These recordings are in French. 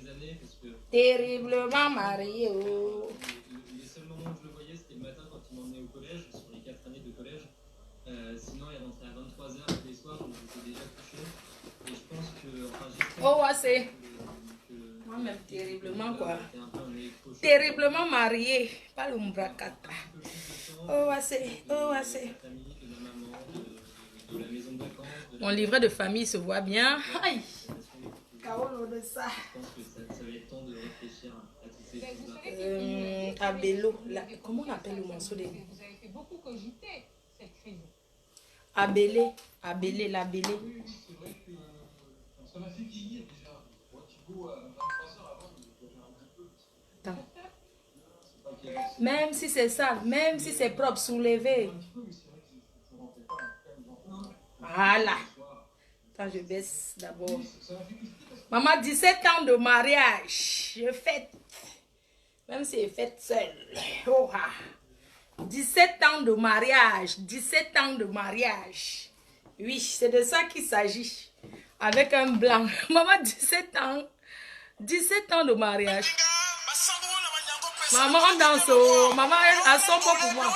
années parce que... Terriblement marié. Oh. Les seuls moments où je le voyais, c'était le matin quand il m'emmenait au collège, sur les 4 années de collège. Sinon, il rentrait à 23h tous les soirs, donc j'étais déjà couché. Et je pense que... Enfin, oh, c'est... Moi-même, terriblement quoi. Terriblement marié. Pas le mbrakata. Oh, c'est... Oh, c'est... Mon livret de famille se voit bien. Aïe! De ça. Je pense que ça va être temps de réfléchir à toutes ces choses-là. Abello. Comment on appelle le morceau de... Vous avez fait beaucoup cogiter cette crise. Abélé. Abélé, l'abélé. Oui, c'est vrai que ça m'a fait vieillir déjà. Moi, Thibaut, à 23h avant, il y avait un petit peu. Même si c'est sale, même si c'est propre, soulevé. Voilà. Attends, je baisse d'abord. Maman, 17 ans de mariage. Je fête. Même si je fête seule. Oh, 17 ans de mariage. 17 ans de mariage. Oui, c'est de ça qu'il s'agit. Avec un blanc. Maman, 17 ans. 17 ans de mariage. Maman, on danse. Oh. Maman, elle son pas pour moi.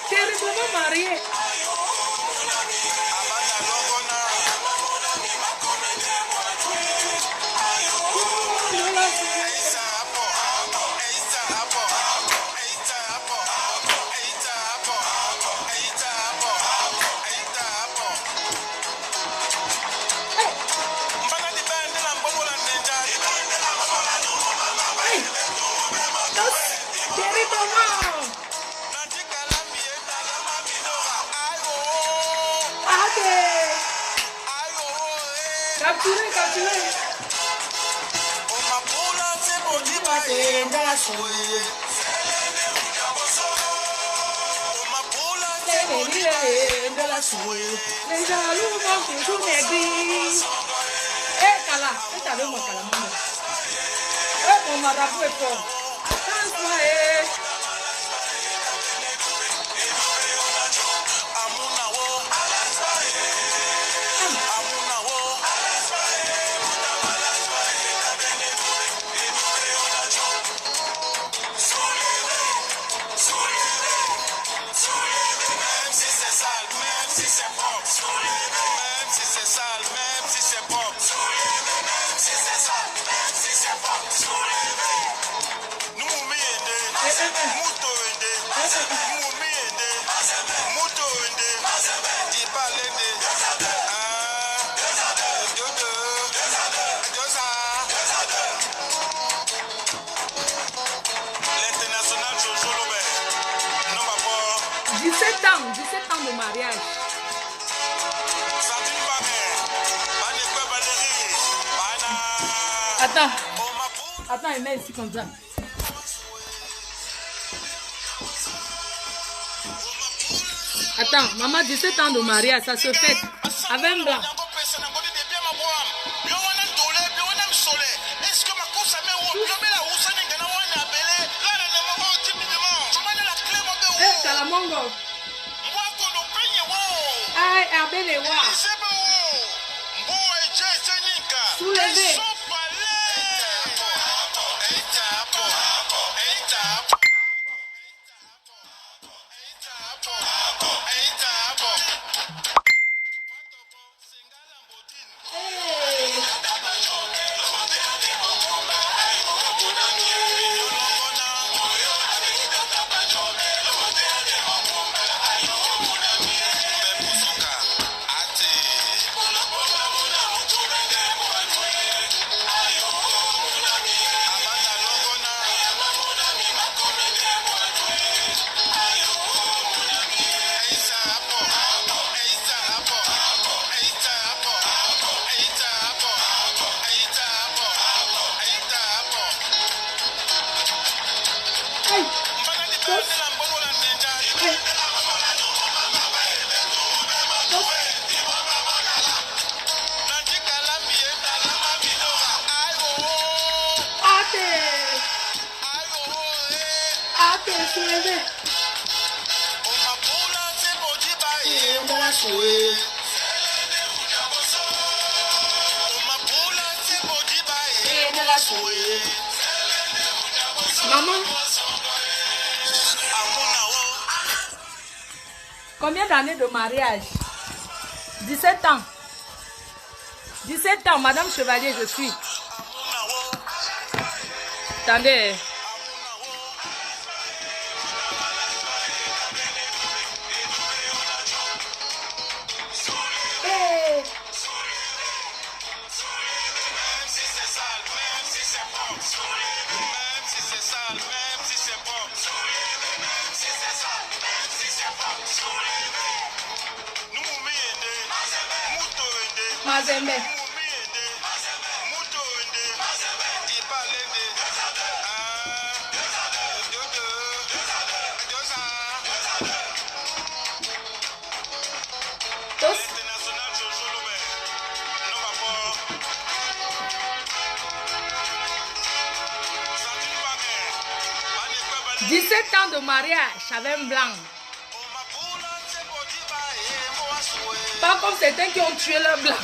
Terriblement marié. Les jaloux vont toujours m'aiguiller. Eh, Kala, tu t'avais mon Kala. Eh, mon marabout est fort. Calme-toi, eh. De mariage. Attends, il met ici comme ça. Attends, maman, 17 ans de mariage, ça se fait avec un blanc. Kalamongo. Aïe, Abel et Wa. Soulevé. papier soulevé. Maman, combien d'années de mariage? 17 ans. 17 ans, Madame Chevalier, je suis. Attendez. Hey. Mazembe. Tous. 17 ans de mariage avec un blanc. Pas comme certains qui ont tué leur blanc.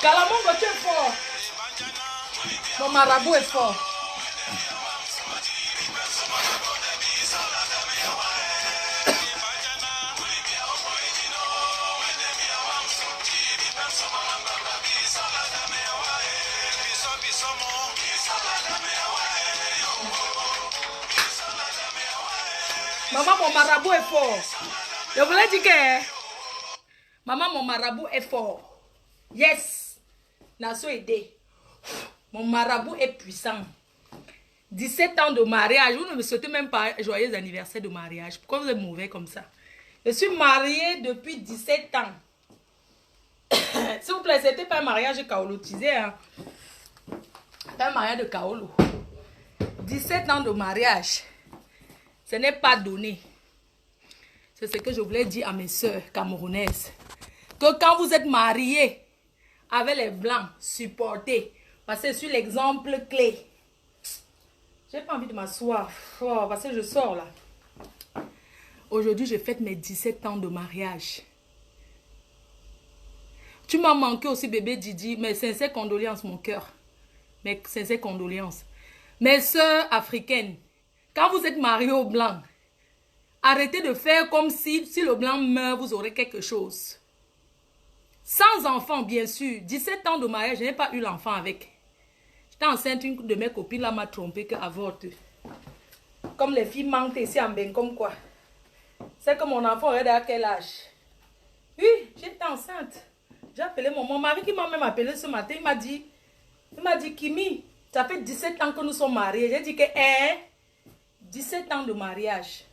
Kalamongo, tu es fort. Mon marabout est fort. Maman, mon marabout est fort. Je voulais dire que maman, mon marabout est fort. Yes. Nation aidée. Mon marabout est puissant. 17 ans de mariage. Vous ne me souhaitez même pas joyeux anniversaire de mariage. Pourquoi vous êtes mauvais comme ça? Je suis mariée depuis 17 ans. S'il vous plaît, c'était pas un mariage kaolotisé. Hein? C'est un mariage de kaolo. 17 ans de mariage. Ce n'est pas donné. C'est ce que je voulais dire à mes soeurs camerounaises. Que quand vous êtes mariés avec les blancs, supportez. Parce que je suis l'exemple clé. J'ai pas envie de m'asseoir. Oh, parce que je sors là. Aujourd'hui, je fête mes 17 ans de mariage. Tu m'as manqué aussi, bébé Didi. Mes sincères condoléances, mon cœur. Mes sincères condoléances. Mes soeurs africaines. Quand vous êtes mariés au blanc, arrêtez de faire comme si le blanc meurt, vous aurez quelque chose. Sans enfant, bien sûr. 17 ans de mariage, je n'ai pas eu l'enfant avec. J'étais enceinte, une de mes copines là m'a trompé que avorte. Comme les filles mentent ici en bain, comme quoi. C'est que mon enfant aurait à quel âge? Oui, j'étais enceinte. J'ai appelé mon mari qui m'a même appelé ce matin. Il m'a dit, Kimi, ça fait 17 ans que nous sommes mariés. J'ai dit que, 17 ans de mariage.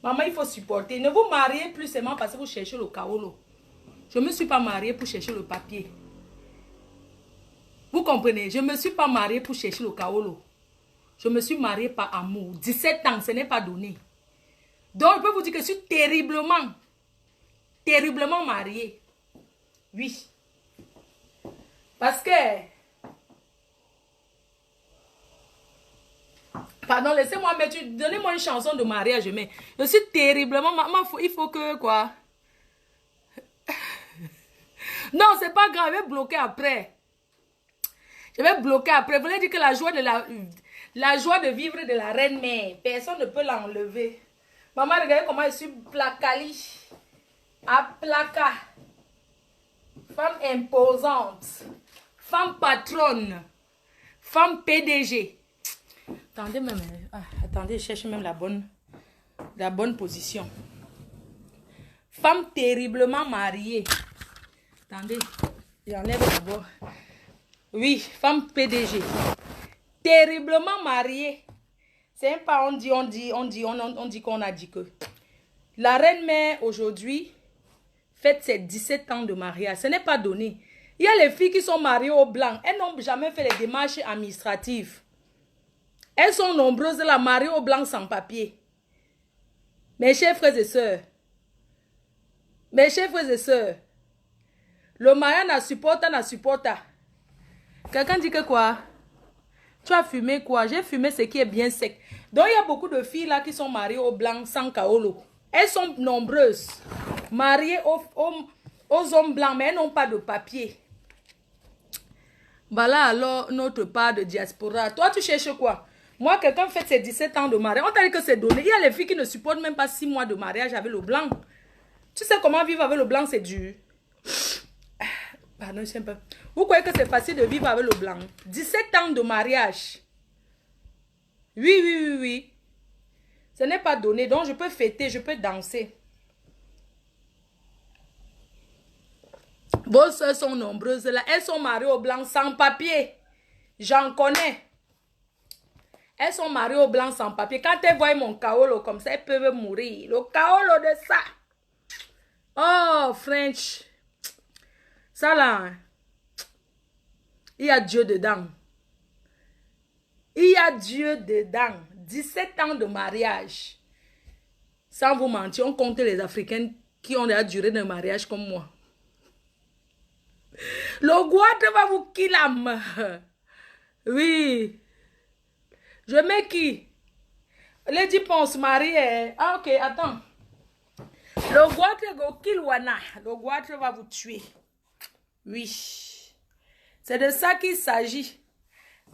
Maman, il faut supporter. Ne vous mariez plus seulement parce que vous cherchez le kaolo. Je ne me suis pas mariée pour chercher le papier. Vous comprenez? Je ne me suis pas mariée pour chercher le kaolo. Je me suis mariée par amour. 17 ans, ce n'est pas donné. Donc, je peux vous dire que je suis terriblement mariée. Oui. Parce que... Pardon, laissez-moi mettre... Donnez-moi une chanson de mariage. Mais je suis terriblement... Il faut que... Quoi? Non, c'est pas grave. Je vais bloquer après. Je vais bloquer après. Vous voulez dire que la joie de vivre de la reine-mère, personne ne peut l'enlever. Maman, regardez comment je suis placali. À placa. Femme imposante. Femme patronne. Femme PDG. Attendez même. Attendez, je cherche même la bonne position. Femme terriblement mariée. Attendez, j'enlève d'abord. Oui, femme PDG. Terriblement mariée. C'est pas on dit qu'on a dit que. La reine-mère aujourd'hui fête ses 17 ans de mariage. Ce n'est pas donné. Il y a les filles qui sont mariées au blanc. Elles n'ont jamais fait les démarches administratives. Elles sont nombreuses, la mariée au blanc sans papier. Mes chers frères et sœurs. Mes chers frères et sœurs. Le mariage n'a supporta. Quelqu'un dit que quoi? Tu as fumé quoi? J'ai fumé ce qui est bien sec. Donc, il y a beaucoup de filles là qui sont mariées au blanc sans kaolo. Elles sont nombreuses. Mariées aux hommes blancs, mais elles n'ont pas de papier. Voilà alors notre part de diaspora. Toi, tu cherches quoi? Moi, quelqu'un fait ses 17 ans de mariage. On t'a dit que c'est donné. Il y a les filles qui ne supportent même pas 6 mois de mariage avec le blanc. Tu sais comment vivre avec le blanc, c'est dur. Pardon, je sais pas. Vous croyez que c'est facile de vivre avec le blanc? 17 ans de mariage. Oui. Ce n'est pas donné. Donc, je peux fêter, je peux danser. Vos soeurs sont nombreuses là. Elles sont mariées au blanc sans papier. J'en connais. Elles sont mariées au blanc sans papier. Quand elles voient mon kaolo comme ça, elles peuvent mourir. Le kaolo de ça. Oh, French. Ça là. Il y a Dieu dedans. Il y a Dieu dedans. 17 ans de mariage. Sans vous mentir, on compte les Africains qui ont la durée de mariage comme moi. Le goitre va vous killer. Oui. Je mets qui? Lady Ponce Marie. Ah, ok, attends. Le goitre go kill wana. Le goitre va vous tuer. Oui. C'est de ça qu'il s'agit.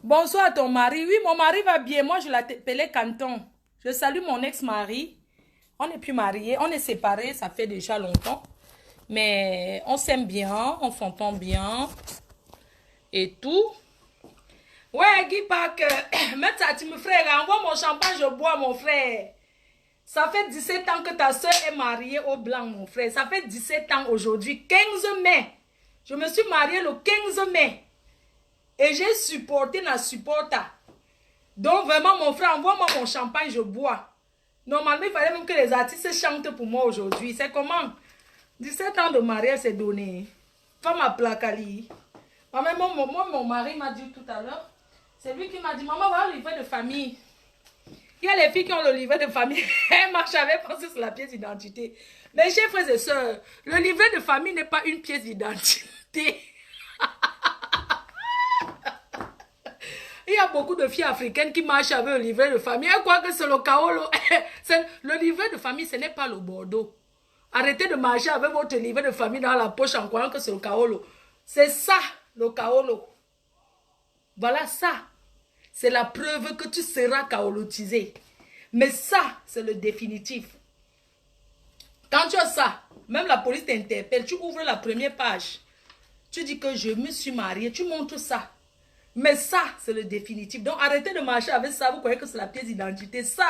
Bonsoir à ton mari. Oui, mon mari va bien. Moi, je l'appelais Canton. Je salue mon ex-mari. On n'est plus mariés. On est séparés. Ça fait déjà longtemps. Mais on s'aime bien. On s'entend bien. Et tout. Ouais, Guy Parker. Mets ça, tu me frère. Envoie mon champagne, je bois, mon frère. Ça fait 17 ans que ta soeur est mariée au blanc, mon frère. Ça fait 17 ans aujourd'hui. 15 mai. Je me suis mariée le 15 mai. Et j'ai supporté la supporta. Donc vraiment, mon frère, envoie-moi mon champagne, je bois. Normalement, il fallait même que les artistes chantent pour moi aujourd'hui. C'est comment? 17 ans de mariage, c'est donné. Femme à placali. Mon mari m'a dit tout à l'heure, c'est lui qui m'a dit, maman, va au livret de famille. Il y a les filles qui ont le livret de famille. Elles marchent avec, pensent sur la pièce d'identité. Mes chers frères et sœurs, le livret de famille n'est pas une pièce d'identité. Il y a beaucoup de filles africaines qui marchent avec le livret de famille. Elles croient que c'est le kaolo. Le livret de famille, ce n'est pas le Bordeaux. Arrêtez de marcher avec votre livret de famille dans la poche en croyant que c'est le kaolo. C'est ça, le kaolo. Voilà ça. C'est la preuve que tu seras kaolotisé. Mais ça, c'est le définitif. Quand tu as ça, même la police t'interpelle, tu ouvres la première page. Tu dis que je me suis mariée, tu montres ça. Mais ça, c'est le définitif. Donc, arrêtez de marcher avec ça. Vous croyez que c'est la pièce d'identité. Ça,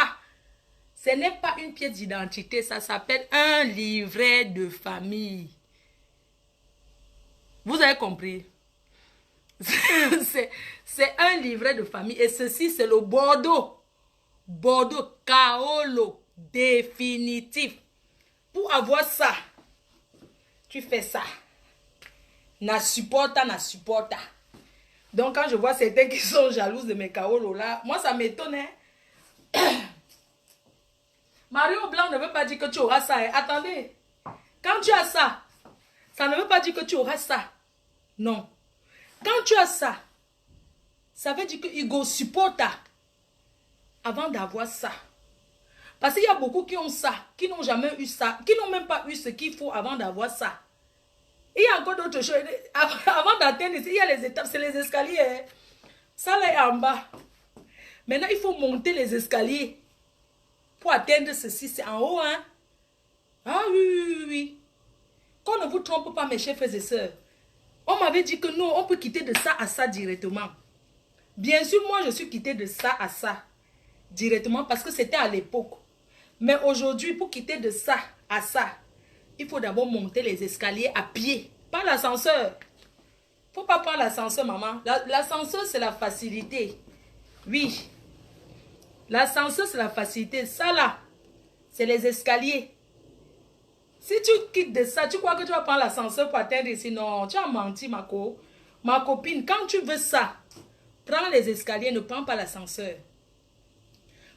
ce n'est pas une pièce d'identité. Ça s'appelle un livret de famille. Vous avez compris? C'est un livret de famille. Et ceci, c'est le Bordeaux. Bordeaux, kaolo, définitif. Pour avoir ça, tu fais ça. Na supporta. Donc, quand je vois certains qui sont jalouses de mes kaolos là, moi, ça m'étonne. Hein? Mario Blanc ne veut pas dire que tu auras ça. Hein? Attendez. Quand tu as ça, ça ne veut pas dire que tu auras ça. Non. Quand tu as ça, ça veut dire que Hugo supporta avant d'avoir ça. Parce qu'il y a beaucoup qui ont ça, qui n'ont jamais eu ça, qui n'ont même pas eu ce qu'il faut avant d'avoir ça. Il y a encore d'autres choses. Avant d'atteindre ici, il y a les étapes, c'est les escaliers. Hein. Ça là est en bas. Maintenant, il faut monter les escaliers. Pour atteindre ceci, c'est en haut. Hein? Ah oui. Qu'on ne vous trompe pas, mes chers frères et sœurs. On m'avait dit que nous, on peut quitter de ça à ça directement. Bien sûr, moi, je suis quitté de ça à ça directement parce que c'était à l'époque. Mais aujourd'hui, pour quitter de ça à ça, il faut d'abord monter les escaliers à pied, pas l'ascenseur. Il ne faut pas prendre l'ascenseur, maman. L'ascenseur, c'est la facilité. Oui. L'ascenseur, c'est la facilité. Ça, là, c'est les escaliers. Si tu quittes de ça, tu crois que tu vas prendre l'ascenseur pour atteindre ici. Non, tu as menti, ma copine. Quand tu veux ça, prends les escaliers, ne prends pas l'ascenseur.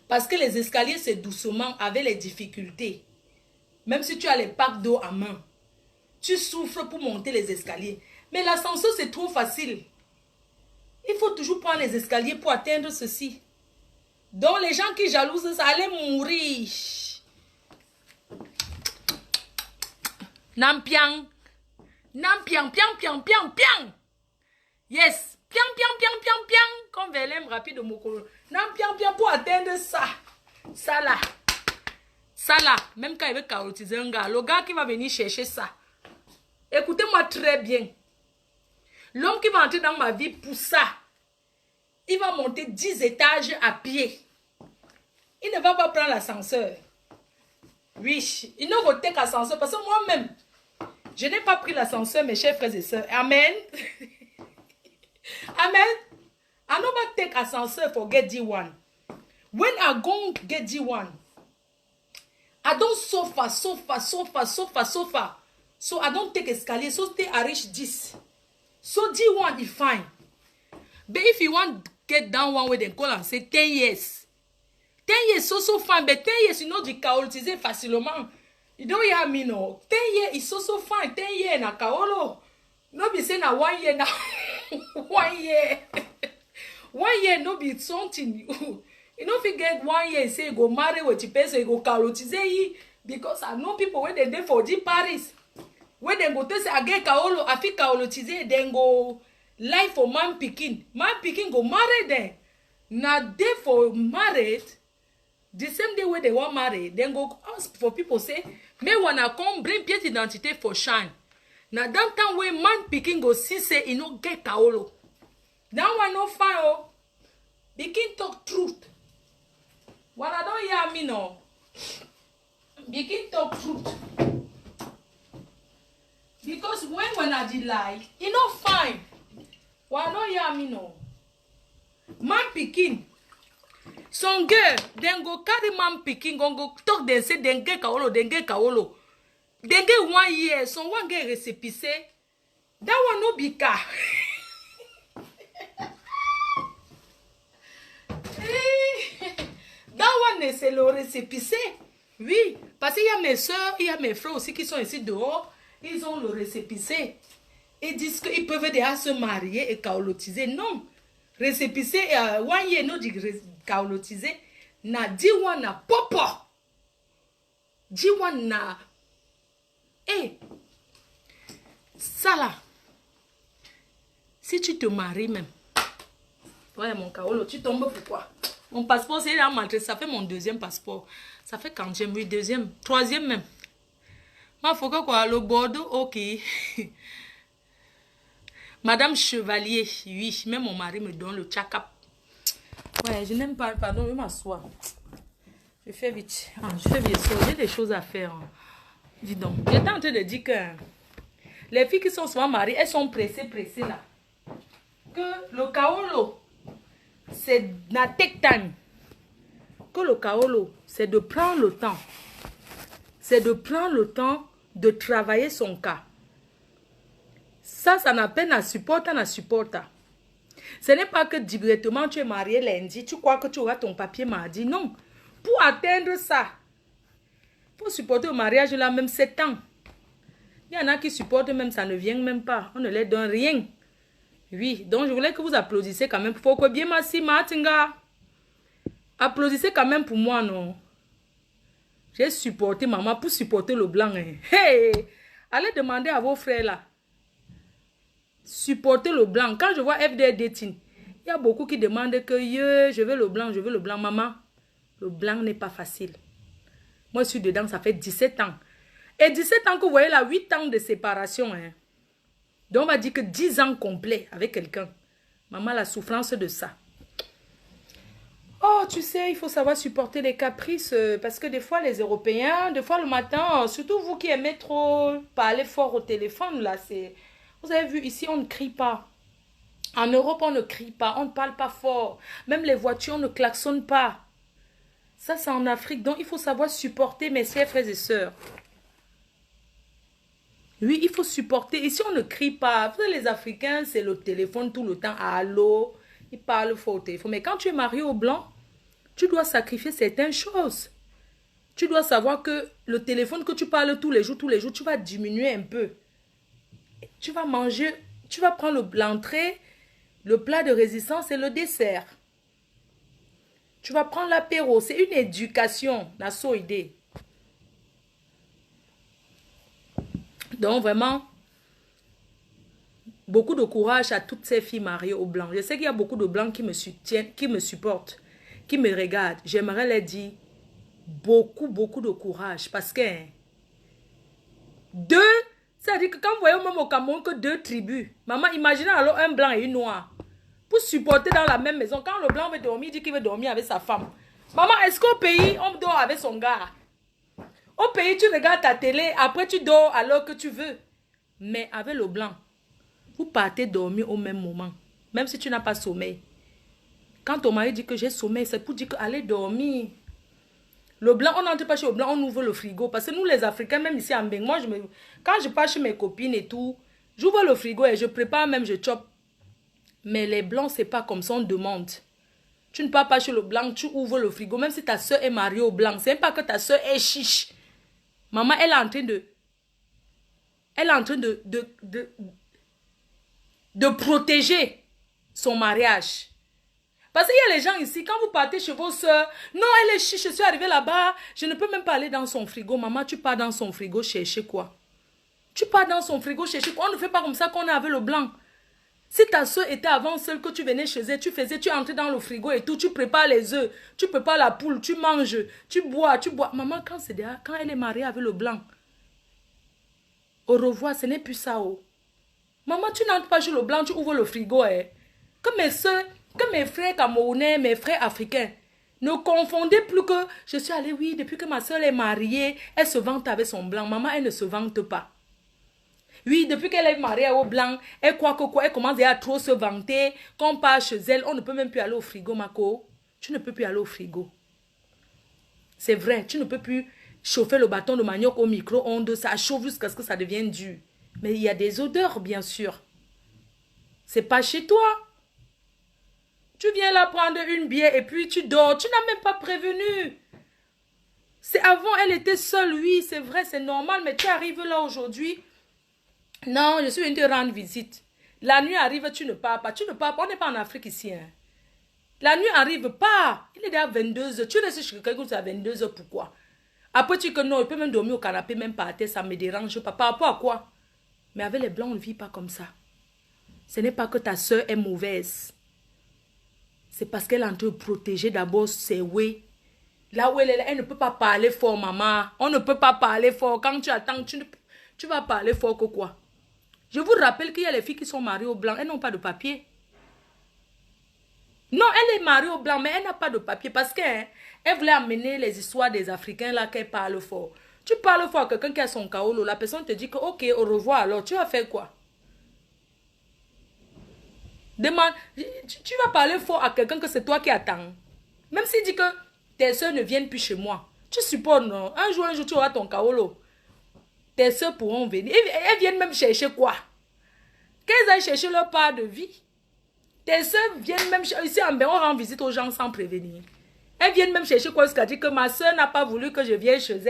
Parce que les escaliers, c'est doucement, avec les difficultés. Même si tu as les packs d'eau à main, tu souffres pour monter les escaliers. Mais l'ascenseur, c'est trop facile. Il faut toujours prendre les escaliers pour atteindre ceci. Donc les gens qui jalousent, ça allait mourir. Nampiang. Nampiang, piang, piang, piang, piang. Yes. Piang, piang, piang, piang, piang. Comme Velem rapide de Mokolo. Nampiang, piang, pour atteindre ça. Ça là. Ça là. Même quand il veut chaotiser un gars. Le gars qui va venir chercher ça. Écoutez-moi très bien. L'homme qui va entrer dans ma vie pour ça, il va monter 10 étages à pied. Il ne va pas prendre l'ascenseur. Oui, il ne va pas prendre l'ascenseur parce que moi-même, je n'ai pas pris l'ascenseur, mes chers frères et sœurs. Amen. Amen. I never take ascensor for get D1. When I go get D1, I don't sofa. So I don't take escalier. So stay I reach this. So D1 is fine. But if you want to get down one way, then call and say 10 years. 10 years so fine. But 10 years, you know, the chaotiser facilement. You don't hear me, no. 10 years is so fine. 10 years na kaolo. No be saying na 1 year now. 1 year. 1 year no be something. You know if you get 1 year, say you go marry with your person, you go chaotiser. Because I know people when they for the Paris. When they go to say I get kaolo, I feel kaolotize, then go life for man picking. Man picking go marry them. Now they for married, the same day when they want married, then go ask for people say, me wanna come bring pièce d'identité for shine. Now that time when man picking go see say he no get kaolo. That one no fine oh. Begin talk truth. When I don't hear me no. Begin talk truth. Because when I did lie, it not fine. Why don't you hear me no? Man picking. Some girl, then go carry man picking, go talk, then say, then get kaolo, then get kaolo. Then get 1 year, so one get recipe say, that one no be car. That one c'est le récépissé. Oui, parce qu'il y a mes soeurs, il y a mes frères aussi qui sont ici dehors. Ils ont le récépissé. Ils disent qu'ils peuvent déjà se marier et kaolotiser. Non. Récépissé, 1 year, non, dit kaolotiser. Na D1 na popo. D1 na. Eh. Ça là. Si tu te maries même. Ouais, mon kaolo, tu tombes pourquoi? Mon passeport, c'est là, ça fait mon 2e passeport. Ça fait 40e, oui, 2e, 3e même. Ma faut que quoi, le Bordeaux, ok. Madame Chevalier, oui, même mon mari me donne le check-up. Ouais, je n'aime pas, pardon, je m'assois. Je fais vite. Je fais vite, j'ai des choses à faire. Dis donc, j'étais en train de dire que les filles qui sont souvent mariées, elles sont pressées là. Que le kaolo, c'est na take time. Que le kaolo, c'est de prendre le temps. C'est de prendre le temps de travailler son cas. Ça n'a peine à supporter, Ce n'est pas que directement tu es marié lundi, tu crois que tu auras ton papier mardi. Non. Pour atteindre ça, pour supporter le mariage là, même 7 ans. Il y en a qui supportent même, ça ne vient même pas. On ne leur donne rien. Oui, donc je voulais que vous applaudissiez quand même. Faut que bien merci Martinga. Applaudissez quand même pour moi, non? J'ai supporté maman pour supporter le blanc. Hein. Hey! Allez demander à vos frères là. Supporter le blanc. Quand je vois FD dating, il y a beaucoup qui demandent que je veux le blanc, je veux le blanc. Maman, le blanc n'est pas facile. Moi, je suis dedans, ça fait 17 ans. Et 17 ans que vous voyez là, 8 ans de séparation. Hein. Donc, on va dire que 10 ans complets avec quelqu'un. Maman, la souffrance de ça. Oh, tu sais, il faut savoir supporter les caprices. Parce que des fois, les Européens, des fois le matin, surtout vous qui aimez trop parler fort au téléphone, là, c'est... Vous avez vu, ici, on ne crie pas. En Europe, on ne crie pas. On ne parle pas fort. Même les voitures ne klaxonnent pas. Ça, c'est en Afrique. Donc, il faut savoir supporter, mes chers frères et sœurs. Oui, il faut supporter. Ici, on ne crie pas. Vous savez, les Africains, c'est le téléphone tout le temps. Allô? Ils parlent fort au téléphone. Mais quand tu es marié au blanc, tu dois sacrifier certaines choses. Tu dois savoir que le téléphone que tu parles tous les jours, tu vas diminuer un peu. Tu vas manger, tu vas prendre l'entrée, Le plat de résistance, c'est le dessert. Tu vas prendre l'apéro. C'est une éducation. Nasso idée. Donc, vraiment, beaucoup de courage à toutes ces filles mariées aux Blancs. Je sais qu'il y a beaucoup de Blancs qui me soutiennent, qui me supportent, qui me regardent. J'aimerais leur dire beaucoup de courage. Parce que c'est-à-dire que quand vous voyez même au Cameroun que 2 tribus, maman, imaginez alors un blanc et une noire, pour supporter dans la même maison. Quand le blanc veut dormir, il dit qu'il veut dormir avec sa femme. Maman, est-ce qu'au pays, on dort avec son gars? Au pays, tu regardes ta télé, après tu dors alors que tu veux. Mais avec le blanc, vous partez dormir au même moment, même si tu n'as pas sommeil. Quand ton mari dit que j'ai sommeil, c'est pour dire qu'allez dormir. Le blanc, on n'entre pas chez le blanc, on ouvre le frigo. Parce que nous, les Africains, même ici en Beng, moi, quand je pars chez mes copines et tout, j'ouvre le frigo et je prépare même, je chope. Mais les blancs, c'est pas comme ça, on demande. Tu ne pars pas chez le blanc, tu ouvres le frigo, même si ta soeur est mariée au blanc. C'est pas que ta soeur est chiche. Maman, elle est en train de protéger son mariage. Parce qu'il y a les gens ici, quand vous partez chez vos soeurs, non, elle est chiche, je suis arrivée là-bas, je ne peux même pas aller dans son frigo. Maman, tu pars dans son frigo chercher quoi? Tu pars dans son frigo chercher quoi? On ne fait pas comme ça qu'on est avec le blanc. Si ta soeur était avant seule, que tu venais chez elle, tu entrais dans le frigo et tout, tu prépares les œufs, tu prépares la poule, tu manges, tu bois. Maman, quand elle est mariée avec le blanc, au revoir, ce n'est plus ça. Oh. Maman, tu n'entres pas chez le blanc, tu ouvres le frigo. Que mes soeurs, que mes frères camerounais, mes frères africains, ne confondez plus que je suis allée, oui, depuis que ma soeur est mariée, elle se vante avec son blanc. Maman, elle ne se vante pas. Oui, depuis qu'elle est mariée au blanc, elle croit que quoi, elle commence à trop se vanter. Quand on part chez elle, on ne peut même plus aller au frigo, Mako. Tu ne peux plus aller au frigo. C'est vrai, tu ne peux plus chauffer le bâton de manioc au micro-ondes. Ça chauffe jusqu'à ce que ça devienne dur. Mais il y a des odeurs, bien sûr. C'est pas chez toi. Tu viens là prendre une bière et puis tu dors. Tu n'as même pas prévenu. C'est avant, elle était seule, oui, c'est vrai, c'est normal. Mais tu arrives là aujourd'hui. Non, je suis venue te rendre visite. La nuit arrive, tu ne pars pas. Tu ne pars pas, on n'est pas en Afrique ici. Hein. La nuit arrive, pas. Il est déjà 22h. Tu restes chez quelqu'un à 22h, pourquoi? Après, tu dis que non, il peut même dormir au canapé, même par terre, ça me dérange pas. Par rapport à quoi? Mais avec les blancs, on ne vit pas comme ça. Ce n'est pas que ta soeur est mauvaise. C'est parce qu'elle est en train de protéger d'abord ses oui. Là où elle est là, elle ne peut pas parler fort, maman. On ne peut pas parler fort. Quand tu attends, tu vas parler fort que quoi? Je vous rappelle qu'il y a les filles qui sont mariées au blanc. Elles n'ont pas de papier. Non, elle est mariée au blanc, mais elle n'a pas de papier. Parce qu'elle voulait amener les histoires des Africains là qu'elle parle fort. Tu parles fort à quelqu'un qui a son kaolo. La personne te dit que ok, au revoir. Alors, tu vas faire quoi? Demande, tu vas parler fort à quelqu'un que c'est toi qui attends. Même s'il dit que tes soeurs ne viennent plus chez moi. Tu supportes, non? Un jour, tu auras ton kaolo. Tes soeurs pourront venir. Elles viennent même chercher quoi? Qu'elles aillent chercher leur part de vie. Tes soeurs viennent même chercher. Ici en Bénin, on rend visite aux gens sans prévenir. Elles viennent même chercher quoi? Jusqu'à dire que ma soeur n'a pas voulu que je vienne chez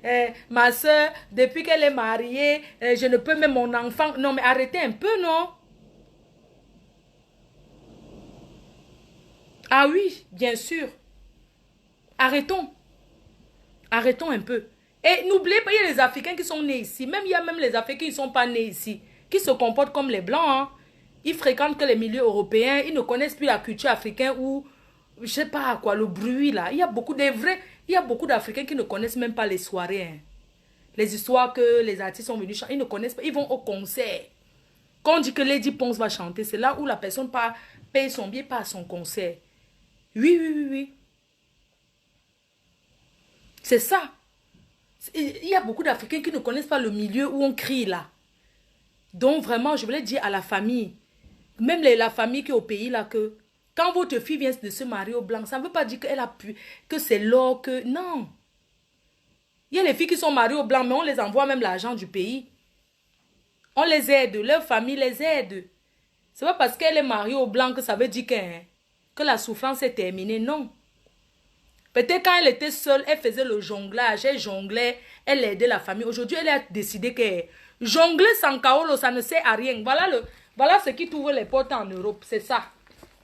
elle. Ma soeur, depuis qu'elle est mariée, je ne peux même mon enfant. Non, mais arrêtez un peu, non? Ah oui, bien sûr. Arrêtons. Arrêtons un peu. Et n'oubliez pas, il y a les Africains qui sont nés ici. Même il y a même les Africains qui ne sont pas nés ici. Qui se comportent comme les Blancs. Hein. Ils fréquentent que les milieux européens. Ils ne connaissent plus la culture africaine ou, je sais pas quoi, le bruit là. Il y a beaucoup d'Africains qui ne connaissent même pas les soirées. Hein. Les histoires que les artistes sont venus chanter, ils ne connaissent pas. Ils vont au concert. Quand on dit que Lady Ponce va chanter, c'est là où la personne paye son billet, pas à son concert. Oui. C'est ça. Il y a beaucoup d'Africains qui ne connaissent pas le milieu où on crie là. Donc vraiment, je voulais dire à la famille, même la famille qui est au pays là, que quand votre fille vient de se marier au blanc, ça ne veut pas dire qu'elle a pu, que c'est l'or, que... Non. Il y a les filles qui sont mariées au blanc, mais on les envoie même l'argent du pays. On les aide, leur famille les aide. C'est pas parce qu'elle est mariée au blanc que ça veut dire que la souffrance est terminée, non. Peut-être quand elle était seule, elle faisait le jonglage, elle jonglait, elle aidait la famille. Aujourd'hui, elle a décidé que jongler sans kaolo, ça ne sert à rien. Voilà ce qui t'ouvre les portes en Europe, c'est ça.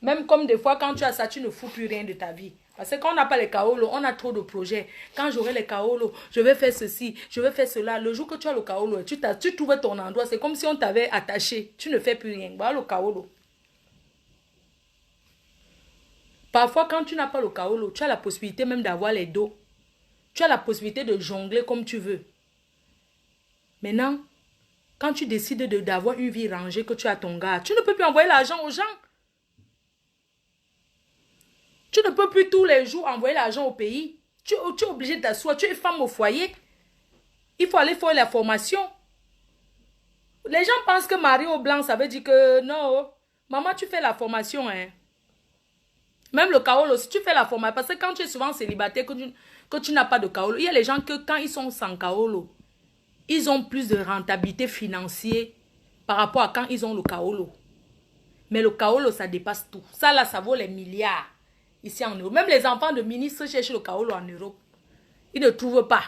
Même comme des fois, quand tu as ça, tu ne fous plus rien de ta vie. Parce que quand on n'a pas les kaolo, on a trop de projets. Quand j'aurai les kaolo, je vais faire ceci, je vais faire cela. Le jour que tu as le kaolo, tu trouves ton endroit. C'est comme si on t'avait attaché. Tu ne fais plus rien. Voilà le kaolo. Parfois, quand tu n'as pas le kaolo, tu as la possibilité même d'avoir les dos. Tu as la possibilité de jongler comme tu veux. Maintenant, quand tu décides d'avoir une vie rangée, que tu as ton gars, tu ne peux plus envoyer l'argent aux gens. Tu ne peux plus tous les jours envoyer l'argent au pays. Tu es obligé de t'asseoir. Tu es femme au foyer. Il faut aller faire la formation. Les gens pensent que Mario Blanc, ça veut dire que non. Maman, tu fais la formation. Hein. Même le kaolo, si tu fais la formation, parce que quand tu es souvent célibataire, que tu n'as pas de kaolo, il y a les gens que quand ils sont sans kaolo, ils ont plus de rentabilité financière par rapport à quand ils ont le kaolo. Mais le kaolo, ça dépasse tout. Ça là, ça vaut les milliards. Ici en Europe. Même les enfants de ministres cherchent le kaolo en Europe. Ils ne trouvent pas.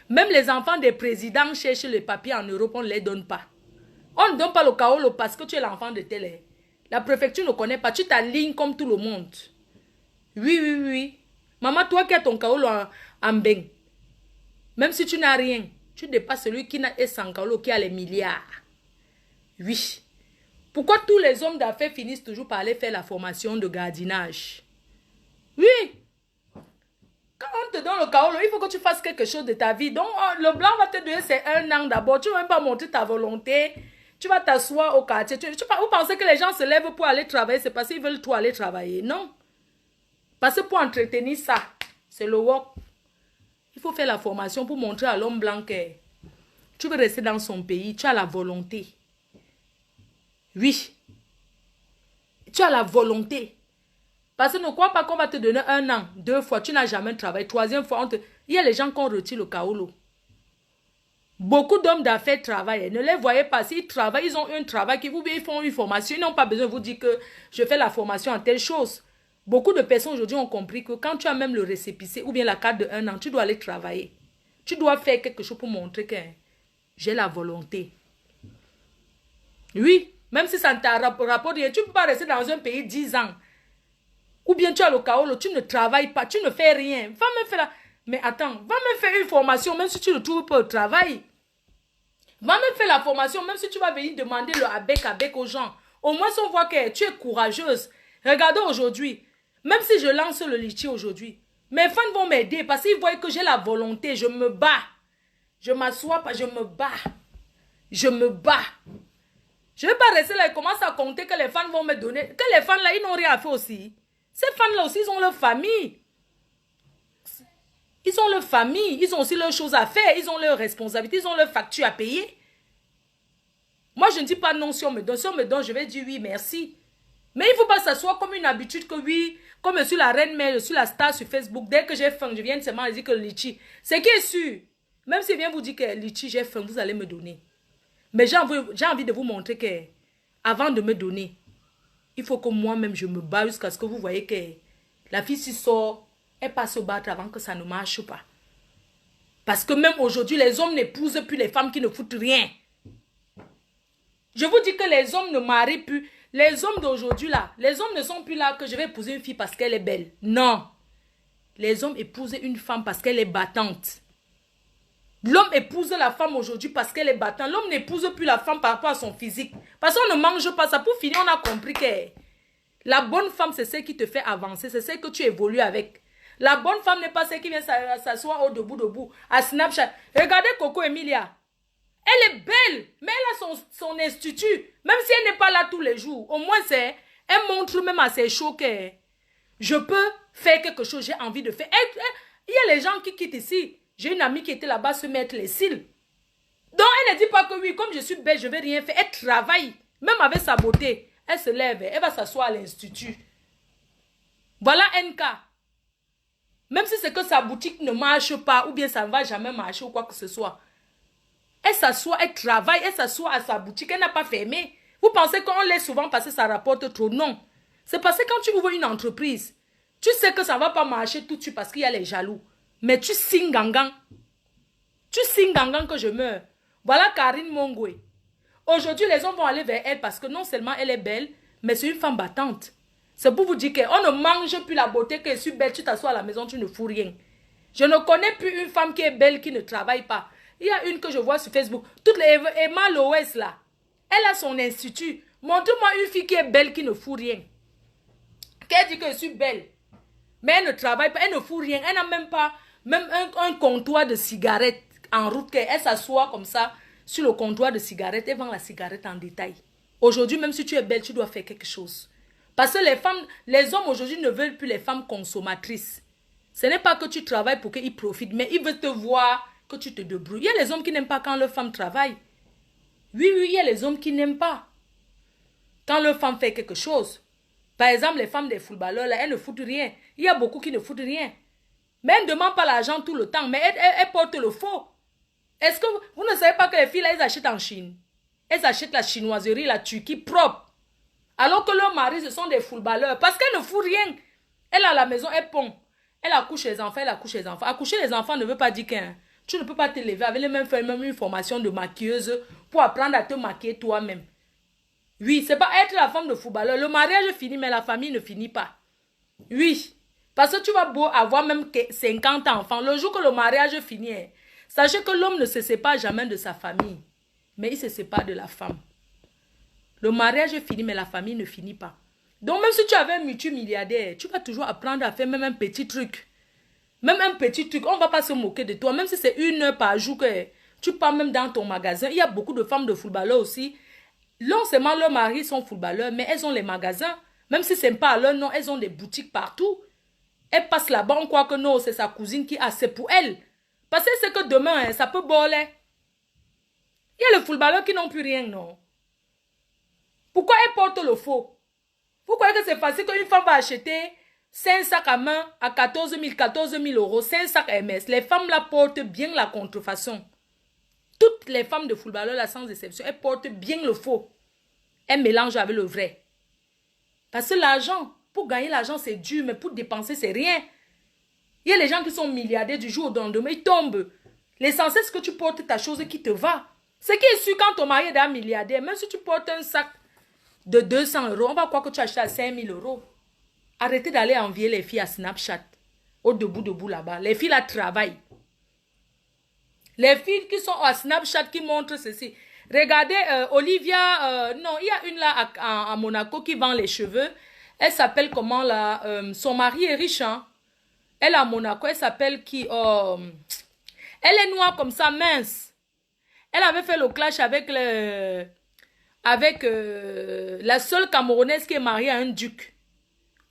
Même les enfants des présidents cherchent les papiers en Europe, on ne les donne pas. On ne donne pas le kaolo parce que tu es l'enfant de tel. La préfecture ne connaît pas. Tu t'alignes comme tout le monde. Oui, oui, oui. Maman, toi qui as ton kaolo en bain, même si tu n'as rien, tu dépasses celui qui n'a sans kaolo, qui a les milliards. Oui. Pourquoi tous les hommes d'affaires finissent toujours par aller faire la formation de gardiennage? Oui. Quand on te donne le kaolo, il faut que tu fasses quelque chose de ta vie. Donc, le blanc va te donner, c'est 1 an d'abord. Tu ne vas même pas montrer ta volonté. Tu vas t'asseoir au quartier. Vous pensez que les gens se lèvent pour aller travailler, c'est parce qu'ils veulent toi aller travailler. Non. Parce que pour entretenir ça, c'est le work. Il faut faire la formation pour montrer à l'homme blanc que tu veux rester dans son pays. Tu as la volonté. Oui. Tu as la volonté. Parce que ne crois pas qu'on va te donner 1 an, 2 fois, tu n'as jamais travaillé. 3e fois, il y a les gens qui ont retiré le kaolo. Beaucoup d'hommes d'affaires travaillent. Ne les voyez pas. S'ils travaillent, ils ont un travail qui vous ils font une formation. Ils n'ont pas besoin de vous dire que je fais la formation en telle chose. Beaucoup de personnes aujourd'hui ont compris que quand tu as même le récépissé ou bien la carte de 1 an, tu dois aller travailler. Tu dois faire quelque chose pour montrer que j'ai la volonté. Oui. Même si ça ne t'a rapporté, tu ne peux pas rester dans un pays 10 ans. Ou bien tu as le kaolo, tu ne travailles pas, tu ne fais rien. Va me faire la... Mais attends, va me faire une formation, même si tu ne trouves pas au travail. Va me faire la formation, même si tu vas venir demander le avec aux gens. Au moins, on voit que tu es courageuse. Regardez aujourd'hui, même si je lance le litchi aujourd'hui, mes fans vont m'aider parce qu'ils voient que j'ai la volonté, je me bats. Je m'assois pas, je me bats. Je me bats. Je ne vais pas rester là et commencer à compter que les fans vont me donner. Que les fans là, ils n'ont rien à faire aussi. Ces fans là aussi, ils ont leur famille. Ils ont leur famille. Ils ont aussi leurs choses à faire. Ils ont leurs responsabilités. Ils ont leurs factures à payer. Moi, je ne dis pas non si on me donne. Si on me donne, je vais dire oui, merci. Mais il ne faut pas s'asseoir comme une habitude que oui, comme je suis la reine mère, je suis la star sur Facebook. Dès que j'ai faim, je viens seulement dire que le litchi. C'est qui est sûr. Même si je viens vous dire que litchi, j'ai faim, vous allez me donner. Mais j'ai envie de vous montrer que avant de me donner, il faut que moi-même je me bats jusqu'à ce que vous voyez que la fille s'y sort, elle passe se battre avant que ça ne marche pas. Parce que même aujourd'hui, les hommes n'épousent plus les femmes qui ne foutent rien. Je vous dis que les hommes ne marient plus. Les hommes d'aujourd'hui là, les hommes ne sont plus là que je vais épouser une fille parce qu'elle est belle. Non. Les hommes épousent une femme parce qu'elle est battante. L'homme épouse la femme aujourd'hui parce qu'elle est battante. L'homme n'épouse plus la femme par rapport à son physique. Parce qu'on ne mange pas ça. Pour finir, on a compris que la bonne femme, c'est celle qui te fait avancer. C'est celle que tu évolues avec. La bonne femme n'est pas celle qui vient s'asseoir au debout à Snapchat. Regardez Coco Emilia. Elle est belle, mais elle a son institut. Même si elle n'est pas là tous les jours. Au moins, elle montre même à ses shows que je peux faire quelque chose, j'ai envie de faire. Il y a les gens qui quittent ici. J'ai une amie qui était là-bas se mettre les cils. Donc, elle ne dit pas que oui, comme je suis belle, je ne vais rien faire. Elle travaille. Même avec sa beauté. Elle se lève, elle va s'asseoir à l'institut. Voilà NK. Même si c'est que sa boutique ne marche pas, ou bien ça ne va jamais marcher, ou quoi que ce soit. Elle s'assoit, elle travaille, elle s'assoit à sa boutique, elle n'a pas fermé. Vous pensez qu'on laisse souvent passer, ça rapporte trop? Non. C'est parce que quand tu ouvres une entreprise, tu sais que ça ne va pas marcher tout de suite parce qu'il y a les jaloux. Mais tu signes gangan. Tu signes gangan que je meurs. Voilà Karine Mongwe. Aujourd'hui, les hommes vont aller vers elle parce que non seulement elle est belle, mais c'est une femme battante. C'est pour vous dire qu'on ne mange plus la beauté que je suis belle, tu t'assois à la maison, tu ne fous rien. Je ne connais plus une femme qui est belle, qui ne travaille pas. Il y a une que je vois sur Facebook. Toutes les Emma Loès là, elle a son institut. Montre-moi une fille qui est belle, qui ne fout rien. Qu'elle dit que je suis belle. Mais elle ne travaille pas, elle ne fout rien. Elle n'a même pas un comptoir de cigarettes en route. Elle s'assoit comme ça sur le comptoir de cigarettes et vend la cigarette en détail. Aujourd'hui, même si tu es belle, tu dois faire quelque chose. Parce que les hommes aujourd'hui ne veulent plus les femmes consommatrices. Ce n'est pas que tu travailles pour qu'ils profitent, mais ils veulent te voir que tu te débrouilles. Il y a les hommes qui n'aiment pas quand leur femme travaille. Oui, il y a les hommes qui n'aiment pas quand leur femme fait quelque chose. Par exemple, les femmes des footballeurs, là, elles ne foutent rien. Il y a beaucoup qui ne foutent rien. Mais elles ne demandent pas l'argent tout le temps, mais elles portent le faux. Est-ce que vous ne savez pas que les filles, là, elles achètent en Chine? Elles achètent la chinoiserie, la Turquie propre. Alors que leurs maris, ce sont des footballeurs. Parce qu'elles ne foutent rien. Elle, à la maison, elle pond. Elle accouche les enfants, elle accouche les enfants. Accoucher les enfants ne veut pas dire que tu ne peux pas te lever avec les mêmes faire même une formation de maquilleuse pour apprendre à te maquiller toi-même. Oui, c'est pas être la femme de footballeur. Le mariage finit, mais la famille ne finit pas. Oui, parce que tu vas beau avoir même 50 enfants. Le jour que le mariage finit, sachez que l'homme ne se sépare jamais de sa famille. Mais il se sépare de la femme. Le mariage finit, mais la famille ne finit pas. Donc même si tu avais un multimilliardaire, tu vas toujours apprendre à faire même un petit truc. Même un petit truc, on ne va pas se moquer de toi. Même si c'est 1 heure par jour que tu pars même dans ton magasin. Il y a beaucoup de femmes de footballeurs aussi. Non seulement leurs maris sont footballeurs, mais elles ont les magasins. Même si ce n'est pas à leur nom, elles ont des boutiques partout. Elles passent là-bas, on croit que non, c'est sa cousine qui a, c'est pour elle. Parce que c'est que demain, ça peut boler. Il y a les footballeurs qui n'ont plus rien, non. Pourquoi elles portent le faux? Vous croyez que c'est facile qu'une femme va acheter 5 sacs à main à 14 000 euros, 5 sacs MS. Les femmes là portent bien la contrefaçon. Toutes les femmes de footballeurs là, sans exception, elles portent bien le faux. Elles mélangent avec le vrai. Parce que l'argent, pour gagner l'argent c'est dur, mais pour dépenser c'est rien. Il y a les gens qui sont milliardaires du jour au lendemain, ils tombent. L'essentiel c'est que tu portes ta chose qui te va. Ce qui est sûr quand ton mari est un milliardaire, même si tu portes un sac de 200 euros, on va croire que tu achètes à 5 000 euros. Arrêtez d'aller envier les filles à Snapchat. Au debout là-bas. Les filles là travaillent. Les filles qui sont à Snapchat qui montrent ceci. Regardez, Olivia, non, il y a une là à Monaco qui vend les cheveux. Elle s'appelle comment là? Son mari est riche, hein? Elle est à Monaco, elle s'appelle qui? Elle est noire comme ça, mince. Elle avait fait le clash avec la seule Camerounaise qui est mariée à un duc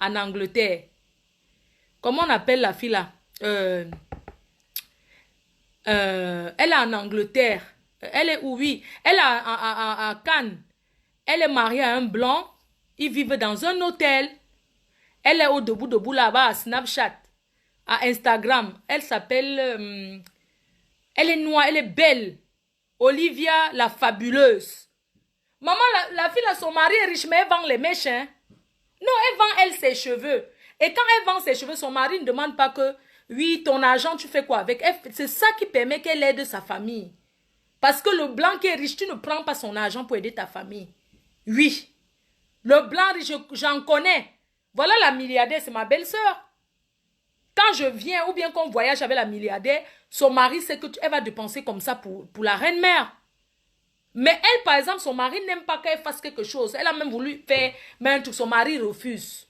en Angleterre. Comment on appelle la fille là? Elle est en Angleterre. Elle est où? Oui. Elle est à Cannes. Elle est mariée à un blanc. Ils vivent dans un hôtel. Elle est au debout là-bas à Snapchat, à Instagram. Elle s'appelle... elle est noire, elle est belle. Olivia la fabuleuse. Maman, la fille là, son mari est riche, mais elle vend les mèches. Hein? Non, elle vend elle ses cheveux. Et quand elle vend ses cheveux, son mari ne demande pas que... Oui, ton argent, tu fais quoi avec? C'est ça qui permet qu'elle aide sa famille. Parce que le blanc qui est riche, tu ne prends pas son argent pour aider ta famille. Oui. Le blanc riche, j'en connais. Voilà la milliardaire, c'est ma belle-sœur. Quand je viens ou bien qu'on voyage avec la milliardaire, son mari sait qu'elle va dépenser comme ça pour la reine-mère. Mais elle, par exemple, son mari n'aime pas qu'elle fasse quelque chose. Elle a même voulu faire un truc, son mari refuse.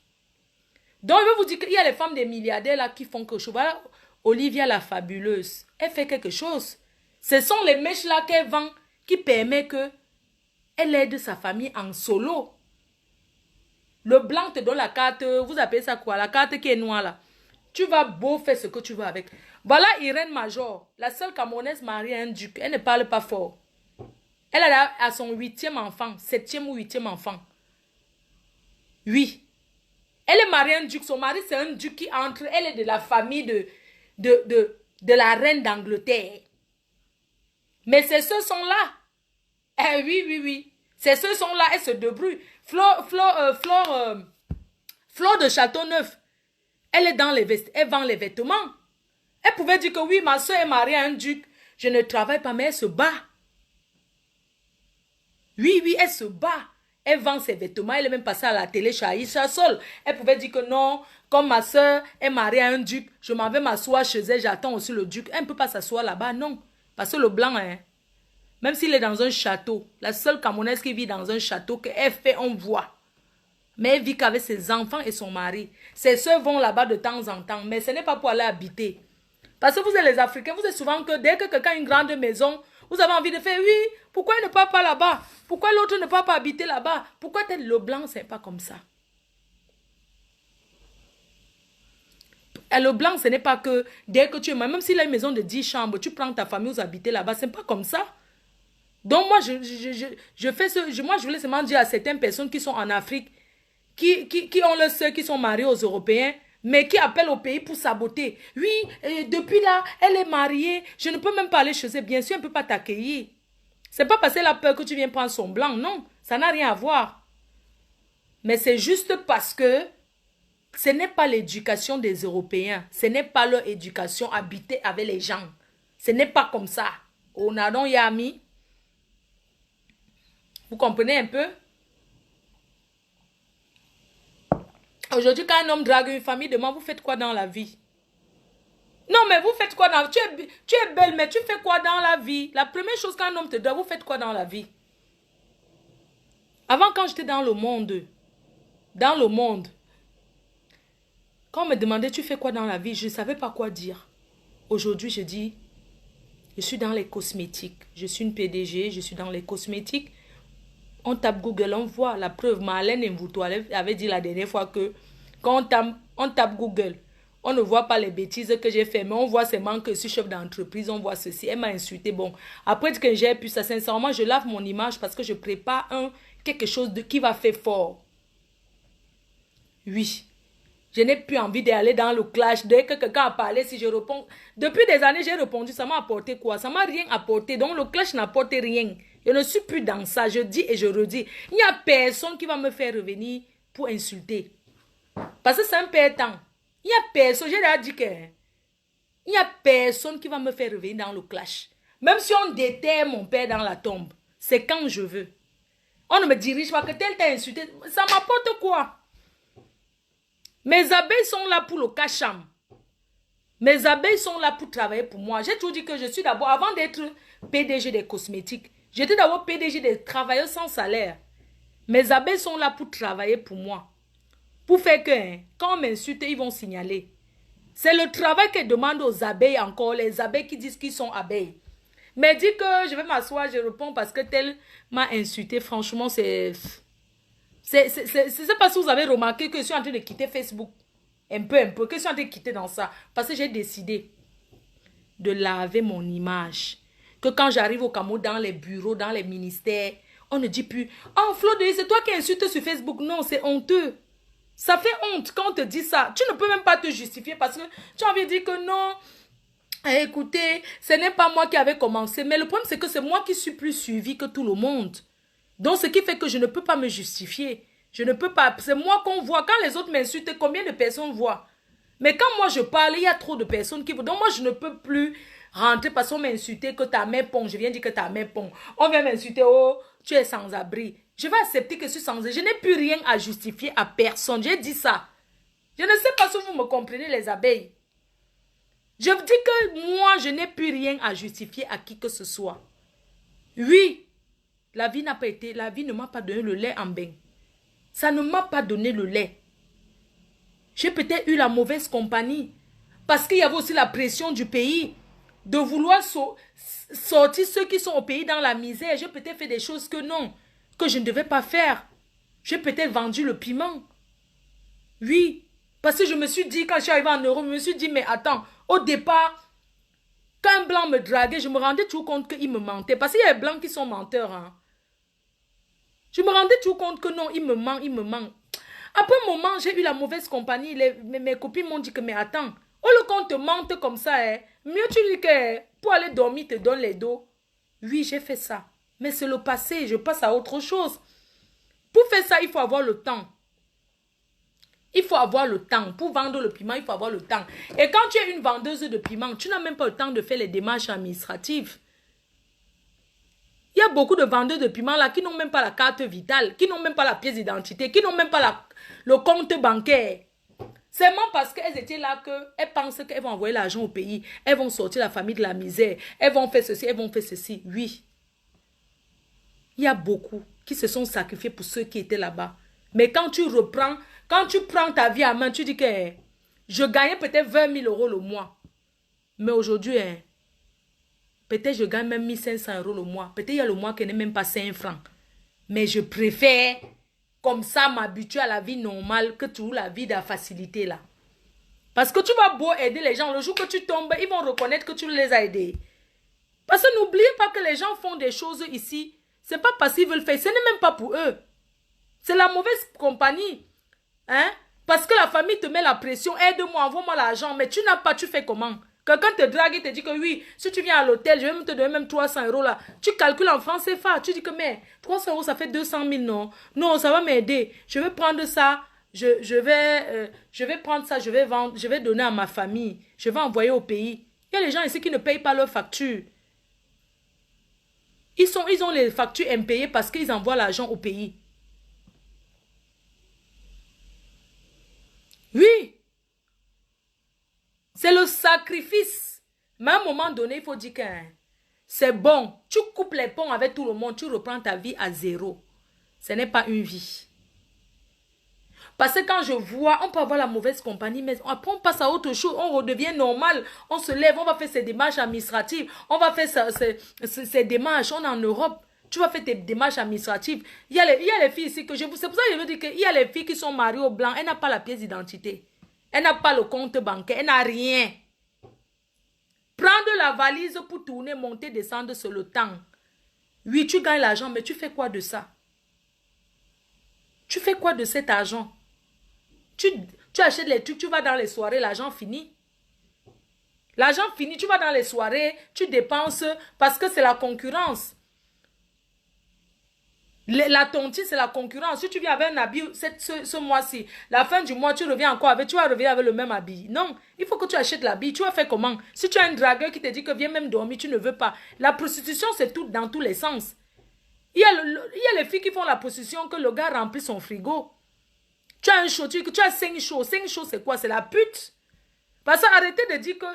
Donc, je vais vous dire qu'il y a les femmes des milliardaires là qui font quelque chose. Voilà, Olivia la fabuleuse. Elle fait quelque chose. Ce sont les mèches là qu'elle vend qui permettent qu'elle aide sa famille en solo. Le blanc te donne la carte, vous appelez ça quoi? La carte qui est noire là. Tu vas beau faire ce que tu veux avec. Voilà Irène Major, la seule Camerounaise mariée à un duc. Elle ne parle pas fort. Elle a son 8e enfant, 7e ou 8e enfant. Oui. Elle est mariée à un duc. Son mari, c'est un duc qui entre. Elle est de la famille de la reine d'Angleterre. Mais c'est ce son-là. Eh oui. C'est ce son-là. Elle se débrouille. Flore de Châteauneuf. Elle est dans les elle vend les vêtements. Elle pouvait dire que oui, ma soeur est mariée à un duc. Je ne travaille pas, mais elle se bat. Oui, oui, elle se bat. Elle vend ses vêtements. Elle est même passée à la télé chez Aïcha Sol. Elle pouvait dire que non, comme ma soeur est mariée à un duc, je m'en vais m'asseoir chez elle, j'attends aussi le duc. Elle ne peut pas s'asseoir là-bas, non. Parce que le blanc, hein, même s'il est dans un château, la seule Camerounaise qui vit dans un château, qu'elle fait, on voit. Mais elle vit qu'avec ses enfants et son mari. Ses soeurs vont là-bas de temps en temps, mais ce n'est pas pour aller habiter. Parce que vous êtes les Africains, vous êtes souvent que dès que quelqu'un a une grande maison, vous avez envie de faire, oui, pourquoi il ne part pas là-bas? Pourquoi l'autre ne part pas habiter là-bas? Pourquoi le blanc, c'est pas comme ça? Et le blanc, ce n'est pas que dès que tu es, même s'il a une maison de 10 chambres, tu prends ta famille, vous habitez là-bas, ce n'est pas comme ça. Donc moi, je fais ce, moi, je voulais seulement dire à certaines personnes qui sont en Afrique, qui ont leurs soeurs qui sont mariées aux Européens, mais qui appellent au pays pour saboter. Oui, depuis là, elle est mariée, je ne peux même pas aller chez elle. Bien sûr, elle ne peut pas t'accueillir. C'est pas parce qu'elle a peur que tu viens prendre son blanc, non. Ça n'a rien à voir. Mais c'est juste parce que ce n'est pas l'éducation des Européens. Ce n'est pas leur éducation habiter avec les gens. Ce n'est pas comme ça. On a donc Yami. Vous comprenez un peu? Aujourd'hui, quand un homme drague une famille, demande, vous faites quoi dans la vie? Non, mais vous faites quoi dans... Tu es belle, mais tu fais quoi dans la vie? La première chose qu'un homme te drague, vous faites quoi dans la vie? Avant, quand j'étais dans le monde, quand on me demandait, tu fais quoi dans la vie? Je ne savais pas quoi dire. Aujourd'hui, je dis, je suis dans les cosmétiques. Je suis une PDG, je suis dans les cosmétiques. On tape Google, on voit la preuve. Marlène Mvuto avait dit la dernière fois que quand on tape Google, on ne voit pas les bêtises que j'ai fait, mais on voit seulement que je suis chef d'entreprise, on voit ceci. Elle m'a insulté. Bon, après que j'ai pu ça, sincèrement, je lave mon image parce que je prépare quelque chose qui va faire fort. Oui. Je n'ai plus envie d'aller dans le clash. Dès que quelqu'un a parlé, si je réponds... Depuis des années, j'ai répondu, ça m'a apporté quoi? Ça m'a rien apporté. Donc, le clash n'apporte rien. Je ne suis plus dans ça. Je dis et je redis. Il n'y a personne qui va me faire revenir pour insulter. Parce que c'est un perdant. Il n'y a personne, j'ai déjà dit que... Il n'y a personne qui va me faire revenir dans le clash. Même si on déterre mon père dans la tombe. C'est quand je veux. On ne me dirige pas que tel t'a insulté. Ça m'apporte quoi? Mes abeilles sont là pour le cacham. Mes abeilles sont là pour travailler pour moi. J'ai toujours dit que je suis d'abord, avant d'être PDG des cosmétiques, j'étais d'abord PDG des travailleurs sans salaire. Mes abeilles sont là pour travailler pour moi. Pour faire que, quand on m'insulte, ils vont signaler. C'est le travail que demande aux abeilles encore, les abeilles qui disent qu'ils sont abeilles. Mais dit que je vais m'asseoir, je réponds parce que tel m'a insulté. Franchement, c'est parce que vous avez remarqué que je suis en train de quitter Facebook. Un peu, que je suis en train de quitter dans ça. Parce que j'ai décidé de laver mon image. Que quand j'arrive au Cameroun, dans les bureaux, dans les ministères, on ne dit plus, oh Flo, c'est toi qui insultes sur Facebook. Non, c'est honteux. Ça fait honte quand on te dit ça. Tu ne peux même pas te justifier parce que tu as envie de dire que non. Écoutez, ce n'est pas moi qui avais commencé. Mais le problème, c'est que c'est moi qui suis plus suivi que tout le monde. Donc, ce qui fait que je ne peux pas me justifier. Je ne peux pas. C'est moi qu'on voit. Quand les autres m'insultent, combien de personnes voient? Mais quand moi je parle, il y a trop de personnes qui voient. Donc, moi, je ne peux plus rentrer parce qu'on m'a insulté que ta main pond. Je viens dire que ta main pond. On vient m'insulter, oh, tu es sans abri. Je vais accepter que je suis sans abri. Je n'ai plus rien à justifier à personne. J'ai dit ça. Je ne sais pas si vous me comprenez, les abeilles. Je vous dis que moi, je n'ai plus rien à justifier à qui que ce soit. Oui. La vie n'a pas été, la vie ne m'a pas donné le lait en bain. Ça ne m'a pas donné le lait. J'ai peut-être eu la mauvaise compagnie. Parce qu'il y avait aussi la pression du pays. De vouloir sortir ceux qui sont au pays dans la misère. J'ai peut-être fait des choses que non. Que je ne devais pas faire. J'ai peut-être vendu le piment. Oui. Parce que je me suis dit, quand je suis arrivée en Europe, je me suis dit, mais attends. Au départ, quand un blanc me draguait, je me rendais toujours compte qu'il me mentait. Parce qu'il y a des blancs qui sont menteurs, hein. Je me rendais tout compte que non, il me ment, il me ment. Après un moment, j'ai eu la mauvaise compagnie. Mes copines m'ont dit que, mais attends, au lieu qu'on te mente comme ça, mieux tu dis que pour aller dormir, te donne les dos. Oui, j'ai fait ça. Mais c'est le passé, je passe à autre chose. Pour faire ça, il faut avoir le temps. Il faut avoir le temps. Pour vendre le piment, il faut avoir le temps. Et quand tu es une vendeuse de piment, tu n'as même pas le temps de faire les démarches administratives. Il y a beaucoup de vendeurs de piments là qui n'ont même pas la carte vitale, qui n'ont même pas la pièce d'identité, qui n'ont même pas le compte bancaire. Seulement parce qu'elles étaient là qu'elles pensent qu'elles vont envoyer l'argent au pays. Elles vont sortir la famille de la misère. Elles vont faire ceci, elles vont faire ceci. Oui. Il y a beaucoup qui se sont sacrifiés pour ceux qui étaient là-bas. Mais quand tu reprends, quand tu prends ta vie à main, tu dis que je gagnais peut-être 20 000 € le mois. Mais aujourd'hui, peut-être je gagne même 1 500 € le mois. Peut-être il y a le mois qui n'est même pas 5 francs. Mais je préfère comme ça m'habituer à la vie normale que toujours la vie de la facilité là. Parce que tu vas beau aider les gens, le jour que tu tombes, ils vont reconnaître que tu les as aidés. Parce que n'oubliez pas que les gens font des choses ici. C'est pas parce qu'ils veulent faire, ce n'est même pas pour eux. C'est la mauvaise compagnie. Hein? Parce que la famille te met la pression, aide-moi, envoie-moi l'argent, mais tu n'as pas, tu fais comment? Quelqu'un te drague et te dit que oui, si tu viens à l'hôtel, je vais te donner même 300 € là. Tu calcules en francs CFA. Tu dis que mais 300 € ça fait 200 000, non? Non, ça va m'aider. Je vais prendre ça. Je vais prendre ça. Je vais vendre. Je vais donner à ma famille. Je vais envoyer au pays. Il y a les gens ici qui ne payent pas leurs factures. Ils ont les factures impayées parce qu'ils envoient l'argent au pays. Oui. C'est le sacrifice. Mais à un moment donné, il faut dire que c'est bon. Tu coupes les ponts avec tout le monde. Tu reprends ta vie à zéro. Ce n'est pas une vie. Parce que quand je vois, on peut avoir la mauvaise compagnie, mais après on passe à autre chose. On redevient normal. On se lève, on va faire ses démarches administratives. On va faire ses démarches. On est en Europe. Tu vas faire tes démarches administratives. Il y a les filles ici que je vous... C'est pour ça que je veux dire qu'il y a les filles qui sont mariées au blanc. Elles n'ont pas la pièce d'identité. Elle n'a pas le compte bancaire, elle n'a rien. Prendre la valise pour tourner, monter, descendre sur le temps. Oui, tu gagnes l'argent, mais tu fais quoi de ça? Tu fais quoi de cet argent? Tu achètes les trucs, tu vas dans les soirées, l'argent finit. L'argent finit, tu vas dans les soirées, tu dépenses parce que c'est la concurrence. La tontine, c'est la concurrence. Si tu viens avec un habit ce mois-ci, la fin du mois, tu reviens encore avec, tu vas revenir avec le même habit. Non, il faut que tu achètes l'habit. Tu vas faire comment? Si tu as un dragueur qui te dit que viens même dormir, tu ne veux pas. La prostitution, c'est tout dans tous les sens. Il y a les filles qui font la prostitution que le gars remplit son frigo. Tu as un show, tu as 5 shows. 5 shows, c'est quoi? C'est la pute. Parce que arrêtez de dire que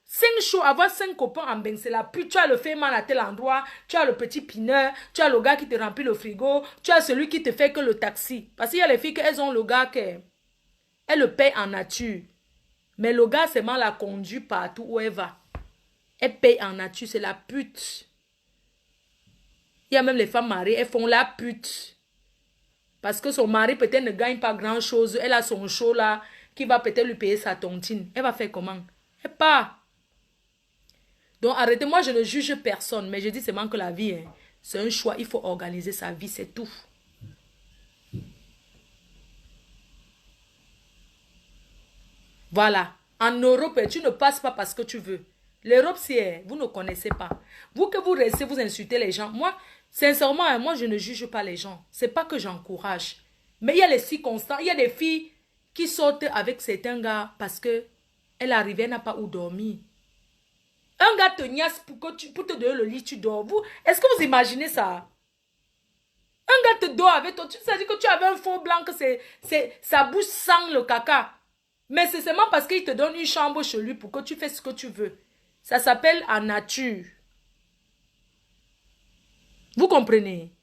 5 shows, avoir 5 copains en bain, c'est la pute. Tu as le fait mal à tel endroit, tu as le petit pineur, tu as le gars qui te remplit le frigo, tu as celui qui te fait que le taxi. Parce qu'il y a les filles qu'elles ont le gars qu'elles le payent en nature. Mais le gars seulement la conduit partout où elle va. Elle paye en nature, c'est la pute. Il y a même les femmes mariées, elles font la pute. Parce que son mari peut-être ne gagne pas grand-chose. Elle a son show là, qui va peut-être lui payer sa tontine. Elle va faire comment? Elle part. Donc arrêtez, moi je ne juge personne, mais je dis seulement que la vie, c'est un choix, il faut organiser sa vie, c'est tout. Voilà, en Europe, tu ne passes pas parce que tu veux. L'Europe, c'est, vous ne connaissez pas. Vous que vous restez, vous insultez les gens. Moi, sincèrement, moi je ne juge pas les gens. C'est pas que j'encourage. Mais il y a les circonstances, il y a des filles qui sortent avec certains gars parce que elle arrivait, elle n'a pas où dormir. Un gars te niasse pour te donner le lit, tu dors. Est-ce que vous imaginez ça? Un gars te dort avec toi. Tu sais que tu avais un faux blanc, que sa bouche sent le caca. Mais c'est seulement parce qu'il te donne une chambre chez lui pour que tu fasses ce que tu veux. Ça s'appelle en nature. Vous comprenez?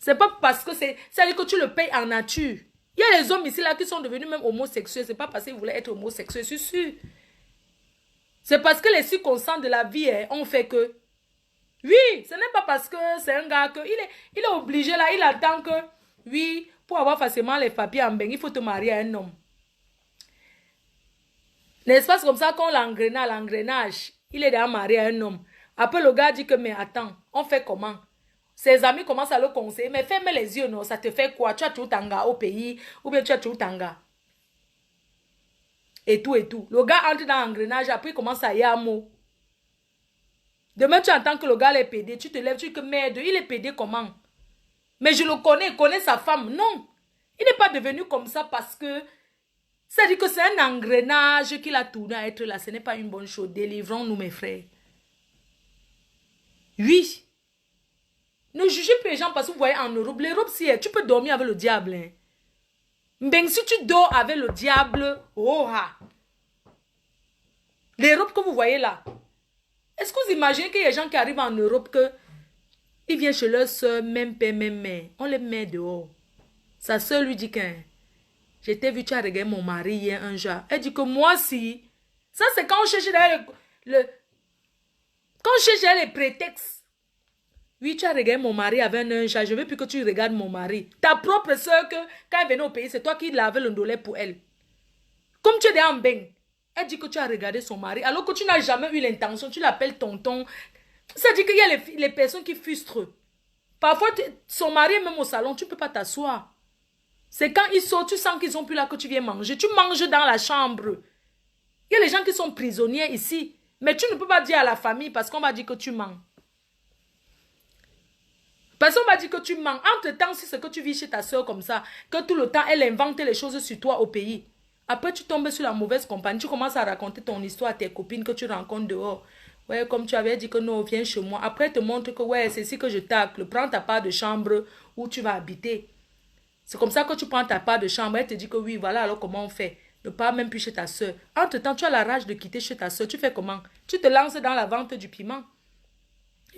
C'est pas parce que c'est-à-dire que tu le payes en nature. Il y a les hommes ici là qui sont devenus même homosexuels. C'est pas parce qu'ils voulaient être homosexuels, c'est sûr. C'est parce que les circonstances de la vie ont fait que... Oui, ce n'est pas parce que c'est un gars que... Il est obligé là, il attend que... Oui, pour avoir facilement les papiers en bain, il faut te marier à un homme. N'est-ce pas comme ça qu'on l'engrenage? Il est déjà marié à un homme. Après le gars dit que mais attends, on fait comment? Ses amis commencent à le conseiller. Mais ferme les yeux, non, ça te fait quoi? Tu as tout tanga au pays ou bien tu as tout tanga? Et tout et tout. Le gars entre dans l'engrenage, après il commence à y avoir un mot. Demain tu entends que le gars est pédé, tu te lèves, tu dis que merde, il est pédé comment? Mais je le connais, il connaît sa femme. Non, il n'est pas devenu comme ça parce que ça dit que c'est un engrenage qu'il a tourné à être là. Ce n'est pas une bonne chose. Délivrons-nous mes frères. Oui. Ne jugez plus les gens parce que vous voyez en Europe. L'Europe, si tu peux dormir avec le diable. Hein. Ben, si tu dors avec le diable, oh ah. L'Europe que vous voyez là. Est-ce que vous imaginez qu'il y a des gens qui arrivent en Europe que ils viennent chez leur soeur, même père, même mère. On les met dehors. Sa soeur lui dit que je t'ai vu, tu as regardé mon mari hier un jour. Elle dit que moi si. Ça c'est quand on cherche derrière quand on cherche derrière les prétextes. Oui, tu as regardé mon mari avec un chat. Je ne veux plus que tu regardes mon mari. Ta propre soeur, que quand elle venait au pays, c'est toi qui lavais le ndolé pour elle. Comme tu es en bain. Elle dit que tu as regardé son mari. Alors que tu n'as jamais eu l'intention. Tu l'appelles tonton. Ça dit qu'il y a les personnes qui frustrent. Parfois, son mari est même au salon. Tu ne peux pas t'asseoir. C'est quand ils sortent, tu sens qu'ils sont plus là que tu viens manger. Tu manges dans la chambre. Il y a les gens qui sont prisonniers ici. Mais tu ne peux pas dire à la famille parce qu'on va dire que tu mens. Parce qu'on va dire que tu mens. Entre-temps, si c'est que tu vis chez ta soeur comme ça, que tout le temps, elle invente les choses sur toi au pays. Après, tu tombes sur la mauvaise compagnie. Tu commences à raconter ton histoire à tes copines que tu rencontres dehors. Ouais, comme tu avais dit que non, viens chez moi. Après, elle te montre que ouais, c'est ici que je tacle. Prends ta part de chambre où tu vas habiter. C'est comme ça que tu prends ta part de chambre. Elle te dit que oui, voilà, alors comment on fait? Ne pars même plus chez ta soeur. Entre-temps, tu as la rage de quitter chez ta soeur. Tu fais comment? Tu te lances dans la vente du piment.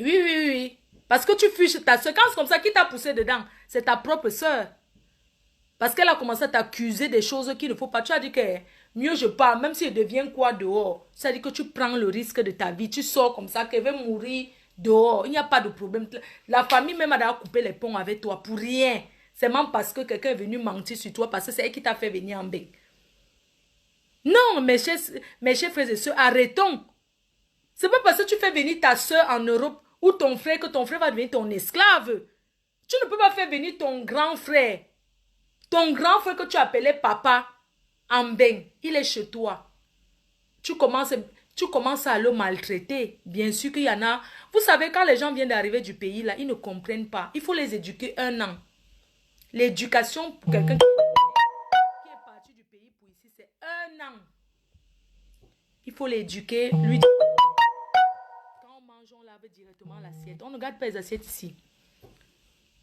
Oui, oui, oui, oui. Parce que tu fuis chez ta soeur. Quand c'est comme ça, qui t'a poussé dedans? C'est ta propre soeur. Parce qu'elle a commencé à t'accuser des choses qu'il ne faut pas. Tu as dit que mieux je pars, même s'il devient quoi dehors. Ça dit que tu prends le risque de ta vie. Tu sors comme ça, qu'elle va mourir dehors. Il n'y a pas de problème. La famille même a coupé les ponts avec toi pour rien. C'est même parce que quelqu'un est venu mentir sur toi, parce que c'est elle qui t'a fait venir en bec. Non, mes chers frères et sœurs, arrêtons. C'est pas parce que tu fais venir ta soeur en Europe ou ton frère que ton frère va devenir ton esclave. Tu ne peux pas faire venir ton grand frère. Ton grand frère que tu appelais papa en bain, il est chez toi. Tu commences à le maltraiter. Bien sûr qu'il y en a. Vous savez, quand les gens viennent d'arriver du pays, là, ils ne comprennent pas. Il faut les éduquer 1 an. L'éducation pour quelqu'un qui est parti du pays pour ici, c'est 1 an. Il faut l'éduquer. Lui dire, quand on mange, on lave directement l'assiette. On ne garde pas les assiettes ici.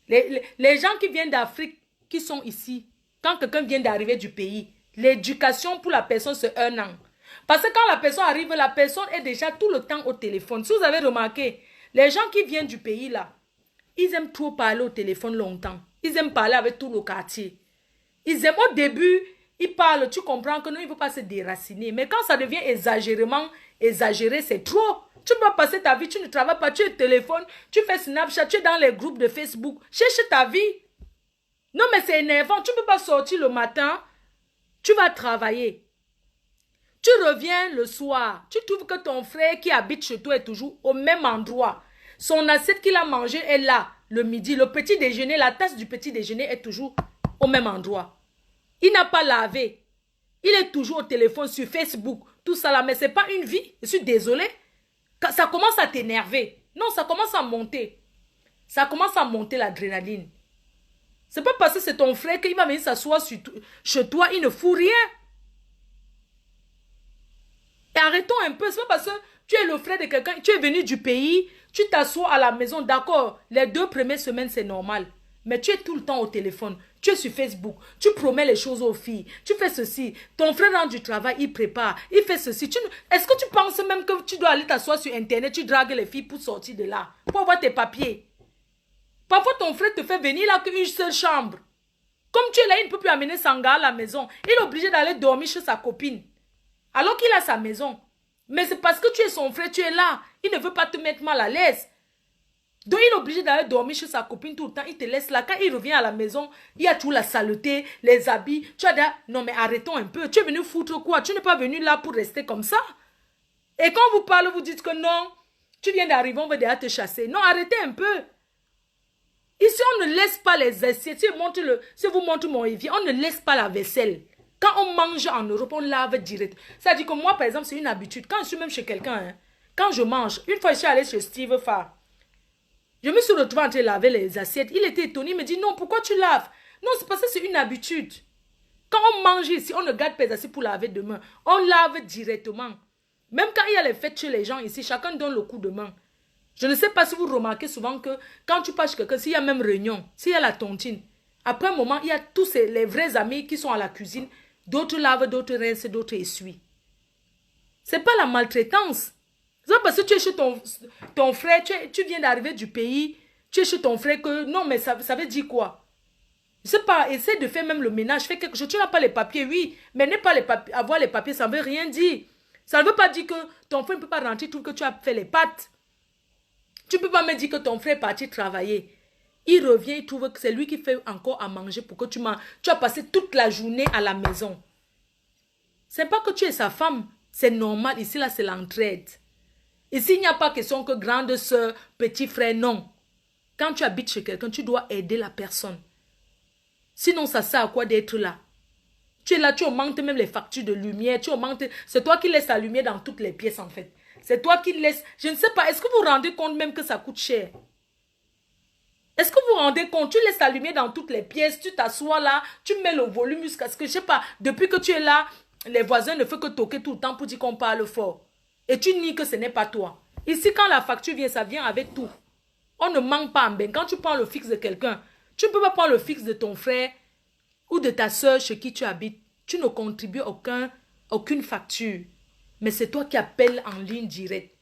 Les gens qui viennent d'Afrique, qui sont ici, quand quelqu'un vient d'arriver du pays, l'éducation pour la personne, c'est 1 an. Parce que quand la personne arrive, la personne est déjà tout le temps au téléphone. Si vous avez remarqué, les gens qui viennent du pays là, ils aiment trop parler au téléphone longtemps. Ils aiment parler avec tout le quartier. Ils aiment au début, ils parlent, tu comprends que non, il ne faut pas se déraciner. Mais quand ça devient exagéré, c'est trop. Tu peux passer ta vie, tu ne travailles pas, tu es au téléphone, tu fais Snapchat, tu es dans les groupes de Facebook. Cherche ta vie. Non, mais c'est énervant. Tu ne peux pas sortir le matin, tu vas travailler. Tu reviens le soir. Tu trouves que ton frère qui habite chez toi est toujours au même endroit. Son assiette qu'il a mangé est là. Le midi, le petit déjeuner, la tasse du petit déjeuner est toujours au même endroit. Il n'a pas lavé. Il est toujours au téléphone, sur Facebook. Tout ça là, mais ce n'est pas une vie. Je suis désolée. Ça commence à t'énerver. Non, ça commence à monter. Ça commence à monter l'adrénaline. C'est pas parce que c'est ton frère qu'il va venir s'asseoir chez toi, il ne fout rien. Et arrêtons un peu. C'est pas parce que tu es le frère de quelqu'un, tu es venu du pays, tu t'assois à la maison, d'accord, les 2 premières semaines, c'est normal. Mais tu es tout le temps au téléphone, tu es sur Facebook, tu promets les choses aux filles, tu fais ceci. Ton frère rentre du travail, il prépare, il fait ceci. Est-ce que tu penses même que tu dois aller t'asseoir sur Internet, tu dragues les filles pour sortir de là, pour avoir tes papiers? Parfois, ton frère te fait venir là qu'une seule chambre. Comme tu es là, il ne peut plus amener Sanga à la maison. Il est obligé d'aller dormir chez sa copine. Alors qu'il a sa maison. Mais c'est parce que tu es son frère, tu es là. Il ne veut pas te mettre mal à l'aise. Donc il est obligé d'aller dormir chez sa copine tout le temps. Il te laisse là. Quand il revient à la maison, il y a tout la saleté, les habits. Tu as dit, non mais arrêtons un peu. Tu es venu foutre quoi? Tu n'es pas venu là pour rester comme ça. Et quand vous parlez, vous dites que non, tu viens d'arriver, on va déjà te chasser. Non, arrêtez un peu. Ici, on ne laisse pas les assiettes. Si vous montrez mon évier, on ne laisse pas la vaisselle. Quand on mange en Europe, on lave direct. Ça dit que moi, par exemple, c'est une habitude. Quand je suis même chez quelqu'un, hein, quand je mange, une fois je suis allée chez Steve Farr, je me suis retrouvée en train de laver les assiettes. Il était étonné, il me dit, non, pourquoi tu laves? Non, c'est parce que c'est une habitude. Quand on mange ici, on ne garde pas les assiettes pour laver demain. On lave directement. Même quand il y a les fêtes chez les gens ici, chacun donne le coup de main. Je ne sais pas si vous remarquez souvent que quand tu passes chez quelqu'un, s'il y a même réunion, s'il y a la tontine, après un moment, il y a tous les vrais amis qui sont à la cuisine. D'autres lavent, d'autres rincent, d'autres essuient. Ce n'est pas la maltraitance. C'est pas parce que tu es chez ton frère, tu viens d'arriver du pays, tu es chez ton frère que... Non, mais ça veut dire quoi? Je sais pas, essaie de faire même le ménage, fais quelque chose. Tu n'as pas les papiers, oui, mais avoir les papiers, ça ne veut rien dire. Ça ne veut pas dire que ton frère ne peut pas rentrer, trouve que tu as fait les pâtes. Tu ne peux pas me dire que ton frère est parti travailler. Il revient, il trouve que c'est lui qui fait encore à manger pour que tu manges. Tu as passé toute la journée à la maison. C'est pas que tu es sa femme. C'est normal. Ici, là, c'est l'entraide. Ici, il n'y a pas question que grande soeur, petit frère, non. Quand tu habites chez quelqu'un, tu dois aider la personne. Sinon, ça sert à quoi d'être là? Tu es là, tu augmentes même les factures de lumière. C'est toi qui laisses la lumière dans toutes les pièces, en fait. C'est toi qui laisses... Je ne sais pas, est-ce que vous vous rendez compte même que ça coûte cher? Est-ce que vous vous rendez compte? Tu laisses la lumière dans toutes les pièces, tu t'assois là, tu mets le volume jusqu'à ce que, je sais pas, depuis que tu es là, les voisins ne font que toquer tout le temps pour dire qu'on parle fort. Et tu nies que ce n'est pas toi. Ici, quand la facture vient, ça vient avec tout. On ne manque pas en bain. Quand tu prends le fixe de quelqu'un, tu ne peux pas prendre le fixe de ton frère ou de ta soeur chez qui tu habites. Tu ne contribues aucune facture. Mais c'est toi qui appelles en ligne directe.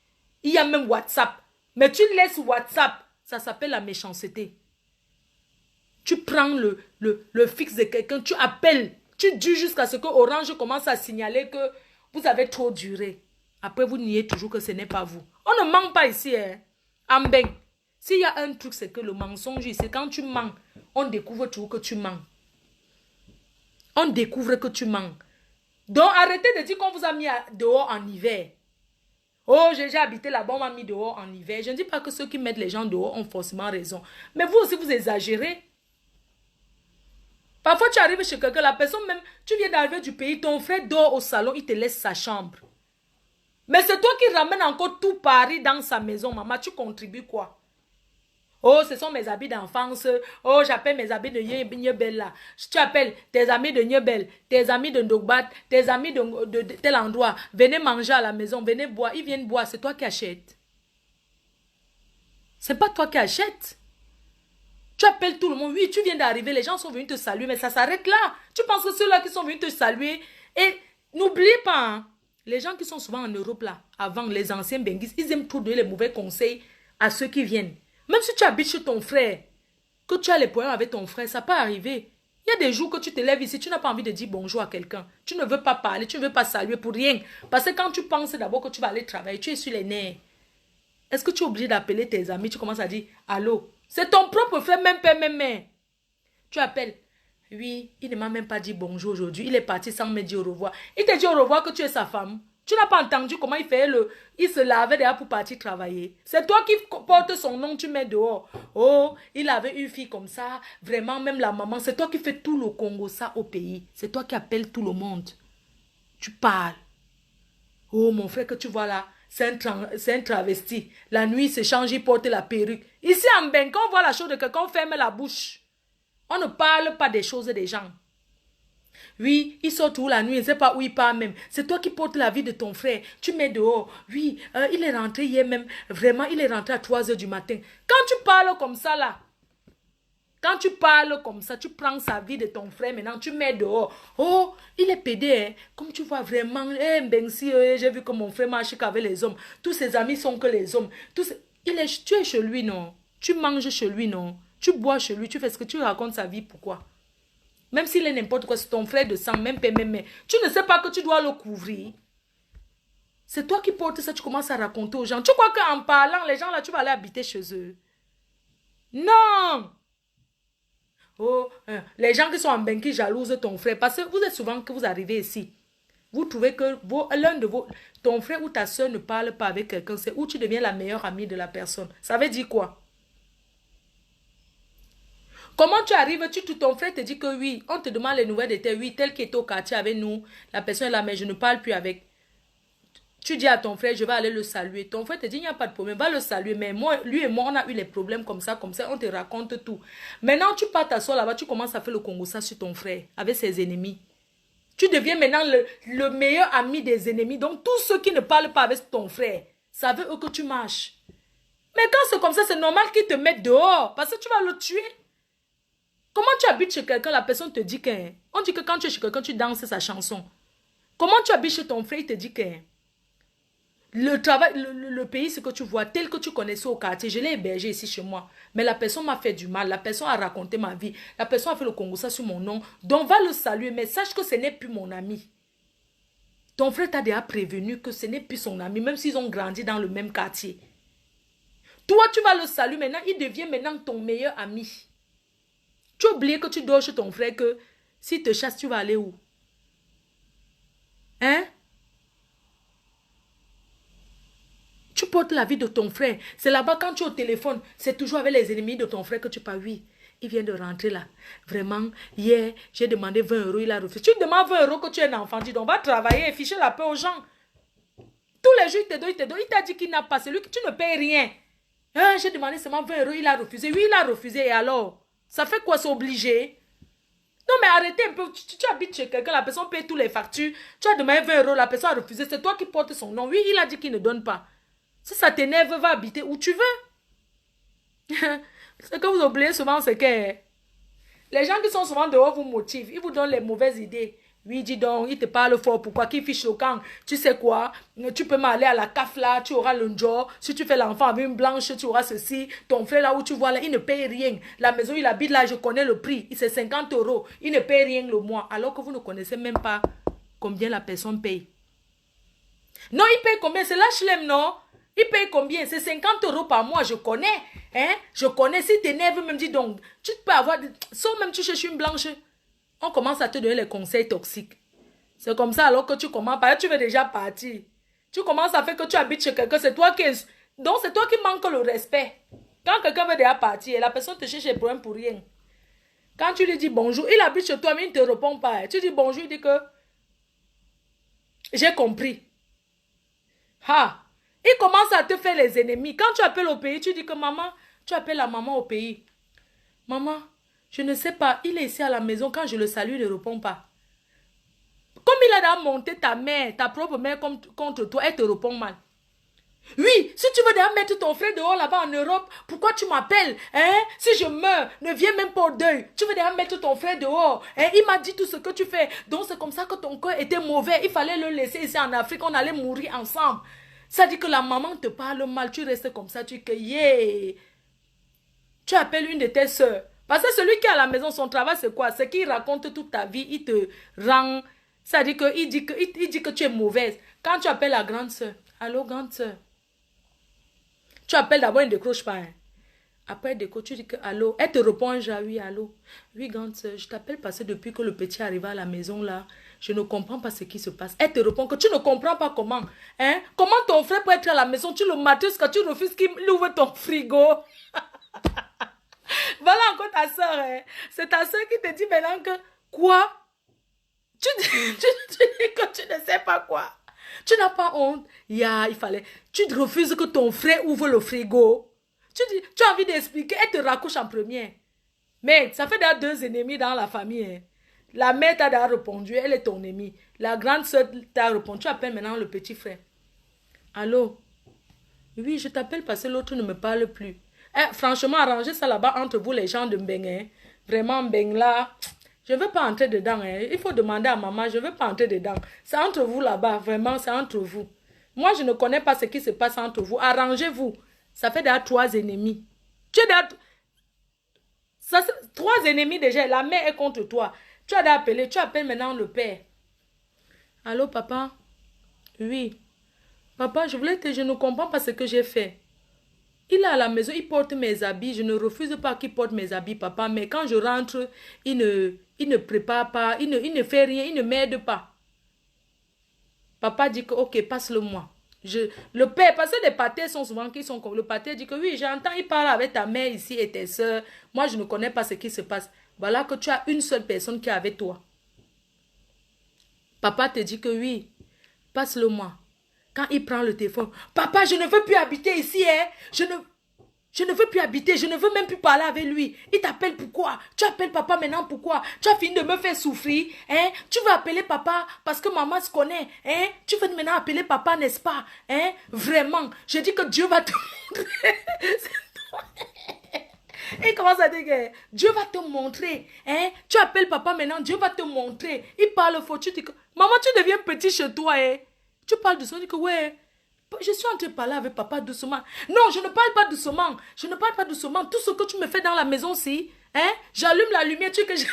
Il y a même WhatsApp. Mais tu laisses WhatsApp. Ça s'appelle la méchanceté. Tu prends le fixe de quelqu'un, tu appelles, tu dis jusqu'à ce que Orange commence à signaler que vous avez trop duré. Après, vous niez toujours que ce n'est pas vous. On ne ment pas ici. Hein. En bain. S'il y a un truc, c'est que le mensonge, c'est quand tu mens, on découvre toujours que tu mens. On découvre que tu mens. Donc, arrêtez de dire qu'on vous a mis dehors en hiver. Oh, j'ai déjà habité là-bas, on m'a mis dehors en hiver. Je ne dis pas que ceux qui mettent les gens dehors ont forcément raison. Mais vous aussi, vous exagérez. Parfois, tu arrives chez quelqu'un, la personne même, tu viens d'arriver du pays, ton frère dort au salon, il te laisse sa chambre. Mais c'est toi qui ramènes encore tout Paris dans sa maison, maman. Tu contribues quoi? Oh, ce sont mes habits d'enfance. Oh, j'appelle mes habits de Nyebel là. Tu appelles tes amis de Nyebel, tes amis de Ndogbat, tes amis de tel endroit. Venez manger à la maison, venez boire. Ils viennent boire, c'est toi qui achètes. C'est pas toi qui achètes. Tu appelles tout le monde. Oui, tu viens d'arriver, les gens sont venus te saluer, mais ça s'arrête là. Tu penses que ceux-là qui sont venus te saluer. Et n'oublie pas, hein, les gens qui sont souvent en Europe là, avant les anciens benguistes, ils aiment trop donner les mauvais conseils à ceux qui viennent. Même si tu habites chez ton frère, que tu as les problèmes avec ton frère, ça peut arriver. Il y a des jours que tu te lèves ici, tu n'as pas envie de dire bonjour à quelqu'un. Tu ne veux pas parler, tu ne veux pas saluer pour rien. Parce que quand tu penses d'abord que tu vas aller travailler, tu es sur les nerfs. Est-ce que tu es obligé d'appeler tes amis? Tu commences à dire allô? C'est ton propre frère, même père, même mère. Tu appelles. Oui, il ne m'a même pas dit bonjour aujourd'hui. Il est parti sans me dire au revoir. Il te dit au revoir que tu es sa femme. Tu n'as pas entendu comment il fait il se lavait déjà pour partir travailler. C'est toi qui portes son nom, tu mets dehors. Oh, il avait une fille comme ça. Vraiment, même la maman. C'est toi qui fais tout le Congo, ça, au pays. C'est toi qui appelles tout le monde. Tu parles. Oh, mon frère que tu vois là, c'est un travesti. La nuit, il se change, il porte la perruque. Ici, en bain, quand on voit la chose de quelqu'un, on ferme la bouche. On ne parle pas des choses des gens. Oui, il sort tout la nuit, il ne sait pas où il part même. C'est toi qui portes la vie de ton frère. Tu mets dehors. Oui, il est rentré hier même. Vraiment, il est rentré à 3 h du matin. Quand tu parles comme ça là, quand tu parles comme ça, tu prends sa vie de ton frère maintenant, tu mets dehors. Oh, il est pédé, hein. Comme tu vois vraiment, j'ai vu que mon frère marche qu'avec les hommes. Tous ses amis sont que les hommes. Tu es chez lui, non? Tu manges chez lui, non? Tu bois chez lui, tu fais ce que tu racontes sa vie, pourquoi? Même s'il est n'importe quoi, c'est ton frère de sang, même. Tu ne sais pas que tu dois le couvrir. C'est toi qui portes ça, tu commences à raconter aux gens. Tu crois qu'en parlant, les gens là, tu vas aller habiter chez eux? Non! Oh, les gens qui sont en bain qui jalousent ton frère, parce que vous êtes souvent que vous arrivez ici. Vous trouvez que ton frère ou ta soeur ne parle pas avec quelqu'un, c'est où tu deviens la meilleure amie de la personne. Ça veut dire quoi? Comment tu arrives, ton frère te dit que oui, on te demande les nouvelles de tes oui, tel qui était au quartier avec nous, la personne est là, mais je ne parle plus avec. Tu dis à ton frère, je vais aller le saluer. Ton frère te dit, il n'y a pas de problème, va le saluer. Mais lui et moi, on a eu les problèmes comme ça, on te raconte tout. Maintenant, tu pars t'asseoir là-bas, tu commences à faire le Congo ça sur ton frère, avec ses ennemis. Tu deviens maintenant le meilleur ami des ennemis. Donc, tous ceux qui ne parlent pas avec ton frère, ça veut eux que tu marches. Mais quand c'est comme ça, c'est normal qu'il te mette dehors. Parce que tu vas le tuer. Comment tu habites chez quelqu'un, la personne te dit que... On dit que quand tu es chez quelqu'un, tu danses sa chanson. Comment tu habites chez ton frère, il te dit que... Le travail, le pays, ce que tu vois, tel que tu connaissais au quartier, je l'ai hébergé ici chez moi. Mais la personne m'a fait du mal. La personne a raconté ma vie. La personne a fait le Congo ça sur mon nom. Donc va le saluer. Mais sache que ce n'est plus mon ami. Ton frère t'a déjà prévenu que ce n'est plus son ami. Même s'ils ont grandi dans le même quartier. Toi, tu vas le saluer maintenant. Il devient maintenant ton meilleur ami. Tu as oublié que tu dors chez ton frère que s'il te chasse, tu vas aller où? Hein? Tu portes la vie de ton frère. C'est là-bas quand tu es au téléphone. C'est toujours avec les ennemis de ton frère que tu parles. Oui, il vient de rentrer là. Vraiment, hier, j'ai demandé 20 euros, il a refusé. Tu demandes 20 euros que tu es un enfant. Dis donc, va travailler et ficher la paix aux gens. Tous les jours, il te donne, il te donne. Il t'a dit qu'il n'a pas. C'est lui que tu ne payes rien. Hein, j'ai demandé seulement 20 euros, il a refusé. Oui, il a refusé. Et alors? Ça fait quoi, c'est obligé? Non, mais arrêtez un peu. Tu habites chez quelqu'un, la personne paye tous les factures. Tu as demandé 20 euros, la personne a refusé. C'est toi qui portes son nom. Oui, il a dit qu'il ne donne pas. Si ça t'énerve, va habiter où tu veux. Ce que vous oubliez souvent, c'est que les gens qui sont souvent dehors vous motivent. Ils vous donnent les mauvaises idées. Oui, dis donc, ils te parlent fort. Pourquoi? Qu'ils fichent au camp. Tu sais quoi? Tu peux m'aller à la CAF là, tu auras le job. Si tu fais l'enfant avec une blanche, tu auras ceci. Ton frère là où tu vois là, il ne paye rien. La maison, il habite là, je connais le prix. C'est 50 euros. Il ne paye rien le mois. Alors que vous ne connaissez même pas combien la personne paye. Non, il paye combien? C'est l'HLM, non? Il paye combien? C'est 50 euros par mois, je connais. Hein? Je connais. Si t'énerves, même dis donc, tu peux avoir... Sauf même tu cherches une blanche, on commence à te donner les conseils toxiques. C'est comme ça alors que tu commences, parce que tu veux déjà partir. Tu commences à faire que tu habites chez quelqu'un, c'est toi qui... Donc c'est toi qui manques le respect. Quand quelqu'un veut déjà partir, la personne te cherche des problèmes pour rien. Quand tu lui dis bonjour, il habite chez toi, mais il ne te répond pas. Tu dis bonjour, il dit que... J'ai compris. Ha! Il commence à te faire les ennemis. Quand tu appelles au pays, tu dis que maman, tu appelles la maman au pays. Maman, je ne sais pas, il est ici à la maison, quand je le salue, il ne répond pas. Comme il a déjà monté ta mère, ta propre mère contre toi, elle te répond mal. Oui, si tu veux déjà mettre ton frère dehors là-bas en Europe, pourquoi tu m'appelles? Hein? Si je meurs, ne viens même pas au deuil. Tu veux déjà mettre ton frère dehors. Hein? Il m'a dit tout ce que tu fais. Donc c'est comme ça que ton cœur était mauvais. Il fallait le laisser ici en Afrique, on allait mourir ensemble. Ça dit que la maman te parle mal, tu restes comme ça, tu dis que yeah. Tu appelles une de tes soeurs. Parce que celui qui est à la maison, son travail c'est quoi? C'est qu'il raconte toute ta vie, il te rend... Ça dit que, il dit que tu es mauvaise. Quand tu appelles la grande soeur, allô grande soeur. Tu appelles d'abord, elle ne décroche pas. Hein. Après, elle décroche, tu dis que allô. Elle te répond déjà, oui, allô. Oui, grande soeur, je t'appelle parce que depuis que le petit est arrivé à la maison là, je ne comprends pas ce qui se passe. Elle te répond que tu ne comprends pas comment. Hein? Comment ton frère peut être à la maison, tu le matus quand tu refuses qu'il ouvre ton frigo. Voilà encore ta soeur. Hein? C'est ta soeur qui te dit maintenant que quoi? Tu dis que tu ne sais pas quoi. Tu n'as pas honte. Il fallait. Tu refuses que ton frère ouvre le frigo. Tu as envie d'expliquer. Elle te raccouche en première. Mais ça fait déjà 2 ennemis dans la famille. Hein. La mère t'a déjà répondu. Elle est ton ennemie. La grande soeur t'a répondu. Tu appelles maintenant le petit frère. Allô? Oui, je t'appelle parce que l'autre ne me parle plus. Eh, franchement, arrangez ça là-bas entre vous les gens de Mbeng. Hein. Vraiment, Mbeng là... Je ne veux pas entrer dedans. Hein. Il faut demander à maman. Je ne veux pas entrer dedans. C'est entre vous là-bas. Vraiment, c'est entre vous. Moi, je ne connais pas ce qui se passe entre vous. Arrangez-vous. Ça fait déjà 3 ennemis. Tu as déjà... 3 ennemis déjà. La mère est contre toi. Tu as déjà appelé. Tu appelles maintenant le père. Allô, papa? Oui. Papa, je ne comprends pas ce que j'ai fait. Il est à la maison, il porte mes habits. Je ne refuse pas qu'il porte mes habits, papa. Mais quand je rentre, il ne prépare pas, il ne fait rien, il ne m'aide pas. Papa dit que, ok, passe-le-moi. Le père, parce que les pâtés sont souvent qui sont comme le pâté dit que oui, j'entends, il parle avec ta mère ici et tes soeurs. Moi, je ne connais pas ce qui se passe. Voilà que tu as une seule personne qui est avec toi. Papa te dit que oui, passe-le-moi. Quand il prend le téléphone, papa, je ne veux plus habiter ici, hein. Je ne veux plus habiter, je ne veux même plus parler avec lui. Il t'appelle pourquoi? Tu appelles papa maintenant pourquoi? Tu as fini de me faire souffrir. Hein? Tu veux appeler papa parce que maman se connaît. Hein? Tu veux maintenant appeler papa, n'est-ce pas? Hein? Vraiment, je dis que Dieu va te montrer. Et comment ça dit que Dieu va te montrer. Hein? Tu appelles papa maintenant, Dieu va te montrer. Il parle fort, tu dis que maman, tu deviens petit chez toi. Hein? Tu parles de ça, tu dis que ouais. Je suis en train de parler avec papa doucement. Non, je ne parle pas doucement. Je ne parle pas doucement. Tout ce que tu me fais dans la maison, si, hein, j'allume la lumière, tu sais que j'ai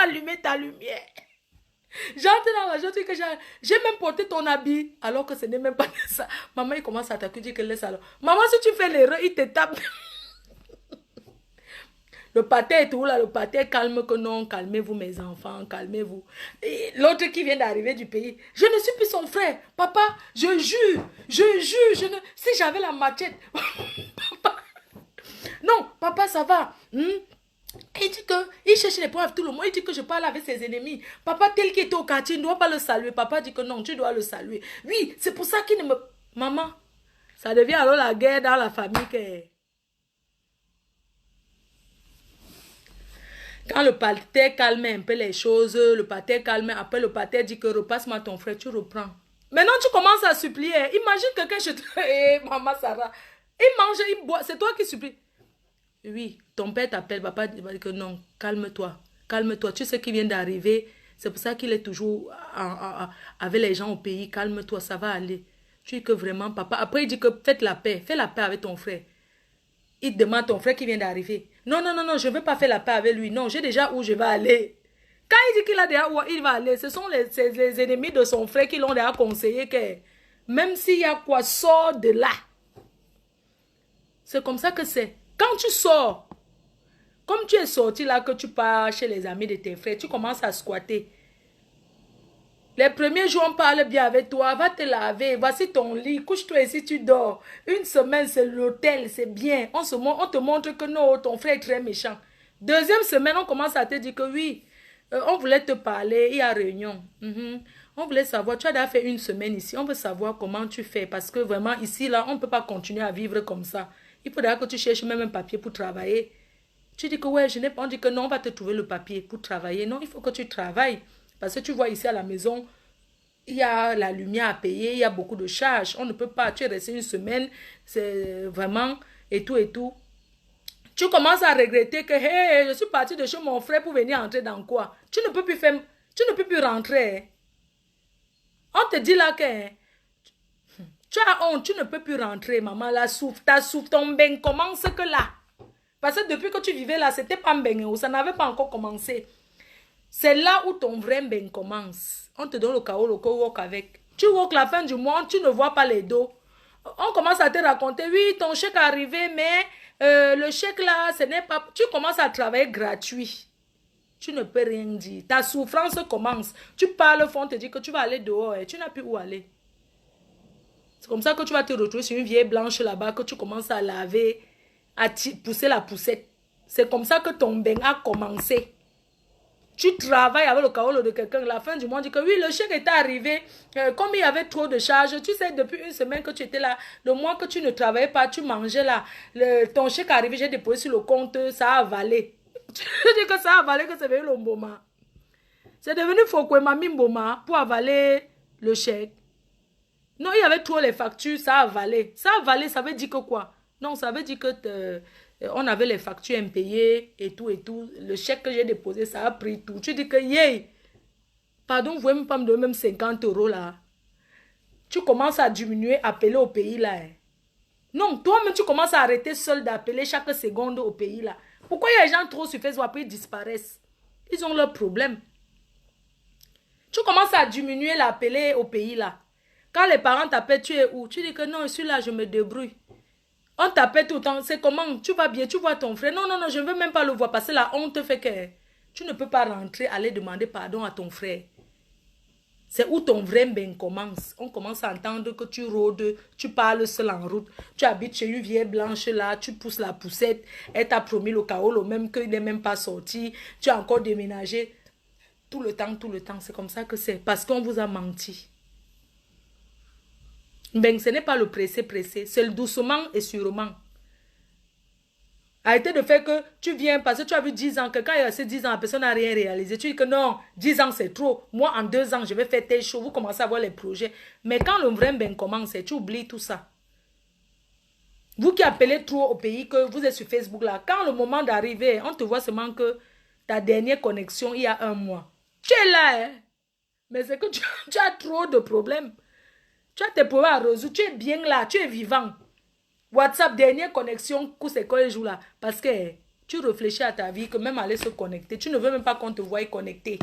allumé ta lumière. J'entre dans la joie, tu sais que j'ai même porté ton habit, alors que ce n'est même pas ça. Maman, il commence à t'accuser, dit que laisse alors. Maman, si tu fais l'erreur, il te tape. Le pâté est tout là, le pâté calme que non, calmez-vous mes enfants, calmez-vous. L'autre qui vient d'arriver du pays, je ne suis plus son frère. Papa, je jure, si j'avais la machette. Papa, non, papa, ça va. Il dit que, il cherche les points avec tout le monde, il dit que je parle avec ses ennemis. Papa, tel qui était au quartier, il ne doit pas le saluer. Papa dit que non, tu dois le saluer. Oui, c'est pour ça qu'il ne me... Maman, ça devient alors la guerre dans la famille que... Quand le pater calme un peu les choses, le pater calme, après le pater dit que repasse-moi ton frère, tu reprends. Maintenant, tu commences à supplier. Imagine quelqu'un chez toi, maman Sarah, il mange, il boit, c'est toi qui supplies. Oui, ton père t'appelle, papa dit que non, calme-toi, calme-toi. Tu sais qu'il vient d'arriver, c'est pour ça qu'il est toujours avec les gens au pays. Calme-toi, ça va aller. Tu dis que vraiment, papa, après il dit que faites la paix, fais la paix avec ton frère. Il demande ton frère qui vient d'arriver. Non, non, non, non, je ne veux pas faire la paix avec lui. Non, j'ai déjà où je vais aller. Quand il dit qu'il a déjà où il va aller, ce sont les ennemis de son frère qui l'ont déjà conseillé que même s'il y a quoi, sors de là. C'est comme ça que c'est. Quand tu sors, comme tu es sorti là, que tu pars chez les amis de tes frères, tu commences à squatter. Les premiers jours, on parle bien avec toi, va te laver, voici ton lit, couche-toi ici, tu dors. Une semaine, c'est l'hôtel, c'est bien. On te montre que non, ton frère est très méchant. Deuxième semaine, on commence à te dire que oui, on voulait te parler, il y a réunion. On voulait savoir, tu as déjà fait une semaine ici, on veut savoir comment tu fais. Parce que vraiment, ici, là, on ne peut pas continuer à vivre comme ça. Il faudra que tu cherches même un papier pour travailler. Tu dis que ouais, je n'ai pas, on dit que non, on va te trouver le papier pour travailler. Non, il faut que tu travailles. Parce que tu vois ici à la maison, il y a la lumière à payer, il y a beaucoup de charges. On ne peut pas, tu es resté une semaine, c'est vraiment, et tout, et tout. Tu commences à regretter que, hey, je suis partie de chez mon frère pour venir entrer dans quoi? Tu ne peux plus faire, tu ne peux plus rentrer. On te dit là que, tu as honte, tu ne peux plus rentrer, maman, là, souffle, ton bain commence que là. Parce que depuis que tu vivais là, c'était pas un bain, ça n'avait pas encore commencé. C'est là où ton vrai bain commence. On te donne le chaos, le walk avec. Tu walk la fin du mois, tu ne vois pas les dos. On commence à te raconter, oui, ton chèque est arrivé, mais le chèque là, ce n'est pas... Tu commences à travailler gratuit. Tu ne peux rien dire. Ta souffrance commence. Tu parles fond, on te dit que tu vas aller dehors et tu n'as plus où aller. C'est comme ça que tu vas te retrouver sur une vieille blanche là-bas, que tu commences à laver, à pousser la poussette. C'est comme ça que ton bain a commencé. Tu travailles avec le chaos de quelqu'un, la fin du mois, dit que oui, le chèque est arrivé, comme il y avait trop de charges, tu sais, depuis une semaine que tu étais là, le mois que tu ne travaillais pas, tu mangeais là, ton chèque est arrivé, j'ai déposé sur le compte, ça a avalé. Tu dis que ça a avalé, que c'est devenu le mboma. C'est devenu Fokwema Mimboma pour avaler le chèque. Non, il y avait trop les factures, ça a avalé. Ça a avalé, ça veut dire que quoi? Non, ça veut dire que... on avait les factures impayées et tout et tout. Le chèque que j'ai déposé, ça a pris tout. Tu dis que, yeah, pardon, vous ne pouvez même pas me donner même 50 € là. Tu commences à diminuer, appeler au pays là. Hein. Non, toi-même, tu commences à arrêter seul d'appeler chaque seconde au pays là. Pourquoi il y a des gens trop sur Facebook, après ils disparaissent? Ils ont leurs problèmes. Tu commences à diminuer l'appeler au pays là. Quand les parents t'appellent, tu es où? Tu dis que non, je suis là, je me débrouille. On t'appelle tout le temps, c'est comment? Tu vas bien, tu vois ton frère. Non, non, non, je ne veux même pas le voir parce que la honte fait que tu ne peux pas rentrer, aller demander pardon à ton frère. C'est où ton vrai bain commence. On commence à entendre que tu rôdes, tu parles seul en route. Tu habites chez une vieille blanche là, tu pousses la poussette. Elle t'a promis le chaos, le même qu'il n'est même pas sorti. Tu as encore déménagé. Tout le temps, c'est comme ça que c'est. Parce qu'on vous a menti. Ben, ce n'est pas le pressé, c'est le doucement et sûrement. Arrêtez de faire que tu viens parce que tu as vu 10 ans, que quand il est resté 10 ans, la personne n'a rien réalisé. Tu dis que non, 10 ans c'est trop. Moi, en 2 ans, je vais faire telle chose. Vous commencez à voir les projets. Mais quand le vrai ben commence, tu oublies tout ça. Vous qui appelez trop au pays que vous êtes sur Facebook là, quand le moment d'arriver, on te voit seulement que ta dernière connexion il y a 1 mois. Tu es là, hein? Mais c'est que tu as trop de problèmes. Tu as tes problèmes à résoudre. Tu es bien là, tu es vivant. WhatsApp, dernière connexion, c'est quoi les jours là? Parce que tu réfléchis à ta vie, que même aller se connecter, tu ne veux même pas qu'on te voie connecter.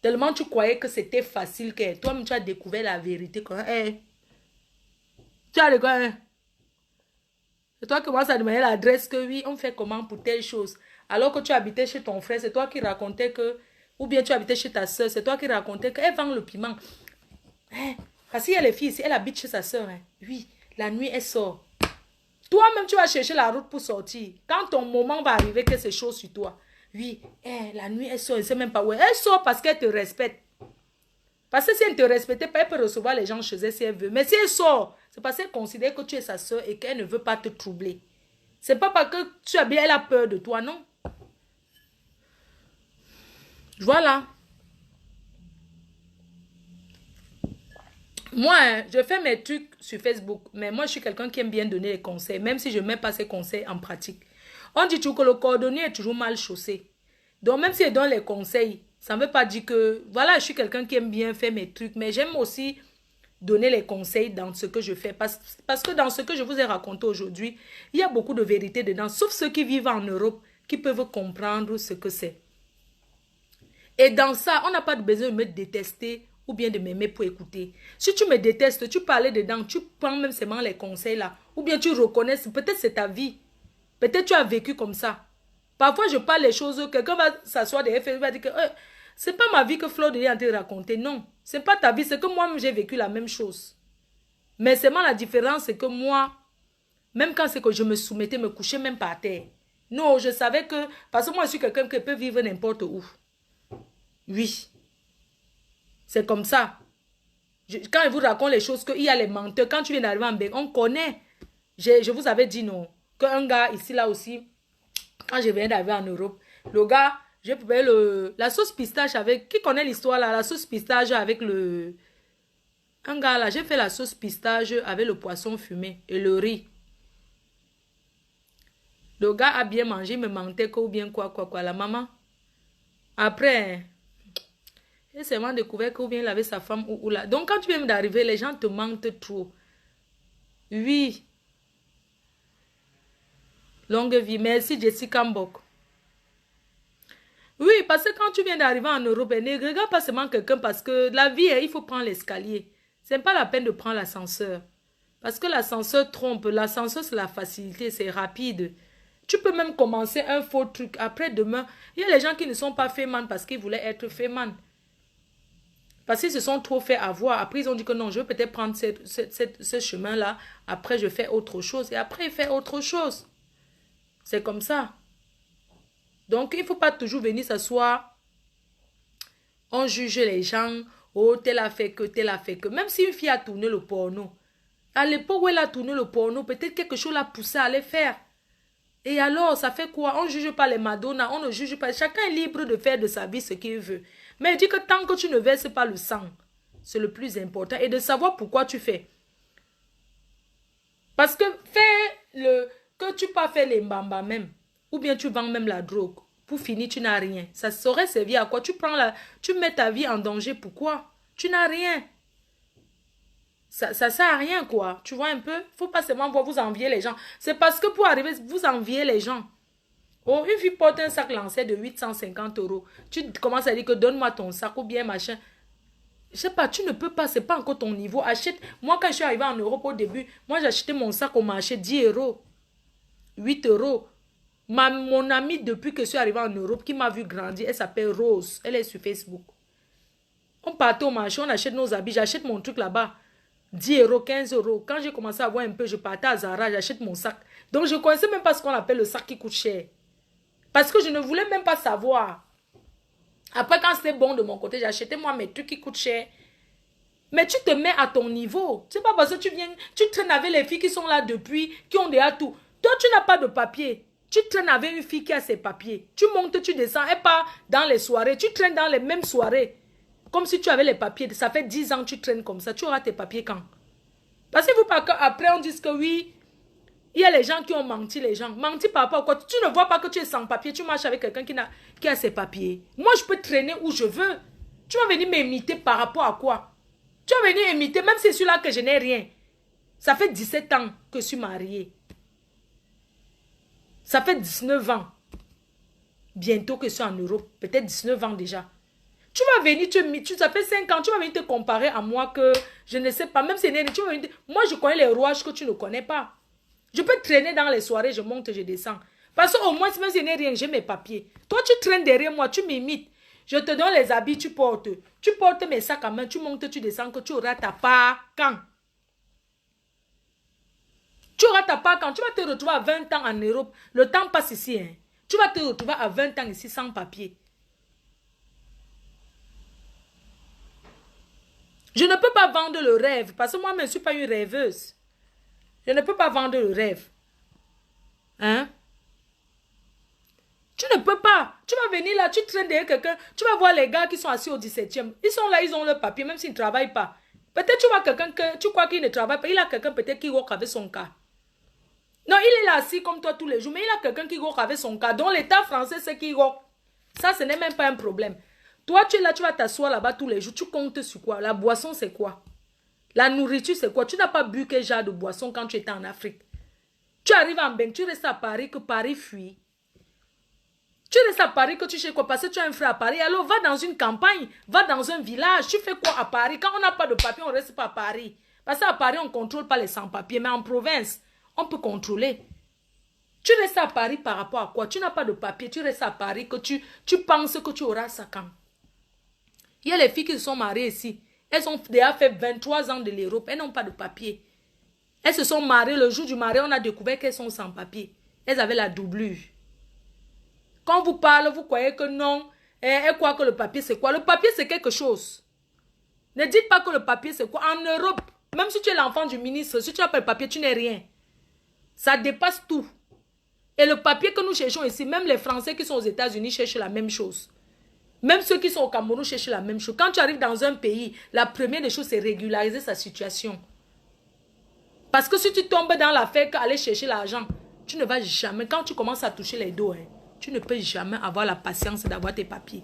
Tellement tu croyais que c'était facile que toi-même tu as découvert la vérité. Tu as le quoi? C'est toi qui commences à demander l'adresse que oui, on fait comment pour telle chose. Alors que tu habitais chez ton frère, c'est toi qui racontais que, ou bien tu habitais chez ta soeur, c'est toi qui racontais qu'elle vend le piment. Parce qu'il y a les filles ici, elle habite chez sa soeur. Oui, la nuit elle sort. Toi-même, tu vas chercher la route pour sortir. Quand ton moment va arriver, que c'est chaud sur toi. Oui, la nuit, elle sort, elle ne sait même pas où. Elle sort parce qu'elle te respecte. Parce que si elle ne te respectait pas, elle peut recevoir les gens chez elle si elle veut. Mais si elle sort, c'est parce qu'elle considère que tu es sa soeur et qu'elle ne veut pas te troubler. C'est pas parce que tu as bien, elle a peur de toi, non? Voilà. Moi, je fais mes trucs sur Facebook, mais moi, je suis quelqu'un qui aime bien donner les conseils, même si je ne mets pas ces conseils en pratique. On dit toujours que le cordonnier est toujours mal chaussé. Donc, même si je donne les conseils, ça ne veut pas dire que... Voilà, je suis quelqu'un qui aime bien faire mes trucs, mais j'aime aussi donner les conseils dans ce que je fais. Parce que dans ce que je vous ai raconté aujourd'hui, il y a beaucoup de vérité dedans, sauf ceux qui vivent en Europe, qui peuvent comprendre ce que c'est. Et dans ça, on n'a pas besoin de me détester ou bien de m'aimer pour écouter. Si tu me détestes, tu parlais dedans, tu prends même seulement les conseils là, ou bien tu reconnais, peut-être c'est ta vie. Peut-être tu as vécu comme ça. Parfois, je parle les choses, quelqu'un va s'asseoir derrière et va dire que c'est pas ma vie que Flo est en train de raconter. Non, c'est pas ta vie, c'est que moi, j'ai vécu la même chose. Mais seulement la différence, c'est que moi, même quand c'est que je me soumettais, me couchais même par terre. Non, je savais que, parce que moi, je suis quelqu'un qui peut vivre n'importe où. Oui. C'est comme ça. Quand je vous raconte les choses, qu'il y a les menteurs, quand tu viens d'arriver en Belgique, on connaît. Je vous avais dit non. Qu'un gars ici, là aussi, quand je viens d'arriver en Europe, le gars, j'ai préparé la sauce pistache avec... Qui connaît l'histoire là? La sauce pistache avec le... Un gars là, j'ai fait la sauce pistache avec le poisson fumé et le riz. Le gars a bien mangé, il me mentait ou bien quoi, la maman. Après... J'ai seulement découvert que ou bien il avait sa femme ou là. Donc quand tu viens d'arriver, les gens te mentent trop. Oui. Longue vie. Merci Jessica Mbok. Oui, parce que quand tu viens d'arriver en Europe, ne regarde pas seulement quelqu'un parce que la vie, il faut prendre l'escalier. Ce n'est pas la peine de prendre l'ascenseur. Parce que l'ascenseur trompe. L'ascenseur, c'est la facilité, c'est rapide. Tu peux même commencer un faux truc. Après, demain, il y a les gens qui ne sont pas féman parce qu'ils voulaient être féman. Parce qu'ils se sont trop fait avoir. Après, ils ont dit que non, je vais peut-être prendre ce chemin-là. Après, je fais autre chose. Et après, il fait autre chose. C'est comme ça. Donc, il ne faut pas toujours venir s'asseoir. On juge les gens. Oh, tel a fait que, tel a fait que. Même si une fille a tourné le porno. À l'époque où elle a tourné le porno, peut-être quelque chose l'a poussé à les faire. Et alors, ça fait quoi? On ne juge pas les Madonna, on ne juge pas. Chacun est libre de faire de sa vie ce qu'il veut. Mais il dit que tant que tu ne verses pas le sang, c'est le plus important. Et de savoir pourquoi tu fais. Parce que que tu pas faire les mbamba même. Ou bien tu vends même la drogue. Pour finir, tu n'as rien. Ça saurait servir à quoi? Tu mets ta vie en danger. Pourquoi? Tu n'as rien. Ça sert à rien, quoi. Tu vois un peu? Faut pas seulement voir vous envier les gens. C'est parce que pour arriver, vous enviez les gens. Oh, une fille porte un sac lancé de 850 €. Tu commences à dire que donne-moi ton sac ou bien machin. Je sais pas, tu ne peux pas, c'est pas encore ton niveau. Achète. Moi, quand je suis arrivée en Europe au début, moi j'achetais mon sac au marché 10 €. 8 €. Mon amie, depuis que je suis arrivée en Europe, qui m'a vu grandir, elle s'appelle Rose. Elle est sur Facebook. On partait au marché, on achète nos habits. J'achète mon truc là-bas. 10 €, 15 €. Quand j'ai commencé à voir un peu, je partais à Zara, j'achète mon sac. Donc, je ne connaissais même pas ce qu'on appelle le sac qui coûte cher. Parce que je ne voulais même pas savoir. Après, quand c'était bon de mon côté, j'achetais moi mes trucs qui coûtent cher. Mais tu te mets à ton niveau. C'est pas parce que tu viens, tu traînes avec les filles qui sont là depuis, qui ont déjà tout. Toi, tu n'as pas de papier. Tu traînes avec une fille qui a ses papiers. Tu montes, tu descends, et pas dans les soirées. Tu traînes dans les mêmes soirées. Comme si tu avais les papiers. Ça fait 10 ans que tu traînes comme ça. Tu auras tes papiers quand? Parce que vous, après, on dit que oui, il y a les gens qui ont menti, les gens. Menti par rapport à quoi? Tu ne vois pas que tu es sans papier. Tu marches avec quelqu'un qui a ses papiers. Moi, je peux traîner où je veux. Tu vas venir m'imiter par rapport à quoi? Tu vas venir imiter, même si c'est celui-là que je n'ai rien. Ça fait 17 ans que je suis mariée. Ça fait 19 ans. Bientôt que je suis en Europe. Peut-être 19 ans déjà. Tu vas venir, ça fait 5 ans, tu vas venir te comparer à moi que je ne sais pas. Même si tu vas venir, moi, je connais les rouages que tu ne connais pas. Je peux traîner dans les soirées, je monte, je descends. Parce qu'au moins, même si je n'ai rien, j'ai mes papiers. Toi, tu traînes derrière moi, tu m'imites. Je te donne les habits, tu portes. Tu portes mes sacs à main, tu montes, tu descends, que tu auras ta part quand? Tu auras ta part quand? Tu vas te retrouver à 20 ans en Europe. Le temps passe ici. Hein. Tu vas te retrouver à 20 ans ici sans papier. Je ne peux pas vendre le rêve parce que moi, je ne suis pas une rêveuse. Je ne peux pas vendre le rêve. Hein? Tu ne peux pas. Tu vas venir là, tu traînes derrière quelqu'un. Tu vas voir les gars qui sont assis au 17e. Ils sont là, ils ont le papier, même s'ils ne travaillent pas. Peut-être tu vois quelqu'un que tu crois qu'il ne travaille pas. Il a quelqu'un peut-être qui walk avec son cas. Non, il est là assis comme toi tous les jours. Mais il a quelqu'un qui walk avec son cas. Donc l'État français, c'est qui walk. Ça, ce n'est même pas un problème. Toi, tu es là, tu vas t'asseoir là-bas tous les jours. Tu comptes sur quoi? La boisson, c'est quoi? La nourriture, c'est quoi? Tu n'as pas bu quel genre de boisson quand tu étais en Afrique? Tu arrives en Beng, tu restes à Paris, que Paris fuit. Tu restes à Paris, que tu sais quoi? Parce que tu as un frère à Paris. Alors, va dans une campagne, va dans un village. Tu fais quoi à Paris? Quand on n'a pas de papier, on ne reste pas à Paris. Parce qu'à Paris, on ne contrôle pas les sans-papiers. Mais en province, on peut contrôler. Tu restes à Paris par rapport à quoi? Tu n'as pas de papier. Tu restes à Paris, que tu penses que tu auras ça quand? Il y a les filles qui se sont mariées ici. Elles ont déjà fait 23 ans de l'Europe. Elles n'ont pas de papier. Elles se sont mariées. Le jour du mariage, on a découvert qu'elles sont sans papier. Elles avaient la doublure. Quand vous parlez, vous croyez que non. Elles croient que le papier, c'est quoi? Le papier, c'est quelque chose. Ne dites pas que le papier, c'est quoi? En Europe, même si tu es l'enfant du ministre, si tu n'as pas le papier, tu n'es rien. Ça dépasse tout. Et le papier que nous cherchons ici, même les Français qui sont aux États-Unis cherchent la même chose. Même ceux qui sont au Cameroun cherchent la même chose. Quand tu arrives dans un pays, la première des choses, c'est régulariser sa situation. Parce que si tu tombes dans l'affaire qu'aller chercher l'argent, tu ne vas jamais, quand tu commences à toucher les dos, hein, tu ne peux jamais avoir la patience d'avoir tes papiers.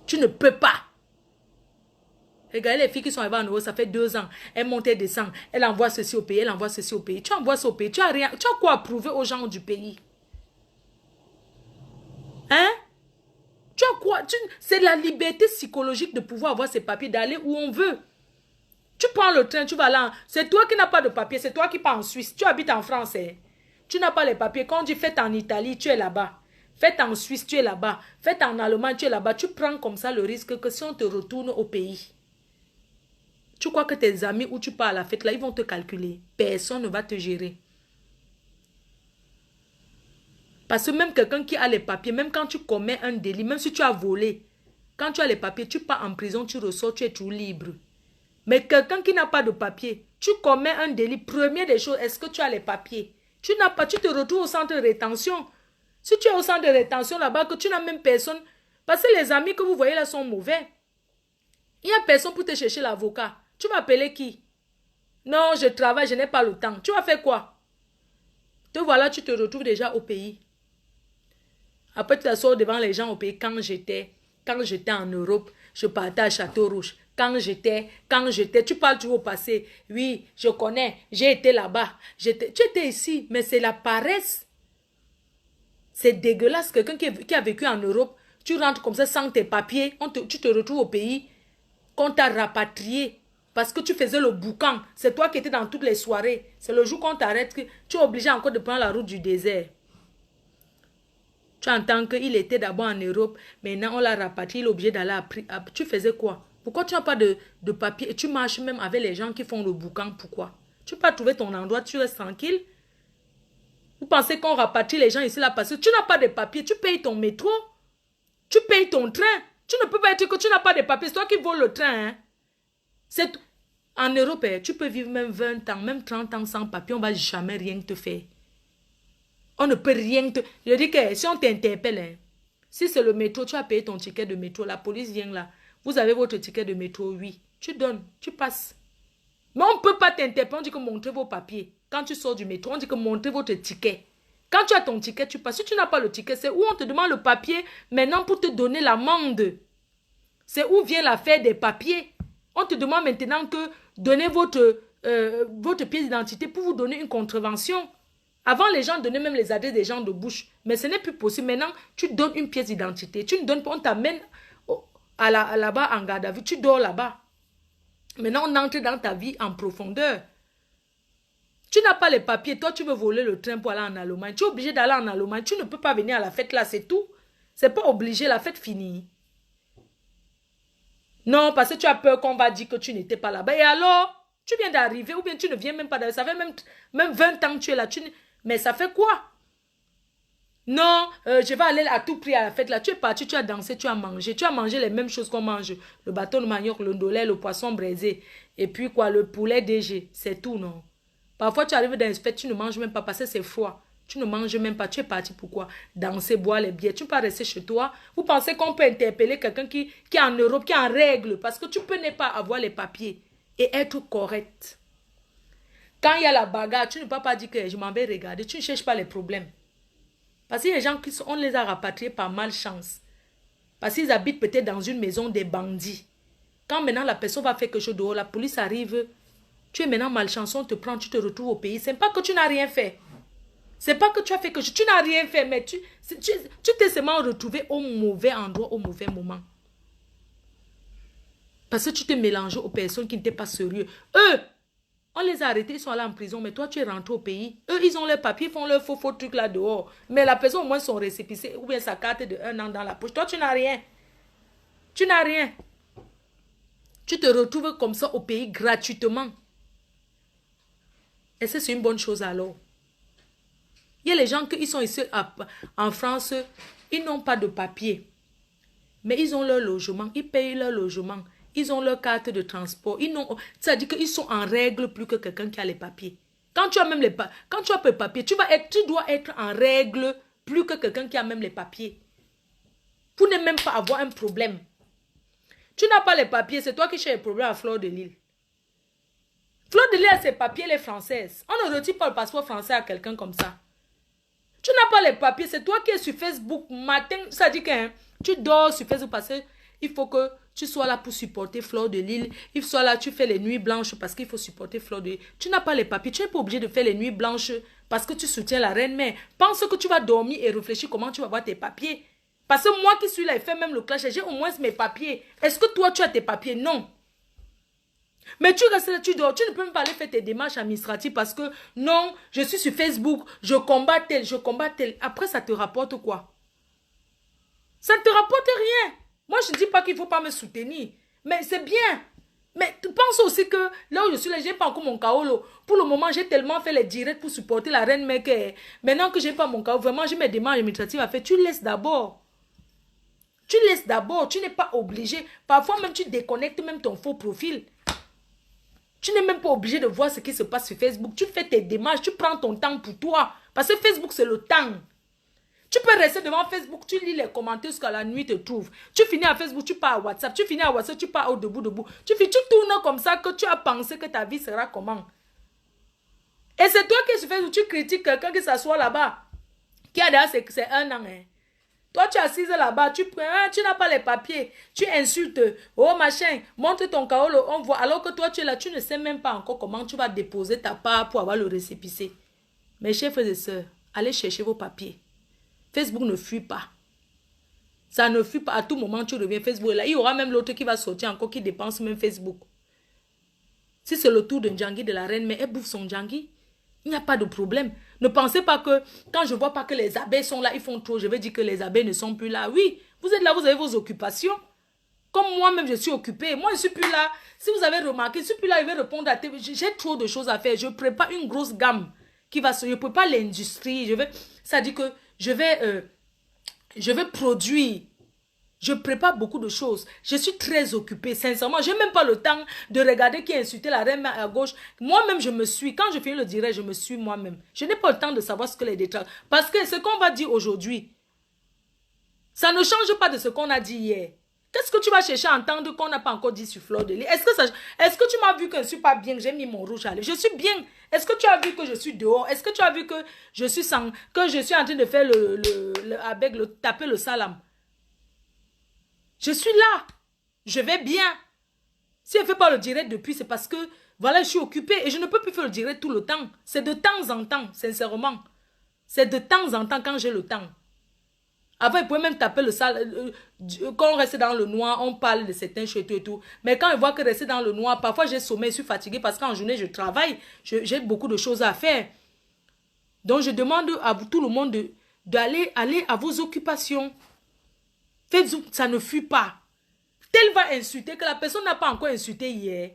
Tu ne peux pas. Regardez les filles qui sont arrivées en Europe, ça fait 2 ans. Elles montent et descendent. Elles envoient ceci au pays, elles envoient ceci au pays. Tu envoies ça au pays. Tu as rien. Tu as quoi à prouver aux gens du pays? Hein? Tu as quoi? C'est la liberté psychologique de pouvoir avoir ses papiers, d'aller où on veut. Tu prends le train, tu vas là. C'est toi qui n'as pas de papier, c'est toi qui pars en Suisse. Tu habites en France. Hein? Tu n'as pas les papiers. Quand on dit faites en Italie, tu es là-bas. Faites en Suisse, tu es là-bas. Faites en Allemagne, tu es là-bas. Tu prends comme ça le risque que si on te retourne au pays, tu crois que tes amis où tu pars à la fête, là, ils vont te calculer. Personne ne va te gérer. Parce que même quelqu'un qui a les papiers, même quand tu commets un délit, même si tu as volé, quand tu as les papiers, tu pars en prison, tu ressors, tu es tout libre. Mais quelqu'un qui n'a pas de papiers, tu commets un délit, première des choses, est-ce que tu as les papiers? Tu n'as pas, tu te retrouves au centre de rétention. Si tu es au centre de rétention là-bas, que tu n'as même personne, parce que les amis que vous voyez là sont mauvais. Il n'y a personne pour te chercher l'avocat. Tu vas appeler qui? Non, je travaille, je n'ai pas le temps. Tu vas faire quoi? Te voilà, tu te retrouves déjà au pays. Après, tu t'assois devant les gens au pays. Quand j'étais en Europe, je partais à Château-Rouge. Quand j'étais, tu parles toujours au passé. Oui, je connais, j'ai été là-bas. Tu étais ici, mais c'est la paresse. C'est dégueulasse. Quelqu'un qui a vécu en Europe, tu rentres comme ça sans tes papiers, tu te retrouves au pays, qu'on t'a rapatrié parce que tu faisais le boucan. C'est toi qui étais dans toutes les soirées. C'est le jour qu'on t'arrête que tu es obligé encore de prendre la route du désert. Tu entends qu'il était d'abord en Europe, maintenant on l'a rapatrié, il est obligé d'aller à... Tu faisais quoi? Pourquoi tu n'as pas de papier et tu marches même avec les gens qui font le boucan? Pourquoi? Tu peux pas trouver ton endroit, tu restes tranquille? Vous pensez qu'on rapatrie les gens ici là parce que tu n'as pas de papier, tu payes ton métro, tu payes ton train. Tu ne peux pas être que tu n'as pas de papier, c'est toi qui voles le train. Hein? En Europe, tu peux vivre même 20 ans, même 30 ans sans papier, on ne va jamais rien te faire. On ne peut rien te... Je dis que si on t'interpelle, hein, si c'est le métro, tu as payé ton ticket de métro, la police vient là. Vous avez votre ticket de métro, oui. Tu donnes, tu passes. Mais on ne peut pas t'interpeller, on dit que montrez vos papiers. Quand tu sors du métro, on dit que montrez votre ticket. Quand tu as ton ticket, tu passes. Si tu n'as pas le ticket, c'est où on te demande le papier maintenant pour te donner l'amende. C'est où vient l'affaire des papiers. On te demande maintenant que donnez votre pièce d'identité pour vous donner une contravention. Avant, les gens donnaient même les adresses des gens de bouche. Mais ce n'est plus possible. Maintenant, tu donnes une pièce d'identité. Tu ne donnes pas, on t'amène là-bas en garde à vue. Tu dors là-bas. Maintenant, on entre dans ta vie en profondeur. Tu n'as pas les papiers. Toi, tu veux voler le train pour aller en Allemagne. Tu es obligé d'aller en Allemagne. Tu ne peux pas venir à la fête là, c'est tout. C'est pas obligé, la fête finie. Non, parce que tu as peur qu'on va dire que tu n'étais pas là-bas. Et alors, tu viens d'arriver ou bien tu ne viens même pas d'arriver. Ça fait même 20 ans que tu es là. Mais ça fait quoi? Non, je vais aller à tout prix à la fête là. Tu es parti, tu as dansé, tu as mangé. Tu as mangé les mêmes choses qu'on mange. Le bâton de manioc, le ndolé, le poisson braisé. Et puis quoi, le poulet DG. C'est tout, non? Parfois, tu arrives dans une fête, tu ne manges même pas parce que c'est froid. Tu ne manges même pas. Tu es parti pourquoi? Danser, boire les bières. Tu ne peux pas rester chez toi. Vous pensez qu'on peut interpeller quelqu'un qui est en Europe, qui est en règle? Parce que tu peux ne pas avoir les papiers et être correct. Quand il y a la bagarre, tu ne peux pas dire que je m'en vais regarder. Tu ne cherches pas les problèmes. Parce que les gens, on les a rapatriés par malchance. Parce qu'ils habitent peut-être dans une maison des bandits. Quand maintenant la personne va faire quelque chose dehors, la police arrive, tu es maintenant malchanceux, on te prend, tu te retrouves au pays. Ce n'est pas que tu n'as rien fait. C'est pas que tu as fait quelque chose. Tu n'as rien fait, mais tu t'es seulement retrouvé au mauvais endroit, au mauvais moment. Parce que tu t'es mélangé aux personnes qui n'étaient pas sérieux. Eux, on les a arrêtés, ils sont allés en prison, mais toi, tu es rentré au pays. Eux, ils ont leurs papiers, ils font leur faux trucs là dehors. Mais la personne, au moins, son récépissé, ou bien sa carte de 1 an dans la poche. Toi, tu n'as rien. Tu n'as rien. Tu te retrouves comme ça au pays gratuitement. Est-ce que c'est une bonne chose alors? Il y a les gens qui sont ici en France, ils n'ont pas de papier. Mais ils ont leur logement, ils payent leur logement. Ils ont leur carte de transport. C'est-à-dire qu'ils sont en règle plus que quelqu'un qui a les papiers. Quand tu as même quand tu as les papiers, tu dois être en règle plus que quelqu'un qui a même les papiers. Pour ne même pas avoir un problème. Tu n'as pas les papiers, c'est toi qui cherches les problèmes à Fleur de Lille. Fleur de Lille a ses papiers, les Françaises. On ne retire pas le passeport français à quelqu'un comme ça. Tu n'as pas les papiers, c'est toi qui es sur Facebook matin. Ça dit que tu dors sur Facebook parce qu'il faut que tu sois là pour supporter Fleur de Lille. Il faut là, tu fais les nuits blanches parce qu'il faut supporter Fleur de Lille. Tu n'as pas les papiers, tu n'es pas obligé de faire les nuits blanches parce que tu soutiens la reine-mère. Pense que tu vas dormir et réfléchir comment tu vas avoir tes papiers. Parce que moi qui suis là et fais même le clash, j'ai au moins mes papiers. Est-ce que toi tu as tes papiers? Non. Mais tu restes là, tu dors, tu ne peux même pas aller faire tes démarches administratives parce que non, je suis sur Facebook, je combat tel, je combat tel. Après, ça te rapporte quoi? Ça ne te rapporte rien. Moi, je ne dis pas qu'il ne faut pas me soutenir, mais c'est bien. Mais tu penses aussi que là où je suis là, je n'ai pas encore mon kaolo. Pour le moment, j'ai tellement fait les directs pour supporter la reine, mais que maintenant que je n'ai pas mon kaolo, vraiment, j'ai mes démarches administratives à faire. Tu laisses d'abord. Tu laisses d'abord, tu n'es pas obligé. Parfois même, tu déconnectes même ton faux profil. Tu n'es même pas obligé de voir ce qui se passe sur Facebook. Tu fais tes démarches, tu prends ton temps pour toi. Parce que Facebook, c'est le temps. Tu peux rester devant Facebook, tu lis les commentaires jusqu'à la nuit te trouve. Tu finis à Facebook, tu pars à WhatsApp. Tu finis à WhatsApp, tu pars au debout. Tu tournes comme ça que tu as pensé que ta vie sera comment. Et c'est toi qui es sur Facebook, tu critiques quelqu'un qui s'assoit là-bas. Qui a déjà c'est 1 an. Hein. Toi, tu es assise là-bas, tu n'as pas les papiers, tu insultes, oh machin, montre ton kaolo, on voit. Alors que toi, tu es là, tu ne sais même pas encore comment tu vas déposer ta part pour avoir le récépissé. Mes chers frères et sœurs, allez chercher vos papiers. Facebook ne fuit pas. Ça ne fuit pas. À tout moment, tu reviens Facebook. Là, il y aura même l'autre qui va sortir encore, qui dépense même Facebook. Si c'est le tour d'un Djangui de la reine, mais elle bouffe son Djangui. Il n'y a pas de problème. Ne pensez pas que quand je ne vois pas que les abeilles sont là, ils font trop. Je vais dire que les abeilles ne sont plus là. Oui, vous êtes là, vous avez vos occupations. Comme moi-même, je suis occupée. Moi, je ne suis plus là. Si vous avez remarqué, je ne suis plus là, je vais répondre à TV. J'ai trop de choses à faire. Je prépare une grosse gamme qui va se... Je ne prépare l'industrie. Ça dit que je vais produire. Je prépare beaucoup de choses. Je suis très occupée. Sincèrement, je n'ai même pas le temps de regarder qui a insulté la reine à gauche. Moi-même, je me suis. Quand je finis le direct, je me suis moi-même. Je n'ai pas le temps de savoir ce que les détracteurs... Parce que ce qu'on va dire aujourd'hui, ça ne change pas de ce qu'on a dit hier. Qu'est-ce que tu vas chercher à entendre qu'on n'a pas encore dit sur Fleur de Lys? Est-ce que tu m'as vu que je ne suis pas bien, que j'ai mis mon rouge à lèvres? Je suis bien. Est-ce que tu as vu que je suis dehors? Est-ce que tu as vu que je suis en train de faire taper le salam? Je suis là. Je vais bien. Si je ne fais pas le direct depuis, c'est parce que, voilà, je suis occupée et je ne peux plus faire le direct tout le temps. C'est de temps en temps, sincèrement. C'est de temps en temps quand j'ai le temps. Avant, ils pouvaient même taper le salam. Quand on reste dans le noir, on parle de certains choses et tout. Mais quand ils voient que rester dans le noir, parfois j'ai sommeil, je suis fatiguée parce qu'en journée, je travaille. J'ai beaucoup de choses à faire. Donc, je demande à tout le monde d'aller à vos occupations. Facebook, ça ne fuit pas. Tel va insulter que la personne n'a pas encore insulté hier.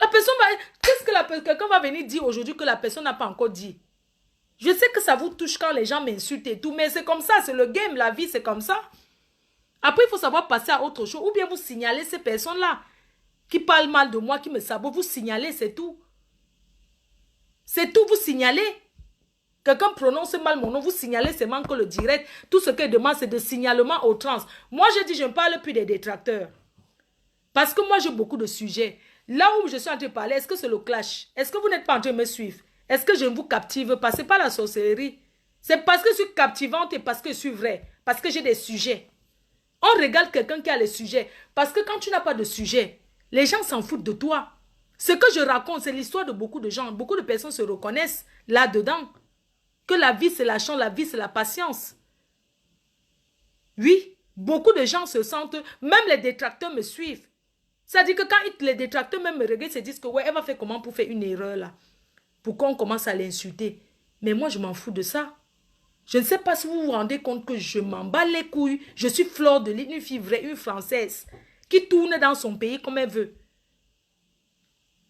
La personne va... Qu'est-ce que quelqu'un va venir dire aujourd'hui que la personne n'a pas encore dit? Je sais que ça vous touche quand les gens m'insultent et tout, mais c'est comme ça, c'est le game, la vie, c'est comme ça. Après, il faut savoir passer à autre chose. Ou bien vous signalez ces personnes-là qui parlent mal de moi, qui me sabotent. Vous signalez, c'est tout. C'est tout, vous signalez. Quelqu'un prononce mal mon nom, vous signalez seulement que le direct, tout ce qu'il demande, c'est de signalement au trans. Moi, je dis, je ne parle plus des détracteurs. Parce que moi, j'ai beaucoup de sujets. Là où je suis en train de parler, est-ce que c'est le clash? Est-ce que vous n'êtes pas en train de me suivre? Est-ce que je ne vous captive pas? Ce n'est pas la sorcellerie. C'est parce que je suis captivante et parce que je suis vraie. Parce que j'ai des sujets. On regarde quelqu'un qui a les sujets. Parce que quand tu n'as pas de sujet, les gens s'en foutent de toi. Ce que je raconte, c'est l'histoire de beaucoup de gens. Beaucoup de personnes se reconnaissent là-dedans. Que la vie, c'est la chance, la vie, c'est la patience. Oui, beaucoup de gens se sentent, même les détracteurs me suivent. C'est-à-dire que quand les détracteurs même me regardent, ils se disent que ouais, elle va faire comment pour faire une erreur là? Pourquoi on commence à l'insulter? Mais moi, je m'en fous de ça. Je ne sais pas si vous vous rendez compte que je m'en bats les couilles. Je suis Fleur de Lys, une fille vraie, une Française, qui tourne dans son pays comme elle veut.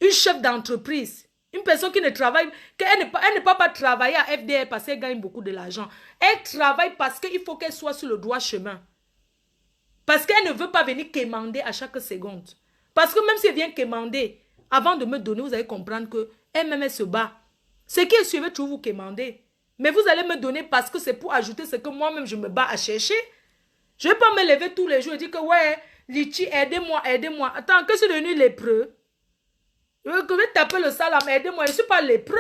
Une chef d'entreprise. Une personne qui ne travaille, elle ne peut pas travailler à FDR parce qu'elle gagne beaucoup de l'argent. Elle travaille parce qu'il faut qu'elle soit sur le droit chemin. Parce qu'elle ne veut pas venir quémander à chaque seconde. Parce que même si elle vient quémander, avant de me donner, vous allez comprendre qu'elle-même, elle se bat. Ce qui est sûr, je vais toujours vous quémander. Mais vous allez me donner parce que c'est pour ajouter ce que moi-même, je me bats à chercher. Je ne vais pas me lever tous les jours et dire que ouais, Litchi, aidez-moi, aidez-moi. Attends, que c'est devenu lépreux? Je vais taper le salam, aidez-moi, je ne suis pas lépreux.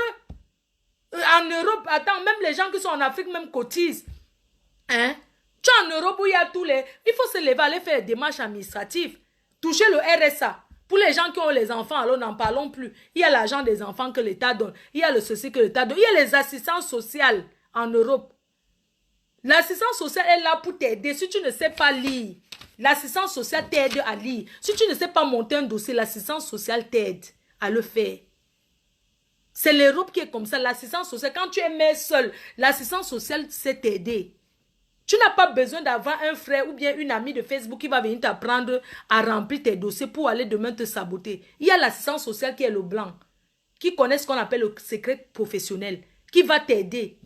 En Europe, attends, même les gens qui sont en Afrique, même cotisent. Hein? Tu es en Europe où il y a tous les... Il faut se lever, aller faire des démarches administratives. Toucher le RSA. Pour les gens qui ont les enfants, alors n'en parlons plus. Il y a l'argent des enfants que l'État donne. Il y a le ceci que l'État donne. Il y a les assistances sociales en Europe. L'assistance sociale est là pour t'aider. Si tu ne sais pas lire, l'assistance sociale t'aide à lire. Si tu ne sais pas monter un dossier, l'assistance sociale t'aide à le faire. C'est l'Europe qui est comme ça. L'assistance sociale, quand tu es mère seule, l'assistance sociale, c'est t'aider. Tu n'as pas besoin d'avoir un frère ou bien une amie de Facebook qui va venir t'apprendre à remplir tes dossiers pour aller demain te saboter. Il y a l'assistance sociale qui est le blanc, qui connaît ce qu'on appelle le secret professionnel, qui va t'aider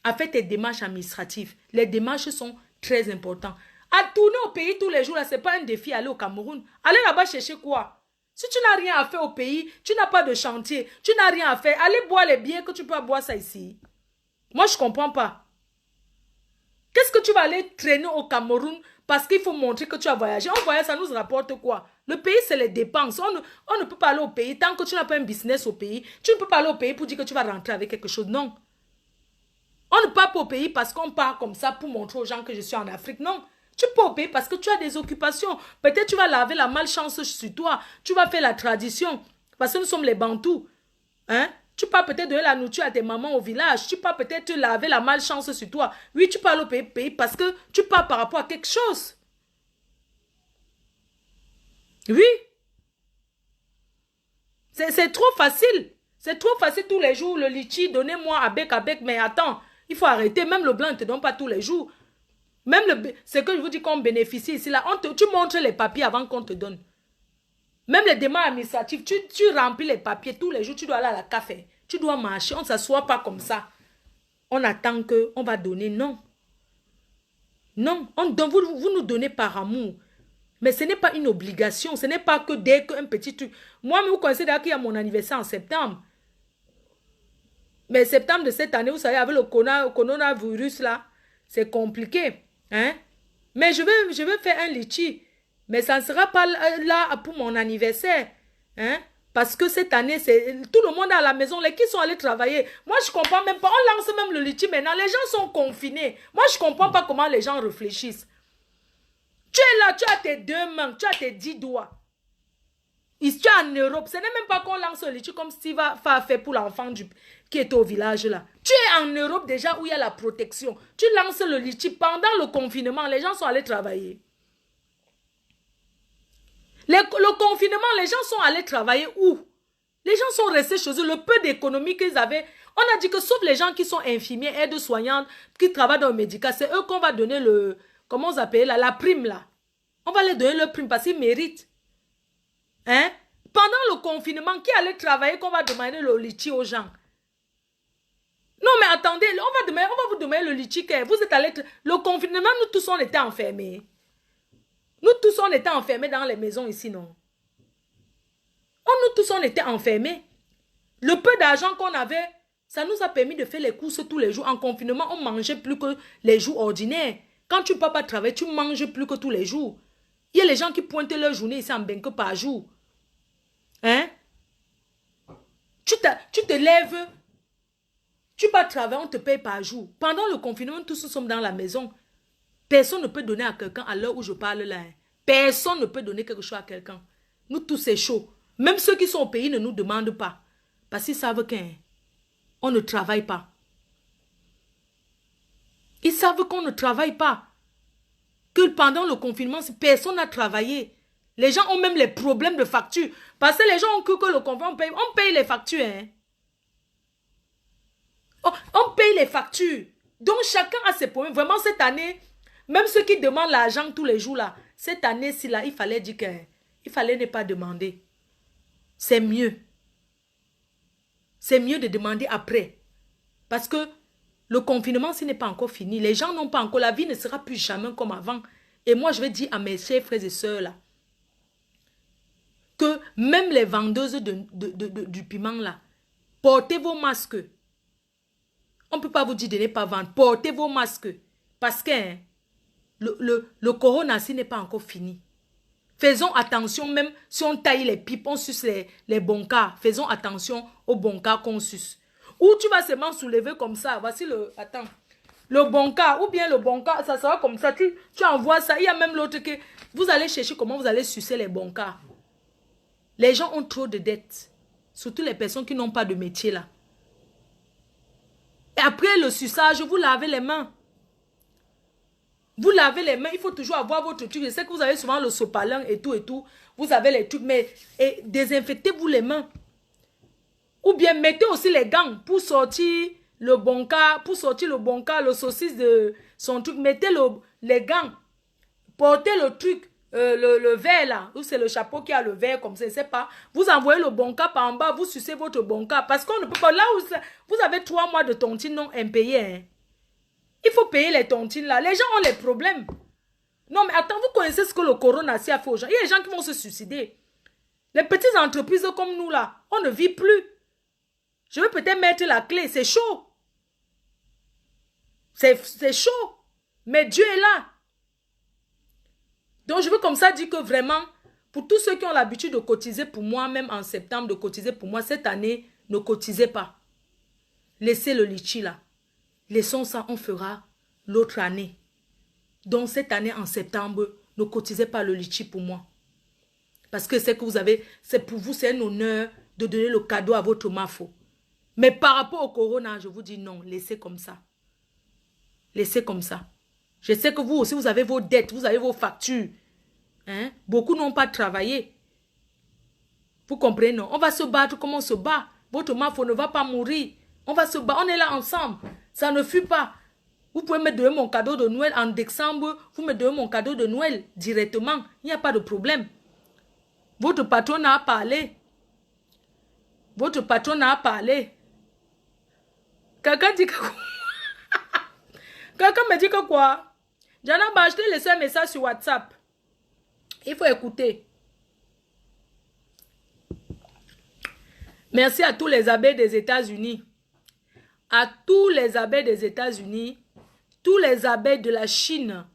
à faire tes démarches administratives. Les démarches sont très importantes. À tourner au pays tous les jours, ce n'est pas un défi aller au Cameroun. Aller là-bas chercher quoi? Si tu n'as rien à faire au pays, tu n'as pas de chantier, tu n'as rien à faire, allez boire les biens que tu peux boire ça ici. Moi, je ne comprends pas. Qu'est-ce que tu vas aller traîner au Cameroun parce qu'il faut montrer que tu as voyagé? On voyage, ça nous rapporte quoi? Le pays, c'est les dépenses. On ne peut pas aller au pays tant que tu n'as pas un business au pays. Tu ne peux pas aller au pays pour dire que tu vas rentrer avec quelque chose. Non. On ne part pas au pays parce qu'on part comme ça pour montrer aux gens que je suis en Afrique. Non. Tu pars au pays parce que tu as des occupations. Peut-être tu vas laver la malchance sur toi. Tu vas faire la tradition. Parce que nous sommes les Bantous. Hein? Tu pars peut-être donner la nourriture à tes mamans au village. Tu pars peut-être te laver la malchance sur toi. Oui, tu pars au pays parce que tu pars par rapport à quelque chose. Oui. C'est trop facile. C'est trop facile tous les jours. Le litchi, donnez-moi avec. Mais attends, il faut arrêter. Même le blanc ne te donne pas tous les jours. Même ce que je vous dis qu'on bénéficie ici, là, tu montres les papiers avant qu'on te donne. Même les démarches administratives, tu remplis les papiers tous les jours, tu dois aller à la café. Tu dois marcher, on ne s'assoit pas comme ça. On attend qu'on va donner, non. Non, vous nous donnez par amour. Mais ce n'est pas une obligation. Ce n'est pas que dès qu'un petit truc. Moi, vous connaissez d'ailleurs qu'il y a mon anniversaire en septembre. Mais septembre de cette année, vous savez, avec le coronavirus là, c'est compliqué. Hein? Mais je vais faire un litchi. Mais ça ne sera pas là pour mon anniversaire. Hein? Parce que cette année, tout le monde est à la maison. Les qui sont allés travailler. Moi, je ne comprends même pas. On lance même le litchi maintenant. Les gens sont confinés. Moi, je ne comprends pas comment les gens réfléchissent. Tu es là, tu as tes 2 mains, tu as tes 10 doigts. Ici, tu es en Europe. Ce n'est même pas qu'on lance le litchi comme Steve a fait pour l'enfant qui est au village là. Tu es en Europe déjà où il y a la protection. Tu lances le litchi pendant le confinement. Les gens sont allés travailler. Le confinement, les gens sont allés travailler où? Les gens sont restés chez eux. Le peu d'économie qu'ils avaient, on a dit que sauf les gens qui sont infirmiers, aides-soignantes, qui travaillent dans le médical, c'est eux qu'on va donner le... Comment on s'appelle la prime là? On va les donner le prime parce qu'ils méritent. Hein? Pendant le confinement, qui allait travailler qu'on va demander le litchi aux gens? Non mais attendez, on va vous demander le litchi. Vous êtes allés... Le confinement, nous tous on était enfermés. Nous tous, on était enfermés dans les maisons ici, non? Nous tous, on était enfermés. Le peu d'argent qu'on avait, ça nous a permis de faire les courses tous les jours. En confinement, on mangeait plus que les jours ordinaires. Quand tu ne peux pas travailler, tu manges plus que tous les jours. Il y a les gens qui pointent leur journée ici en benque par jour. Hein? Tu te lèves, tu vas travailler, on te paye par jour. Pendant le confinement, tous nous sommes dans la maison. Personne ne peut donner à quelqu'un à l'heure où je parle là. Hein. Personne ne peut donner quelque chose à quelqu'un. Nous tous, c'est chaud. Même ceux qui sont au pays ne nous demandent pas. Parce qu'ils savent qu'on ne travaille pas. Ils savent qu'on ne travaille pas. Que pendant le confinement, personne n'a travaillé. Les gens ont même les problèmes de facture. Parce que les gens ont cru que le confinement, on paye les factures. Hein. On paye les factures. Donc chacun a ses problèmes. Vraiment cette année... Même ceux qui demandent l'argent tous les jours là, cette année-ci là, il fallait dire qu'il fallait ne pas demander. C'est mieux. C'est mieux de demander après. Parce que le confinement, ce n'est pas encore fini. Les gens n'ont pas encore, la vie ne sera plus jamais comme avant. Et moi, je vais dire à mes chers frères et sœurs là, que même les vendeuses du piment là, portez vos masques. On ne peut pas vous dire de ne pas vendre. Portez vos masques. Parce que... Le corona, ce n'est pas encore fini. Faisons attention, même si on taille les pipes, on suce les boncas. Faisons attention aux boncas qu'on suce. Ou tu vas seulement soulever comme ça. Voici le... Attends. Le bonca, ou bien le bonca, ça sera comme ça. Tu envoies ça. Il y a même l'autre que... Vous allez chercher comment vous allez sucer les boncas. Les gens ont trop de dettes. Surtout les personnes qui n'ont pas de métier là. Et après le suçage, vous lavez les mains. Vous lavez les mains, il faut toujours avoir votre truc. Je sais que vous avez souvent le sopalin et tout et tout. Vous avez les trucs, mais désinfectez-vous les mains. Ou bien mettez aussi les gants pour sortir le bonca, le saucisse de son truc. Mettez les gants. Portez le truc, le verre là, ou c'est le chapeau qui a le verre comme ça, je ne sais pas. Vous envoyez le bonca par en bas, vous sucez votre bonca. Parce qu'on ne peut pas, là où vous avez 3 mois de tontine non impayés, hein. Il faut payer les tontines là. Les gens ont les problèmes. Non, mais attends, vous connaissez ce que le corona a fait aux gens. Il y a des gens qui vont se suicider. Les petites entreprises comme nous là, on ne vit plus. Je vais peut-être mettre la clé. C'est chaud. C'est chaud. Mais Dieu est là. Donc, je veux comme ça dire que vraiment, pour tous ceux qui ont l'habitude de cotiser pour moi, même en septembre, de cotiser pour moi, cette année, ne cotisez pas. Laissez le litchi là. Laissons ça, on fera l'autre année. Donc cette année en septembre, ne cotisez pas le litchi pour moi. Parce que c'est que vous avez, c'est pour vous, c'est un honneur de donner le cadeau à votre mafo. Mais par rapport au corona, je vous dis non, laissez comme ça. Laissez comme ça. Je sais que vous aussi, vous avez vos dettes, vous avez vos factures. Hein? Beaucoup n'ont pas travaillé. Vous comprenez, non? On va se battre comme on se bat. Votre mafo ne va pas mourir. On va se battre, on est là ensemble. Ça ne fuit pas. Vous pouvez me donner mon cadeau de Noël en décembre. Vous me donnez mon cadeau de Noël directement. Il n'y a pas de problème. Votre patron a parlé. Votre patron a parlé. Quelqu'un dit que quoi? Quelqu'un me dit que quoi? Jana, je t'ai laissé un message sur WhatsApp. Il faut écouter. Merci à tous les abbés des États-Unis. À tous les abbés des États-Unis. Tous les abbés de la Chine.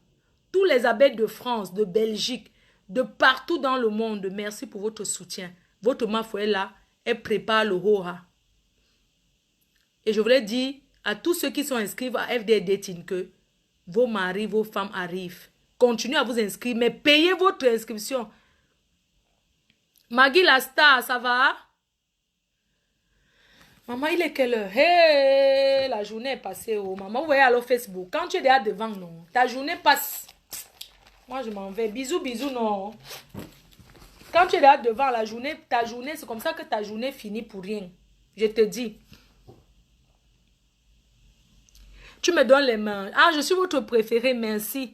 Tous les abbés de France, de Belgique, de partout dans le monde. Merci pour votre soutien. Votre mafoué là, elle prépare le Hoha. Et je voulais dire à tous ceux qui sont inscrits à FD Dating que vos maris, vos femmes arrivent. Continuez à vous inscrire, mais payez votre inscription. Maggie la star, ça va? Maman, il est quelle heure? Hey, la journée est passée. Oh, maman, vous voyez alors Facebook. Quand tu es derrière devant, non. Ta journée passe. Moi, je m'en vais. Bisous, bisous, non. Quand tu es derrière devant, la journée, ta journée, c'est comme ça que ta journée finit pour rien. Je te dis. Tu me donnes les mains. Ah, je suis votre préféré, merci.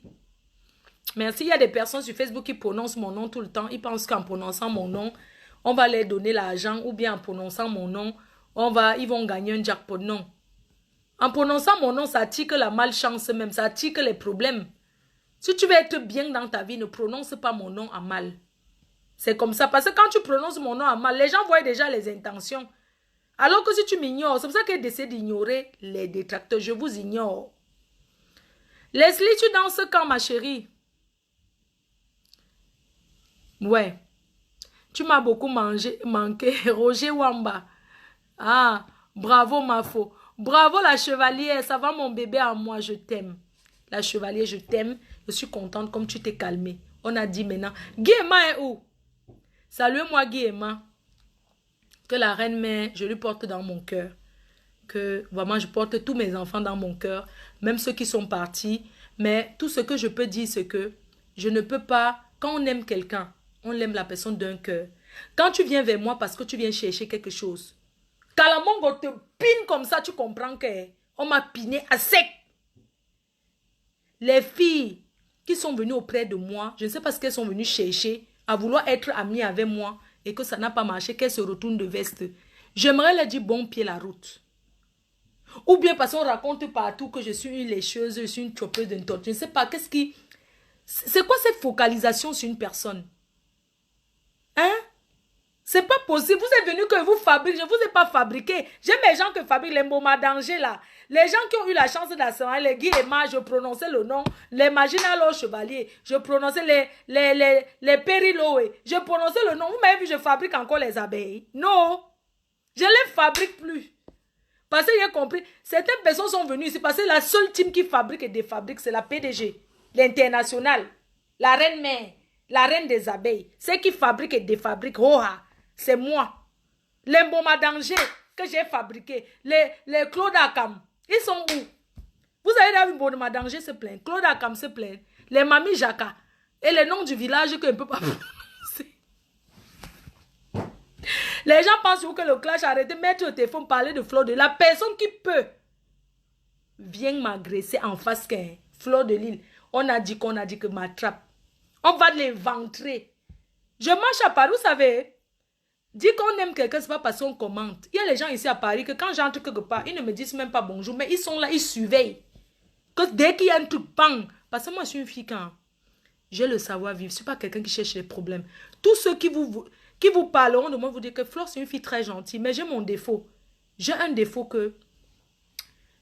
Merci. Il y a des personnes sur Facebook qui prononcent mon nom tout le temps. Ils pensent qu'en prononçant mon nom, on va leur donner l'argent. Ou bien en prononçant mon nom, ils vont gagner un jackpot. Non. En prononçant mon nom, ça attire que la malchance même. Ça attire que les problèmes. Si tu veux être bien dans ta vie, ne prononce pas mon nom à mal. C'est comme ça. Parce que quand tu prononces mon nom à mal, les gens voient déjà les intentions. Alors que si tu m'ignores, c'est pour ça qu'elle décide d'ignorer les détracteurs. Je vous ignore. Leslie, tu danses quand, ma chérie? Ouais. Tu m'as beaucoup manqué. Roger Wamba. Ah, bravo, ma faux. Bravo, la chevalière. Ça va, mon bébé, à moi. Je t'aime. La chevalière, je t'aime. Je suis contente comme tu t'es calmée. On a dit maintenant. Guy Emma est où? Salut-moi, Guy Emma. Que la reine mère, je lui porte dans mon cœur. Que vraiment, je porte tous mes enfants dans mon cœur. Même ceux qui sont partis. Mais tout ce que je peux dire, c'est que je ne peux pas... Quand on aime quelqu'un, on aime la personne d'un cœur. Quand tu viens vers moi parce que tu viens chercher quelque chose, quand la mongo te pine comme ça, tu comprends qu'on m'a piné à sec. Les filles qui sont venues auprès de moi, je ne sais pas ce qu'elles sont venues chercher, à vouloir être amies avec moi, et que ça n'a pas marché, qu'elles se retournent de veste. J'aimerais leur dire bon pied la route. Ou bien parce qu'on raconte partout que je suis une lécheuse, je suis une choppeuse d'une tortue. Je ne sais pas, qu'est-ce qui... C'est quoi cette focalisation sur une personne? Hein? C'est pas possible. Vous êtes venu que vous fabriquez. Je ne vous ai pas fabriqué. J'aime les gens qui fabriquent les Mboma danger là. Les gens qui ont eu la chance d'assurer les Guy Emma, je prononçais le nom. Les Maginalo Chevalier, je prononçais les Périloé. Je prononçais le nom. Vous m'avez vu, je fabrique encore les abeilles. Non. Je ne les fabrique plus. Parce que j'ai compris. Certaines personnes sont venues ici parce que la seule team qui fabrique et défabrique, c'est la PDG. L'international. La reine mère. La reine des abeilles. Ceux qui fabriquent et défabriquent. Oh, c'est moi. Les Mboma danger que j'ai fabriqué. Les Claude Akam. Ils sont où? Vous avez vu Mboma danger se plaint. Claude Akam se plaint. Les Mami Jaka. Et les noms du village que je ne peux pas prononcer. Les gens pensent que le clash a arrêté. Mettre au téléphone, parler de Fleur de Lille. La personne qui peut vient m'agresser en face qu'un Fleur de Lille. On a dit que m'attrape. On va les ventrer. Je marche à Paris, vous savez. Dire qu'on aime quelqu'un, c'est pas parce qu'on commente. Il y a les gens ici à Paris que quand j'entre quelque part, ils ne me disent même pas bonjour, mais ils sont là, ils surveillent. Que dès qu'il y a un truc, bang. Parce que moi, je suis une fille quand j'ai le savoir-vivre. Je ne suis pas quelqu'un qui cherche les problèmes. Tous ceux qui vous parleront de moi, vous dire que Flore, c'est une fille très gentille, mais j'ai mon défaut. J'ai un défaut que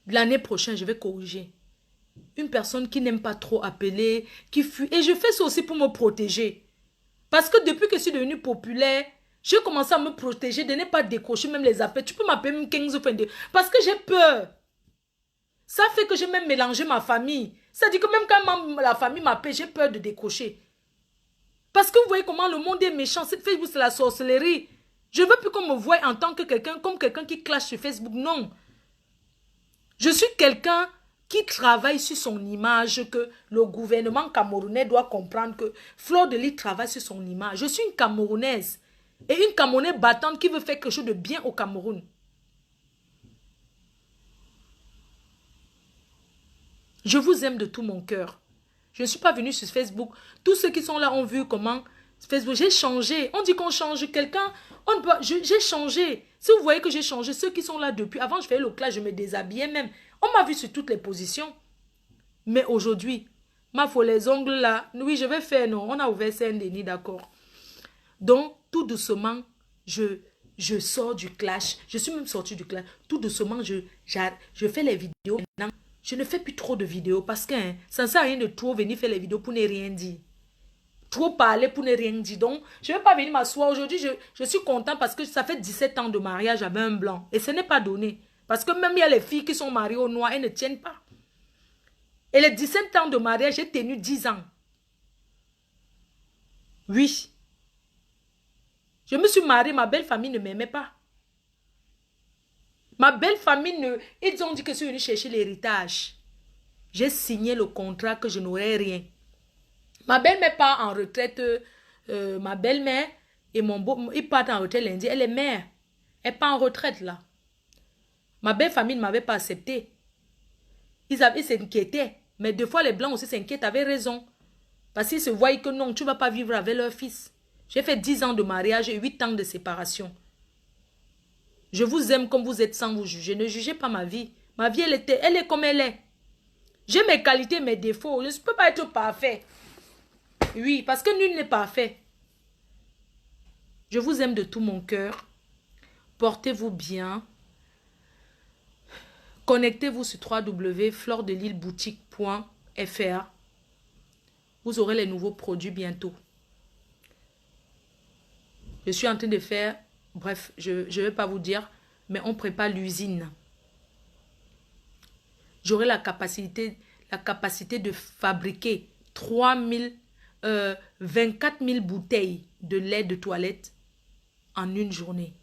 l'année prochaine, je vais corriger. Une personne qui n'aime pas trop appeler, qui fuit. Et je fais ça aussi pour me protéger. Parce que depuis que je suis devenue populaire, j'ai commencé à me protéger, de ne pas décrocher même les appels. Tu peux m'appeler même 15 ou 22. Parce que j'ai peur. Ça fait que j'ai même mélangé ma famille. Ça dit que même quand la famille m'appelle, j'ai peur de décrocher. Parce que vous voyez comment le monde est méchant. Cette Facebook, c'est la sorcellerie. Je ne veux plus qu'on me voie en tant que quelqu'un, comme quelqu'un qui clash sur Facebook. Non. Je suis quelqu'un qui travaille sur son image, que le gouvernement camerounais doit comprendre que Fleur de Lille travaille sur son image. Je suis une Camerounaise. Et une Camerounaise battante qui veut faire quelque chose de bien au Cameroun. Je vous aime de tout mon cœur. Je ne suis pas venue sur Facebook. Tous ceux qui sont là ont vu comment Facebook, j'ai changé. On dit qu'on change quelqu'un. J'ai changé. Si vous voyez que j'ai changé, ceux qui sont là depuis, avant je faisais le clash, je me déshabillais même. On m'a vu sur toutes les positions. Mais aujourd'hui, Ma folle, les ongles là. Oui, je vais faire, non. On a ouvert Saint-Denis, d'accord. Donc, tout doucement, je sors du clash. Je suis même sortie du clash. Tout doucement, je fais les vidéos. Maintenant, je ne fais plus trop de vidéos parce que hein, ça ne sert à rien de trop venir faire les vidéos pour ne rien dire. Trop parler pour ne rien dire. Donc, je ne vais pas venir m'asseoir. Aujourd'hui, je suis content parce que ça fait 17 ans de mariage avec un blanc. Et ce n'est pas donné. Parce que même il y a les filles qui sont mariées au noir, elles ne tiennent pas. Et les 17 ans de mariage, j'ai tenu 10 ans. Oui. Je me suis mariée, ma belle famille ne m'aimait pas. Ma belle famille, ils ont dit que je suis venue chercher l'héritage. J'ai signé le contrat que je n'aurais rien. Ma belle-mère part en retraite. Ma belle-mère et mon beau, ils partent en retraite lundi. Elle est mère. Elle part en retraite là. Ma belle famille ne m'avait pas accepté. Ils s'inquiétaient. Mais des fois, les blancs aussi s'inquiètent. Avaient raison. Parce qu'ils se voient que non, tu ne vas pas vivre avec leur fils. J'ai fait 10 ans de mariage et 8 ans de séparation. Je vous aime comme vous êtes sans vous juger. Ne jugez pas ma vie. Ma vie, elle est comme elle est. J'ai mes qualités, mes défauts. Je ne peux pas être parfait. Oui, parce que nul n'est parfait. Je vous aime de tout mon cœur. Portez-vous bien. Connectez-vous sur www.flordelileboutique.fr. Vous aurez les nouveaux produits bientôt. Je suis en train de faire, bref, je ne vais pas vous dire, mais on prépare l'usine. J'aurai la capacité de fabriquer 24 000 bouteilles de lait de toilette en une journée.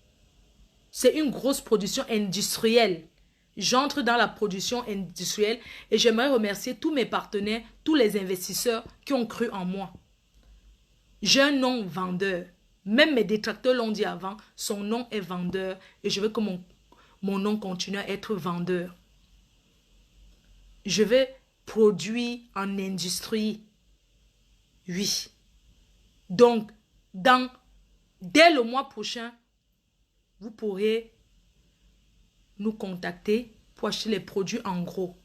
C'est une grosse production industrielle. J'entre dans la production industrielle et j'aimerais remercier tous mes partenaires, tous les investisseurs qui ont cru en moi. J'ai un nom vendeur. Même mes détracteurs l'ont dit avant, son nom est vendeur et je veux que mon nom continue à être vendeur. Je vais produire en industrie. Oui. Donc, dès le mois prochain, vous pourrez nous contacter pour acheter les produits en gros.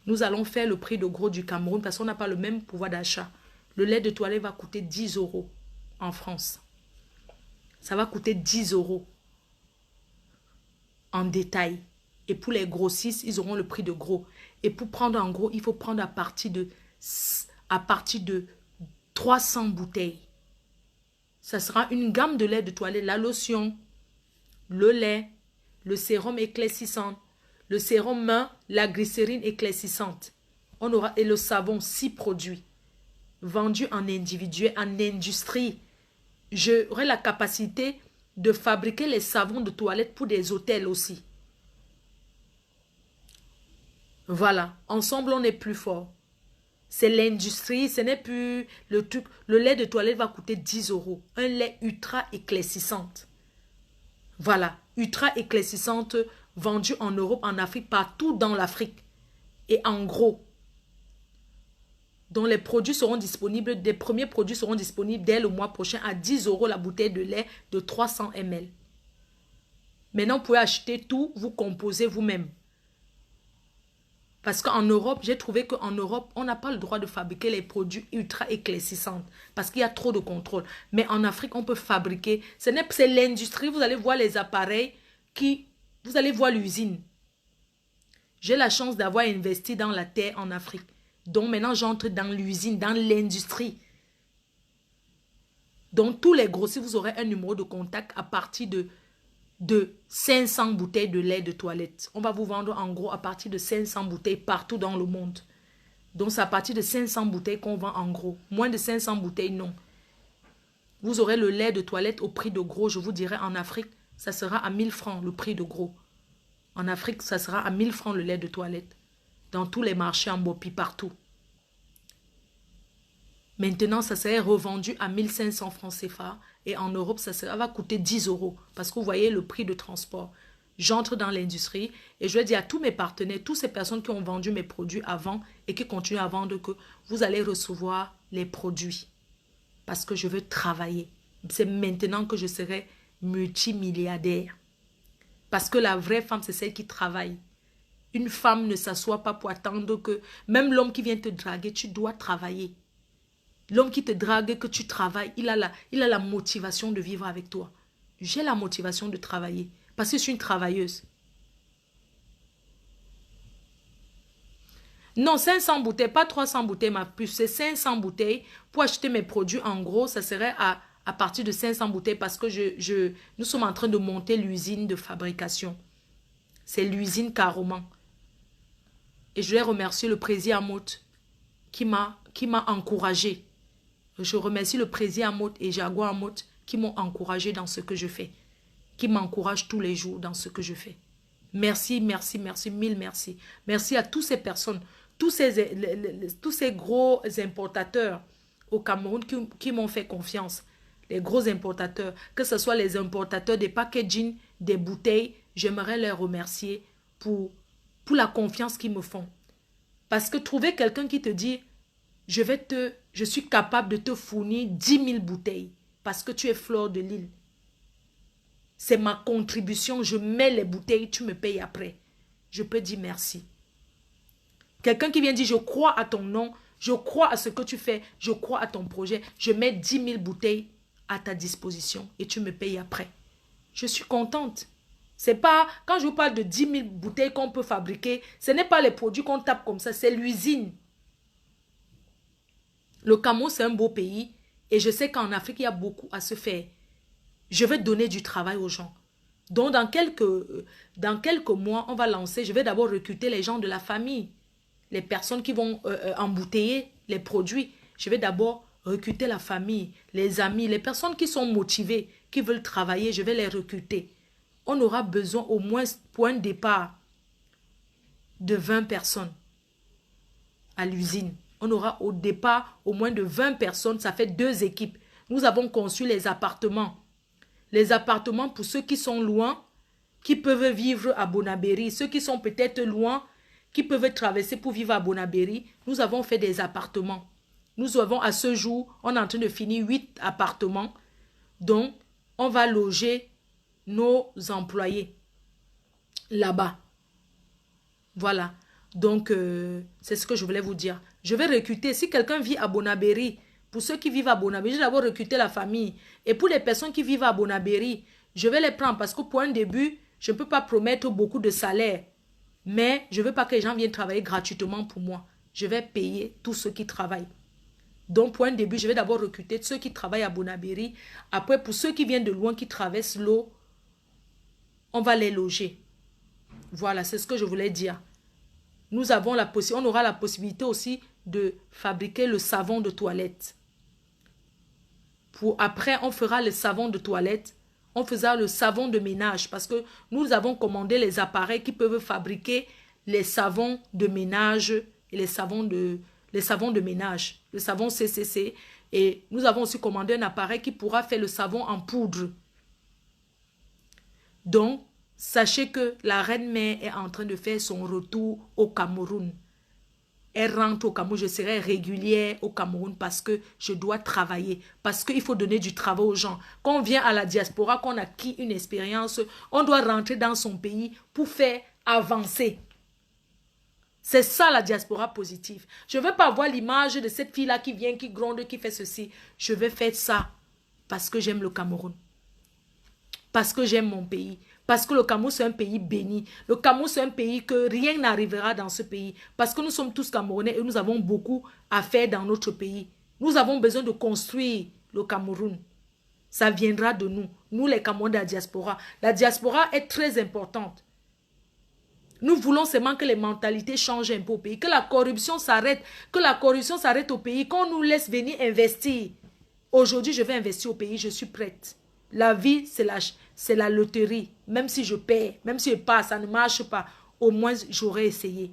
Nous allons faire le prix de gros du Cameroun parce qu'on n'a pas le même pouvoir d'achat. Le lait de toilette va coûter 10 € en France. Ça va coûter 10 € en détail. Et pour les grossistes, ils auront le prix de gros. Et pour prendre en gros, il faut prendre à partir de 300 bouteilles. Ça sera une gamme de lait de toilette, la lotion, le lait, le sérum éclaircissant, le sérum main, la glycérine éclaircissante. On aura et le savon, 6 produits vendus en individuel, en industrie. J'aurai la capacité de fabriquer les savons de toilette pour des hôtels aussi. Voilà, ensemble on est plus fort. C'est l'industrie, ce n'est plus le truc. Le lait de toilette va coûter 10 €. Un lait ultra éclaircissante. Voilà, ultra éclaircissante, vendue en Europe, en Afrique, partout dans l'Afrique. Et en gros, dont les produits seront disponibles, des premiers produits seront disponibles dès le mois prochain à 10 € la bouteille de lait de 300 ml. Maintenant, vous pouvez acheter tout, vous composez vous-même. Parce qu'en Europe, j'ai trouvé qu'en Europe, on n'a pas le droit de fabriquer les produits ultra éclaircissants parce qu'il y a trop de contrôle. Mais en Afrique, on peut fabriquer. C'est l'industrie. Vous allez voir les appareils vous allez voir l'usine. J'ai la chance d'avoir investi dans la terre en Afrique. Donc maintenant, j'entre dans l'usine, dans l'industrie. Donc tous les grossiers, vous aurez un numéro de contact à partir de 500 bouteilles de lait de toilette. On va vous vendre en gros à partir de 500 bouteilles partout dans le monde. Donc c'est à partir de 500 bouteilles qu'on vend en gros. Moins de 500 bouteilles, non. Vous aurez le lait de toilette au prix de gros. Je vous dirai en Afrique, ça sera à 1000 francs le prix de gros. En Afrique, ça sera à 1000 francs le lait de toilette. Dans tous les marchés en Bopi, partout. Maintenant, ça serait revendu à 1500 francs CFA. Et en Europe, ça va coûter 10 €. Parce que vous voyez le prix de transport. J'entre dans l'industrie et je vais dire à tous mes partenaires, toutes ces personnes qui ont vendu mes produits avant et qui continuent à vendre, que vous allez recevoir les produits. Parce que je veux travailler. C'est maintenant que je serai multimilliardaire. Parce que la vraie femme, c'est celle qui travaille. Une femme ne s'assoit pas pour attendre que... Même l'homme qui vient te draguer, tu dois travailler. L'homme qui te drague, que tu travailles, il a la motivation de vivre avec toi. J'ai la motivation de travailler parce que je suis une travailleuse. Non, 500 bouteilles, pas 300 bouteilles, ma puce. C'est 500 bouteilles. Pour acheter mes produits, en gros, ça serait à partir de 500 bouteilles parce que nous sommes en train de monter l'usine de fabrication. C'est l'usine Caroman. Et je vais remercier le président Amout qui m'a encouragé. Je remercie le président Amout et Jaguar Amout qui m'ont encouragé dans ce que je fais. Qui m'encouragent tous les jours dans ce que je fais. Merci, merci, merci, mille merci. Merci à toutes ces personnes, tous ces gros importateurs au Cameroun qui m'ont fait confiance. Les gros importateurs, que ce soit les importateurs des packaging, des bouteilles, j'aimerais les remercier pour la confiance qu'ils me font. Parce que trouver quelqu'un qui te dit, je suis capable de te fournir 10 000 bouteilles parce que tu es fleur de l'île. C'est ma contribution, je mets les bouteilles, tu me payes après. Je peux dire merci. Quelqu'un qui vient dire, je crois à ton nom, je crois à ce que tu fais, je crois à ton projet, je mets 10 000 bouteilles à ta disposition et tu me payes après. Je suis contente. C'est pas, quand je vous parle de 10 000 bouteilles qu'on peut fabriquer, ce n'est pas les produits qu'on tape comme ça, c'est l'usine. Le Cameroun, c'est un beau pays et je sais qu'en Afrique, il y a beaucoup à se faire. Je vais donner du travail aux gens. Donc, dans quelques mois, on va lancer, je vais d'abord recruter les gens de la famille, les personnes qui vont embouteiller les produits. Je vais d'abord recruter la famille, les amis, les personnes qui sont motivées, qui veulent travailler, je vais les recruter. On aura besoin au moins, point de départ, de 20 personnes à l'usine. On aura au départ au moins de 20 personnes, ça fait 2 équipes. Nous avons conçu les appartements. Les appartements pour ceux qui sont loin, qui peuvent vivre à Bonabéry. Ceux qui sont peut-être loin, qui peuvent traverser pour vivre à Bonabéry. Nous avons fait des appartements. Nous avons à ce jour, on est en train de finir 8 appartements. Donc, on va loger nos employés là-bas. Voilà. Donc, c'est ce que je voulais vous dire. Je vais recruter. Si quelqu'un vit à Bonabéry, pour ceux qui vivent à Bonabéry, je vais d'abord recruter la famille. Et pour les personnes qui vivent à Bonabéry, je vais les prendre parce que pour un début, je ne peux pas promettre beaucoup de salaire. Mais je ne veux pas que les gens viennent travailler gratuitement pour moi. Je vais payer tous ceux qui travaillent. Donc pour un début, je vais d'abord recruter ceux qui travaillent à Bonabéry. Après, pour ceux qui viennent de loin, qui traversent l'eau, on va les loger. Voilà, c'est ce que je voulais dire. Nous avons on aura la possibilité aussi de fabriquer le savon de toilette. Après, on fera le savon de toilette. On fera le savon de ménage parce que nous avons commandé les appareils qui peuvent fabriquer les savons de ménage et les savons de ménage, le savon CCC. Et nous avons aussi commandé un appareil qui pourra faire le savon en poudre. Donc, sachez que la reine-mère est en train de faire son retour au Cameroun. Elle rentre au Cameroun, je serai régulière au Cameroun parce que je dois travailler, parce qu'il faut donner du travail aux gens. Quand on vient à la diaspora, qu'on a acquis une expérience, on doit rentrer dans son pays pour faire avancer. C'est ça la diaspora positive. Je ne veux pas avoir l'image de cette fille-là qui vient, qui gronde, qui fait ceci. Je vais faire ça parce que j'aime le Cameroun. Parce que j'aime mon pays. Parce que le Cameroun, c'est un pays béni. Le Cameroun, c'est un pays que rien n'arrivera dans ce pays. Parce que nous sommes tous Camerounais et nous avons beaucoup à faire dans notre pays. Nous avons besoin de construire le Cameroun. Ça viendra de nous. Nous, les Camerounais de la diaspora. La diaspora est très importante. Nous voulons seulement que les mentalités changent un peu au pays. Que la corruption s'arrête. Que la corruption s'arrête au pays. Qu'on nous laisse venir investir. Aujourd'hui, je vais investir au pays. Je suis prête. La vie, c'est la loterie. Même si je perds, même si je passe, ça ne marche pas. Au moins, j'aurais essayé.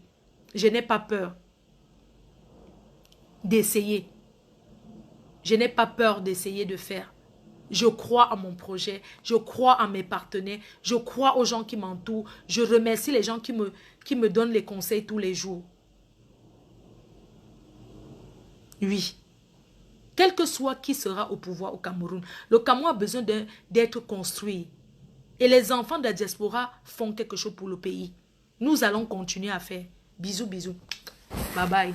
Je n'ai pas peur d'essayer. Je n'ai pas peur d'essayer de faire. Je crois à mon projet. Je crois à mes partenaires. Je crois aux gens qui m'entourent. Je remercie les gens qui me donnent les conseils tous les jours. Oui. Quel que soit qui sera au pouvoir au Cameroun, le Cameroun a besoin d'être construit. Et les enfants de la diaspora font quelque chose pour le pays. Nous allons continuer à faire. Bisous, bisous. Bye bye.